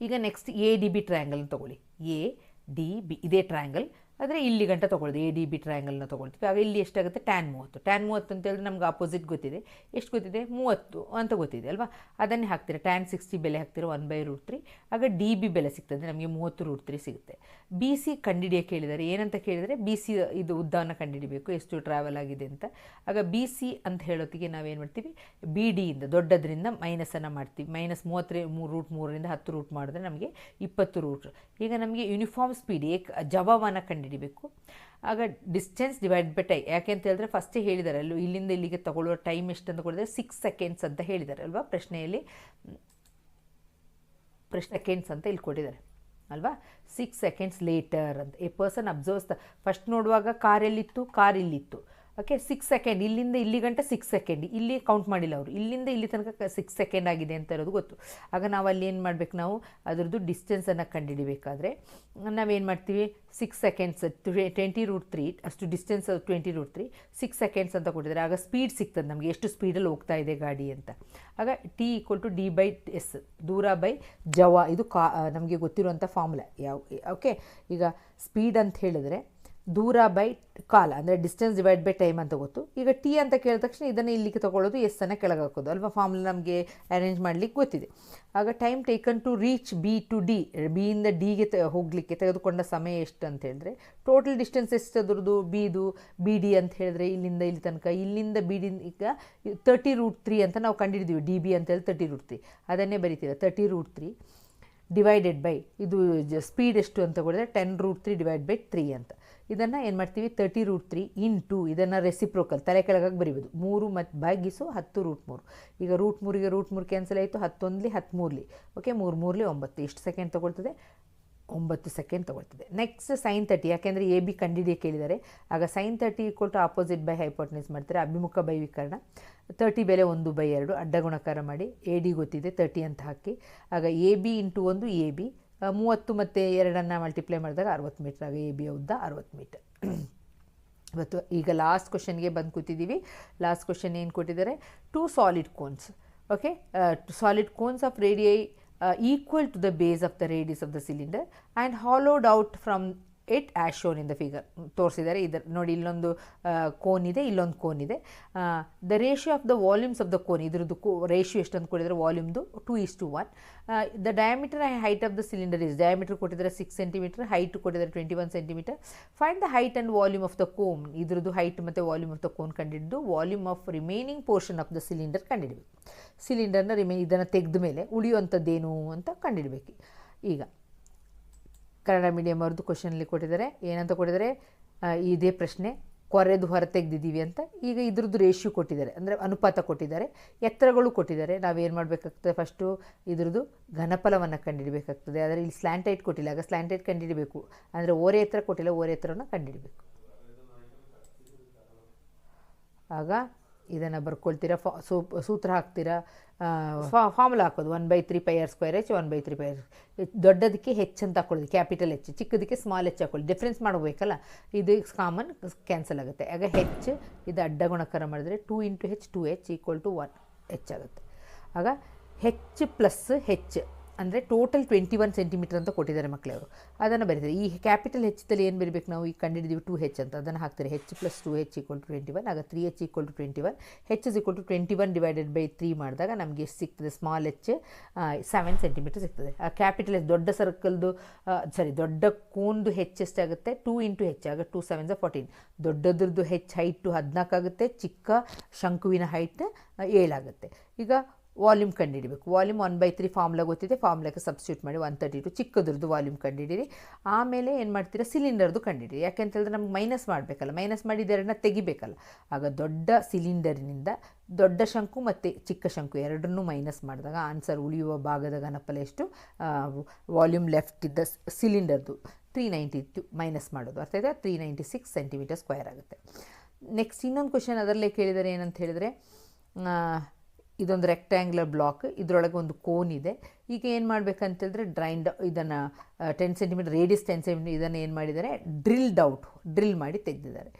ಈಗ ನೆಕ್ಸ್ಟ್ ADB ಟ್ರಯಾಂಗಲ್ನ ತೊಗೊಳ್ಳಿ. ADB ಇದೇ ಟ್ರಯಾಂಗಲ್, ಆದರೆ ಇಲ್ಲಿ ಗಂಟ ತೊಗೊಳ್ಳೋದು. ADB ಟ್ರಯಾಂಗಲ್ನ ತೊಗೊಳ್ತೀವಿ. ಆಗ ಇಲ್ಲಿ ಎಷ್ಟಾಗುತ್ತೆ, ಟ್ಯಾನ್ 30. ಟ್ಯಾನ್ 30 ಅಂತ ಹೇಳಿದ್ರೆ ನಮ್ಗೆ ಆಪೋಸಿಟ್ ಗೊತ್ತಿದೆ. ಎಷ್ಟು ಗೊತ್ತಿದೆ, 30 ಅಂತ ಗೊತ್ತಿದೆ ಅಲ್ವಾ. ಅದನ್ನೇ ಹಾಕ್ತೀರಾ. ಟ್ಯಾನ್ 60 ಬೆಲೆ ಹಾಕ್ತೀರಾ 1/√3. ಆಗ DB ಬೆಲೆ ಸಿಗ್ತದೆ ನಮಗೆ, 30√3 ಸಿಗುತ್ತೆ. BC ಕಂಡುಹಿಡಿಯೋಕೆ ಕೇಳಿದ್ದಾರೆ. ಏನಂತ ಕೇಳಿದರೆ BC ಇದು ಉದ್ದವನ್ನು ಕಂಡುಹಿಡಿಬೇಕು, ಎಷ್ಟು ಟ್ರಾವೆಲ್ ಆಗಿದೆ ಅಂತ. ಆಗ BC ಅಂತ ಹೇಳೋತ್ತಿಗೆ ನಾವೇನು ಮಾಡ್ತೀವಿ, BDಯಿಂದ ದೊಡ್ಡದ್ರಿಂದ ಮೈನಸನ್ನು ಮಾಡ್ತೀವಿ. -33√3ರಿಂದ 10 ರೂಟ್ ಮಾಡಿದ್ರೆ ನಮಗೆ 20 ರೂಟ್. ಈಗ ನಮಗೆ ಯೂನಿಫಾರ್ಮ್ ಸ್ಪೀಡ್ ಜವವನ್ನು ಕಂಡುಹಿಡಿಬೇಕು. ಆಗ ಡಿಸ್ಟೆನ್ಸ್ ಡಿವೈಡ್ ಬೈ ಟೈಮ್. ಯಾಕೆ ಅಂತ ಹೇಳಿದ್ರೆ ಫಸ್ಟೇ ಹೇಳಿದ್ದಾರೆ ಅಲ್ಲೂ, ಇಲ್ಲಿಂದ ಇಲ್ಲಿಗೆ ತಗೊಳ್ಳುವ ಟೈಮ್ ಎಷ್ಟು ಅಂತ ಕೊಡಿದ್ರೆ 6 ಸೆಕೆಂಡ್ಸ್ ಅಂತ ಹೇಳಿದ್ದಾರೆ ಅಲ್ವಾ. ಪ್ರಶ್ನೆಯಲ್ಲಿ ಸೆಕೆಂಡ್ಸ್ ಅಂತ ಇಲ್ಲಿ ಕೊಟ್ಟಿದ್ದಾರೆ ಅಲ್ವಾ. 6 ಸೆಕೆಂಡ್ಸ್ ಲೇಟರ್ ಅಂತ. ಎ ಪರ್ಸನ್ ಅಬ್ಸರ್ವ್ಸ್ ಫಸ್ಟ್ ನೋಡುವಾಗ ಕಾರ್ ಎಲ್ಲಿತ್ತು, ಕಾರ್ ಇಲ್ಲಿತ್ತು. ಓಕೆ, 6 ಸೆಕೆಂಡ್, ಇಲ್ಲಿಂದ ಇಲ್ಲಿ ಗಂಟ 6 ಸೆಕೆಂಡ್, ಇಲ್ಲಿ ಕೌಂಟ್ ಮಾಡಿಲ್ಲ ಅವರು. ಇಲ್ಲಿಂದ ಇಲ್ಲಿ ತನಕ 6 ಸೆಕೆಂಡ್ ಆಗಿದೆ ಅಂತ ಇರೋದು ಗೊತ್ತು. ಆಗ ನಾವು ಅಲ್ಲಿ ಏನು ಮಾಡಬೇಕು, ನಾವು ಅದರದ್ದು ಡಿಸ್ಟೆನ್ಸನ್ನು ಕಂಡುಹಿಡಿಬೇಕಾದ್ರೆ ನಾವೇನು ಮಾಡ್ತೀವಿ, 6 ಸೆಕೆಂಡ್ಸ್ 20√3 ಅಷ್ಟು ಡಿಸ್ಟೆನ್ಸ್ 20√3 6 ಸೆಕೆಂಡ್ಸ್ ಅಂತ ಕೊಟ್ಟಿದ್ದಾರೆ. ಆಗ ಸ್ಪೀಡ್ ಸಿಗ್ತದೆ ನಮಗೆ, ಎಷ್ಟು ಸ್ಪೀಡಲ್ಲಿ ಹೋಗ್ತಾ ಇದೆ ಗಾಡಿ ಅಂತ. ಆಗ T = D/S, ದೂರ ಬೈ ಜವ. ಇದು ನಮಗೆ ಗೊತ್ತಿರುವಂಥ ಫಾರ್ಮುಲಾ ಓಕೆ. ಈಗ ಸ್ಪೀಡ್ ಅಂತ ಹೇಳಿದ್ರೆ ದೂರ ಬೈ ಕಾಲ ಅಂದರೆ ಡಿಸ್ಟೆನ್ಸ್ ಡಿವೈಡ್ ಬೈ ಟೈಮ್ ಅಂತ ಗೊತ್ತು. ಈಗ T ಅಂತ ಕೇಳಿದ ತಕ್ಷಣ ಇದನ್ನು ಇಲ್ಲಿಗೆ ತೊಗೊಳ್ಳೋದು, ಎಸ್ಸನ್ನು ಕೆಳಗೆ ಹಾಕೋದು ಅಲ್ವಾ. ಫಾರ್ಮುಲಾ ನಮಗೆ ಅರೇಂಜ್ ಮಾಡಲಿಕ್ಕೆ ಗೊತ್ತಿದೆ. ಆಗ time taken to reach B to D, ಬಿಯಿಂದ ಡಿಗೆ ಹೋಗಲಿಕ್ಕೆ ತೆಗೆದುಕೊಂಡ ಸಮಯ ಎಷ್ಟು ಅಂತ ಹೇಳಿದ್ರೆ, ಟೋಟಲ್ ಡಿಸ್ಟೆನ್ಸ್ ಎಷ್ಟು ಅದ್ರದ್ದು BD ಅಂತ ಹೇಳಿದ್ರೆ ಇಲ್ಲಿಂದ ಇಲ್ಲಿ ತನಕ, ಇಲ್ಲಿಂದ BD ಈಗ 30√3 ಅಂತ ನಾವು ಕಂಡುಹಿಡಿದೀವಿ. DB ಅಂತ ಹೇಳಿ 30√3 ಅದನ್ನೇ ಬರಿತೀರ. 30√3 ಡಿವೈಡೆಡ್ ಬೈ ಇದು ಸ್ಪೀಡ್ ಎಷ್ಟು ಅಂತ ಕೊಡಿದ್ರೆ 10√3/3 ಅಂತ. ಇದನ್ನು ಏನು ಮಾಡ್ತೀವಿ, 30√3 ಇಂಟು ಇದನ್ನು ರೆಸಿಪ್ರೋಕಲ್ ತಲೆ ಕೆಳಗಾಗಿ ಬರಿಬೋದು. 3 ಮತ್ತು ಭಾಗಿಸು 10√3. ಈಗ √3ಗೆ √3 ಕ್ಯಾನ್ಸಲ್ ಆಯಿತು. 10 13 ಓಕೆ, 3 3 9. ಎಷ್ಟು ಸೆಕೆಂಡ್ ತೊಗೊಳ್ತದೆ, 9 ಸೆಕೆಂಡ್ ತೊಗೊಳ್ತದೆ. ನೆಕ್ಸ್ಟ್ sin 30, ಯಾಕೆಂದರೆ AB ಕಂಡುಹಿಡಿಯೋಕೆ ಕೇಳಿದ್ದಾರೆ. ಆಗ sin 30 = ಆಪೋಸಿಟ್ ಬೈ ಹೈಪೋಟೆನ್ಯೂಸ್ ಮಾಡ್ತಾರೆ, ಅಭಿಮುಖ ಬೈ ವಿಕರ್ಣ. 30 ಬೆಲೆ 1/2, ಅಡ್ಡ ಗುಣಕಾರ ಮಾಡಿ. AD ಗೊತ್ತಿದೆ 30 ಅಂತ ಹಾಕಿ. ಆಗ AB ಇಂಟು 1 AB, 30 ಮತ್ತು 2 ಮಲ್ಟಿಪ್ಲೈ ಮಾಡಿದಾಗ 60 ಮೀಟ್ರ್. ಆಗ AB ಉದ್ದ 60 ಮೀಟರ್. ಇವತ್ತು ಈಗ ಲಾಸ್ಟ್ ಕ್ವಶನ್ಗೆ ಬಂದು ಕೂತಿದ್ದೀವಿ. ಲಾಸ್ಟ್ ಕ್ವಶನ್ ಏನು ಕೊಟ್ಟಿದ್ದಾರೆ, 2 solid cones. Okay, solid cones of radii equal to the base of the radius of the cylinder and hollowed out from it as shown in the figure. ತೋರಿಸಿದ್ದಾರೆ. ಇದರ ನೋಡಿ, ಇಲ್ಲೊಂದು ಕೋನ್ ಇದೆ, ಇಲ್ಲೊಂದು ಕೋನ್ ಇದೆ. The ratio of the volumes of the cone, ಇದ್ರದ್ದು ratio ಎಷ್ಟು ಅಂತ ಕೊಟ್ಟಿದ್ದಾರೆ, ವಾಲ್ಯೂಮ್ದು 2:1. The diameter height of the cylinder is, diameter ಕೊಟ್ಟಿದ್ದಾರೆ 6 ಸೆಂಟಿಮೀಟರ್, ಹೈಟ್ ಕೊಟ್ಟಿದ್ದಾರೆ 21 centimetre. Find the height and volume of the cone, ಇದ್ರದ್ದು ಹೈಟ್ ಮತ್ತು ವಾಲ್ಯೂಮ್ ಆಫ್ ದ ಕೋನ್ ಕಂಡುಹಿಡಿದು volume of remaining portion of the cylinder ಕಂಡುಹಿಡಬೇಕು. ಸಿಲಿಂಡರ್ನ ಇದನ್ನು ತೆಗೆದ ಮೇಲೆ ಉಳಿಯುವಂಥದ್ದೇನು ಅಂತ ಕಂಡುಹಿಡಬೇಕು. ಈಗ ಕನ್ನಡ ಮೀಡಿಯಮ್ ಅವ್ರದ್ದು ಕ್ವಶನಲ್ಲಿ ಕೊಟ್ಟಿದ್ದಾರೆ. ಏನಂತ ಕೊಟ್ಟಿದ್ದಾರೆ, ಇದೇ ಪ್ರಶ್ನೆ, ಕೊರೆದು ಹೊರ ತೆಗೆದಿದ್ದೀವಿ ಅಂತ. ಈಗ ಇದ್ರದ್ದು ರೇಷಿಯೋ ಕೊಟ್ಟಿದ್ದಾರೆ, ಅಂದರೆ ಅನುಪಾತ ಕೊಟ್ಟಿದ್ದಾರೆ, ಎತ್ತರಗಳು ಕೊಟ್ಟಿದ್ದಾರೆ. ನಾವೇನು ಮಾಡಬೇಕಾಗ್ತದೆ, ಫಸ್ಟು ಇದ್ರದ್ದು ಘನಫಲವನ್ನು ಕಂಡುಹಿಡಬೇಕಾಗ್ತದೆ. ಆದರೆ ಇಲ್ಲಿ ಸ್ಲ್ಯಾಂಟೈಟ್ ಕೊಟ್ಟಿಲ್ಲ, ಆಗ ಸ್ಲ್ಯಾಂಟೈಟ್ ಕಂಡುಹಿಡಬೇಕು. ಅಂದರೆ ಓರೆ ಎತ್ತರ ಕೊಟ್ಟಿಲ್ಲ, ಓರೆ ಎತ್ತರವನ್ನು ಕಂಡುಹಿಡಬೇಕು. ಆಗ ಇದನ್ನು ಬರ್ಕೊಳ್ತೀರಾ, ಸೂತ್ರ ಹಾಕ್ತೀರಾ, ಫಾರ್ಮುಲಾ ಹಾಕೋದು 1/3 πr²h 1/3 πr. ದೊಡ್ಡದಕ್ಕೆ ಹೆಚ್ ಅಂತ ಹಾಕೊಳ್ಳೋದು, ಕ್ಯಾಪಿಟಲ್ ಹೆಚ್, ಚಿಕ್ಕದಕ್ಕೆ ಸ್ಮಾಲ್ ಹೆಚ್ ಹಾಕೊಳ್ಳಿ, ಡಿಫ್ರೆನ್ಸ್ ಮಾಡಬೇಕಲ್ಲ, ಇದು ಕಾಮನ್ ಕ್ಯಾನ್ಸಲ್ ಆಗುತ್ತೆ. ಆಗ ಹೆಚ್ ಇದು ಅಡ್ಡ ಗುಣಕಾರ ಮಾಡಿದ್ರೆ 2 × h 2h = 1 ಹೆಚ್ ಆಗುತ್ತೆ. ಆಗ ಹೆಚ್ ಪ್ಲಸ್ ಹೆಚ್ ಅಂದರೆ ಟೋಟಲ್ 21 ಸೆಂಟಿಮೀಟರ್ ಅಂತ ಕೊಟ್ಟಿದ್ದಾರೆ ಮಕ್ಕಳೇ ಅವರು. ಅದನ್ನು ಬರೀತಾರೆ. ಈ ಕ್ಯಾಪಿಟಲ್ ಹೆಚ್ಚಲ್ಲಿ ಏನು ಬರೀಬೇಕು ನಾವು, ಈಗ ಕಂಡಿದ್ದೀವಿ 2h ಅಂತ, ಅದನ್ನು ಹಾಕ್ತಾರೆ. h + 2h = 21. ಆಗ 3h = 21. h = 21/3 ಮಾಡಿದಾಗ ನಮಗೆ ಎಷ್ಟು ಸಿಗ್ತದೆ, ಸ್ಮಾಲ್ h 7 ಸೆಂಟಿಮೀಟರ್ ಸಿಗ್ತದೆ. ಆ ಕ್ಯಾಪಿಟಲ್ ಹೆಚ್ ದೊಡ್ಡ ಸರ್ಕಲ್ದು ದೊಡ್ಡ ಕೋನ್ದು ಹೆಚ್ ಎಷ್ಟಾಗುತ್ತೆ, 2 × h, ಆಗ 2 7 14. ದೊಡ್ಡದ್ರದ್ದು ಹೆಚ್ ಹೈಟು 14 ಆಗುತ್ತೆ, ಚಿಕ್ಕ ಶಂಕುವಿನ ಹೈಟ್ 7 ಆಗುತ್ತೆ. ಈಗ ವಾಲ್ಯೂಮ್ ಕಂಡುಹಿಡಿಬೇಕು. ವಾಲ್ಯೂಮ್ 1/3 ಫಾರ್ಮುಲಾ ಗೊತ್ತಿದೆ, ಫಾರ್ಮುಲಾಕ್ಕೆ ಸಬ್ಸ್ಟಿಟ್ಯೂಟ್ ಮಾಡಿ 132 ಚಿಕ್ಕದ್ರದ್ದು ವಾಲ್ಯೂಮ್ ಕಂಡುಹಿಡಿರಿ. ಆಮೇಲೆ ಏನು ಮಾಡ್ತೀರಾ, ಸಿಲಿಂಡರ್ದು ಕಂಡುಹಿಡಿರಿ. ಯಾಕೆಂತ ಹೇಳಿದ್ರೆ ನಮ್ಗೆ ಮೈನಸ್ ಮಾಡಬೇಕಲ್ಲ, ಮೈನಸ್ ಮಾಡಿ ಇದೆರಡನ್ನ ತೆಗಿಬೇಕಲ್ಲ. ಆಗ ದೊಡ್ಡ ಸಿಲಿಂಡರಿನಿಂದ ದೊಡ್ಡ ಶಂಕು ಮತ್ತು ಚಿಕ್ಕ ಶಂಕು ಎರಡನ್ನೂ ಮೈನಸ್ ಮಾಡಿದಾಗ ಆನ್ಸರ್ ಉಳಿಯುವ ಭಾಗದ ಘನಫಲ ಎಷ್ಟು, ವಾಲ್ಯೂಮ್ ಲೆಫ್ಟ್ ಇದ್ದ ಸಿಲಿಂಡರ್ದು 392 ಮೈನಸ್ ಮಾಡೋದು, ಅರ್ಥ ಆಯ್ತಾ, 396 cm² ಆಗುತ್ತೆ. ನೆಕ್ಸ್ಟ್ ಇನ್ನೊಂದು ಕ್ವಶನ್ ಅದರಲ್ಲೇ ಕೇಳಿದರೆ ಏನಂತ ಹೇಳಿದರೆ, ಇದೊಂದು ರೆಕ್ಟ್ಯಾಂಗ್ಯುಲರ್ ಬ್ಲಾಕ್, ಇದರೊಳಗೆ ಒಂದು ಕೋನ್ ಇದೆ. ಈಗ ಏನು ಮಾಡಬೇಕಂತೇಳಿದ್ರೆ ಇದನ್ನು 10 ಸೆಂಟಿಮೀಟರ್ ರೇಡಿಯಸ್ 10 ಸೆಂಟಿಮೀಟರ್ ಇದನ್ನು ಏನು ಮಾಡಿದ್ದಾರೆ, ಡ್ರಿಲ್ ಮಾಡಿ ತೆಗೆದಿದ್ದಾರೆ.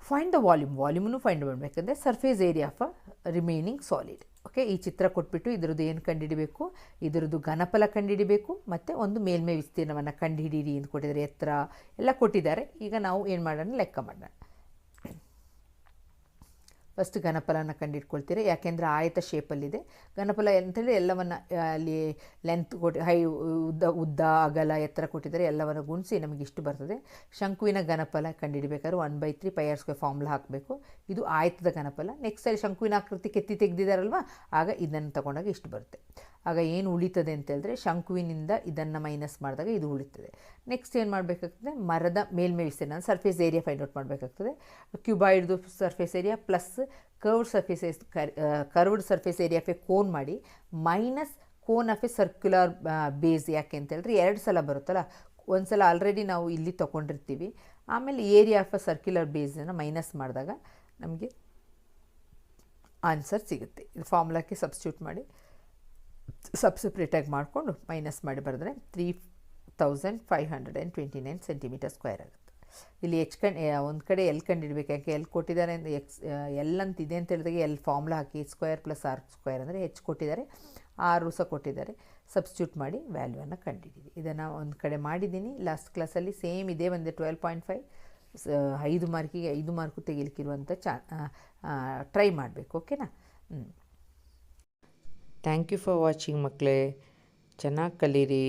ಫೈಂಡ್ ದ ವಾಲ್ಯೂಮನ್ನು ಫೈಂಡ್ ಮಾಡಬೇಕಂದ್ರೆ surface area of remaining solid. Okay, ಈ ಚಿತ್ರ ಕೊಟ್ಬಿಟ್ಟು ಇದರದ್ದು ಏನು ಕಂಡುಹಿಡಿಬೇಕು, ಇದರದ್ದು ಘನಫಲ ಕಂಡುಹಿಡಿಬೇಕು, ಮತ್ತು ಒಂದು ಮೇಲ್ಮೈ ವಿಸ್ತೀರ್ಣವನ್ನು ಕಂಡುಹಿಡೀರಿ ಅಂತ ಕೊಟ್ಟಿದ್ದಾರೆ, ಎತ್ತರ ಎಲ್ಲ ಕೊಟ್ಟಿದ್ದಾರೆ. ಈಗ ನಾವು ಏನು ಮಾಡೋಣ, ಲೆಕ್ಕ ಮಾಡೋಣ. ಫಸ್ಟ್ ಘನಫಲನ ಕಂಡುಹಿಡ್ಕೊಳ್ತೀರಿ, ಯಾಕೆಂದರೆ ಆಯತ ಶೇಪಲ್ಲಿದೆ. ಘನಫಲ ಅಂತೇಳಿ ಎಲ್ಲವನ್ನು ಅಲ್ಲಿ ಲೆಂತ್ ಉದ್ದ ಅಗಲ ಎತ್ತರ ಕೊಟ್ಟಿದ್ದಾರೆ, ಎಲ್ಲವನ್ನು ಗುಣಿಸಿ ನಮಗೆ ಇಷ್ಟು ಬರ್ತದೆ. ಶಂಕುವಿನ ಘನಫಲ ಕಂಡುಹಿಡಬೇಕಾದ್ರೆ 1/3 πr² ಫಾರ್ಮುಲಾ ಹಾಕಬೇಕು. ಇದು ಆಯತದ ಘನಫಲ. ನೆಕ್ಸ್ಟ್ ಅಲ್ಲಿ ಶಂಕುವಿನ ಆಕೃತಿ ಕೆತ್ತಿ ತೆಗೆದಿದ್ದಾರಲ್ವ, ಆಗ ಇದನ್ನು ತಗೊಂಡಾಗ ಇಷ್ಟು ಬರುತ್ತೆ. ಆಗ ಏನು ಉಳಿತದೆ ಅಂತ ಹೇಳಿದ್ರೆ, ಶಂಕುವಿನಿಂದ ಇದನ್ನು ಮೈನಸ್ ಮಾಡಿದಾಗ ಇದು ಉಳಿತದೆ. ನೆಕ್ಸ್ಟ್ ಏನು ಮಾಡಬೇಕಾಗ್ತದೆ, ಮರದ ಮೇಲ್ಮೈ ವಿಸ್ತೀರ್ಣ ಸರ್ಫೇಸ್ ಏರಿಯಾ ಫೈಂಡ್ ಔಟ್ ಮಾಡಬೇಕಾಗ್ತದೆ. ಕ್ಯೂಬಾಯ್ಡ್ದು surface area plus curved surface area of a cone ಮಾಡಿ, minus cone of a circular base. ಯಾಕೆ ಅಂತ ಹೇಳಿದ್ರೆ 2 ಸಲ ಬರುತ್ತಲ್ಲ, ಒಂದು ಸಲ ಆಲ್ರೆಡಿ ನಾವು ಇಲ್ಲಿ ತೊಗೊಂಡಿರ್ತೀವಿ, ಆಮೇಲೆ ಏರಿಯಾ ಆಫ್ ಅ ಸರ್ಕ್ಯುಲರ್ ಬೇಸನ್ನು ಮೈನಸ್ ಮಾಡಿದಾಗ ನಮಗೆ ಆನ್ಸರ್ ಸಿಗುತ್ತೆ. ಇದು ಫಾರ್ಮುಲಾಕ್ಕೆ ಸಬ್ಸ್ಟಿಟ್ಯೂಟ್ ಮಾಡಿ ಸಪ್ರೇಟಾಗಿ ಮಾಡಿಕೊಂಡು ಮೈನಸ್ ಮಾಡಿ ಬರೆದ್ರೆ 3529 cm² ಆಗುತ್ತೆ. ಇಲ್ಲಿ ಒಂದು ಕಡೆ ಎಲ್ ಕಂಡುಹಿಡಬೇಕು. ಯಾಕೆ ಎಲ್ ಕೊಟ್ಟಿದ್ದಾರೆ ಅಂದರೆ ಎಲ್ ಅಂತ ಇದೆ ಅಂತ ಹೇಳಿದಾಗ ಎಲ್ ಫಾರ್ಮುಲಾ ಹಾಕಿ h² + r² ಅಂದರೆ ಹೆಚ್ ಕೊಟ್ಟಿದ್ದಾರೆ, ಆರು ಸಹ ಕೊಟ್ಟಿದ್ದಾರೆ. ಸಬ್ಸ್ಟಿಟ್ಯೂಟ್ ಮಾಡಿ ವ್ಯಾಲ್ಯೂವನ್ನು ಕಂಡುಹಿಡಿಯಿರಿ. ಇದನ್ನು ಒಂದು ಕಡೆ ಮಾಡಿದ್ದೀನಿ ಲಾಸ್ಟ್ ಕ್ಲಾಸಲ್ಲಿ, ಸೇಮ್ ಇದೇ ಬಂದೆ 12.5. 5 ಮಾರ್ಕಿಗೆ 5 ಮಾರ್ಕು ತೆಗಿಲಿಕ್ಕಿರುವಂಥ ಟ್ರೈ ಮಾಡಬೇಕು. ಓಕೆನಾ? ಥ್ಯಾಂಕ್ ಯು ಫಾರ್ ವಾಚಿಂಗ್ ಮಕ್ಕಳೇ. ಚೆನ್ನಾಗಿ ಕಲೀರಿ.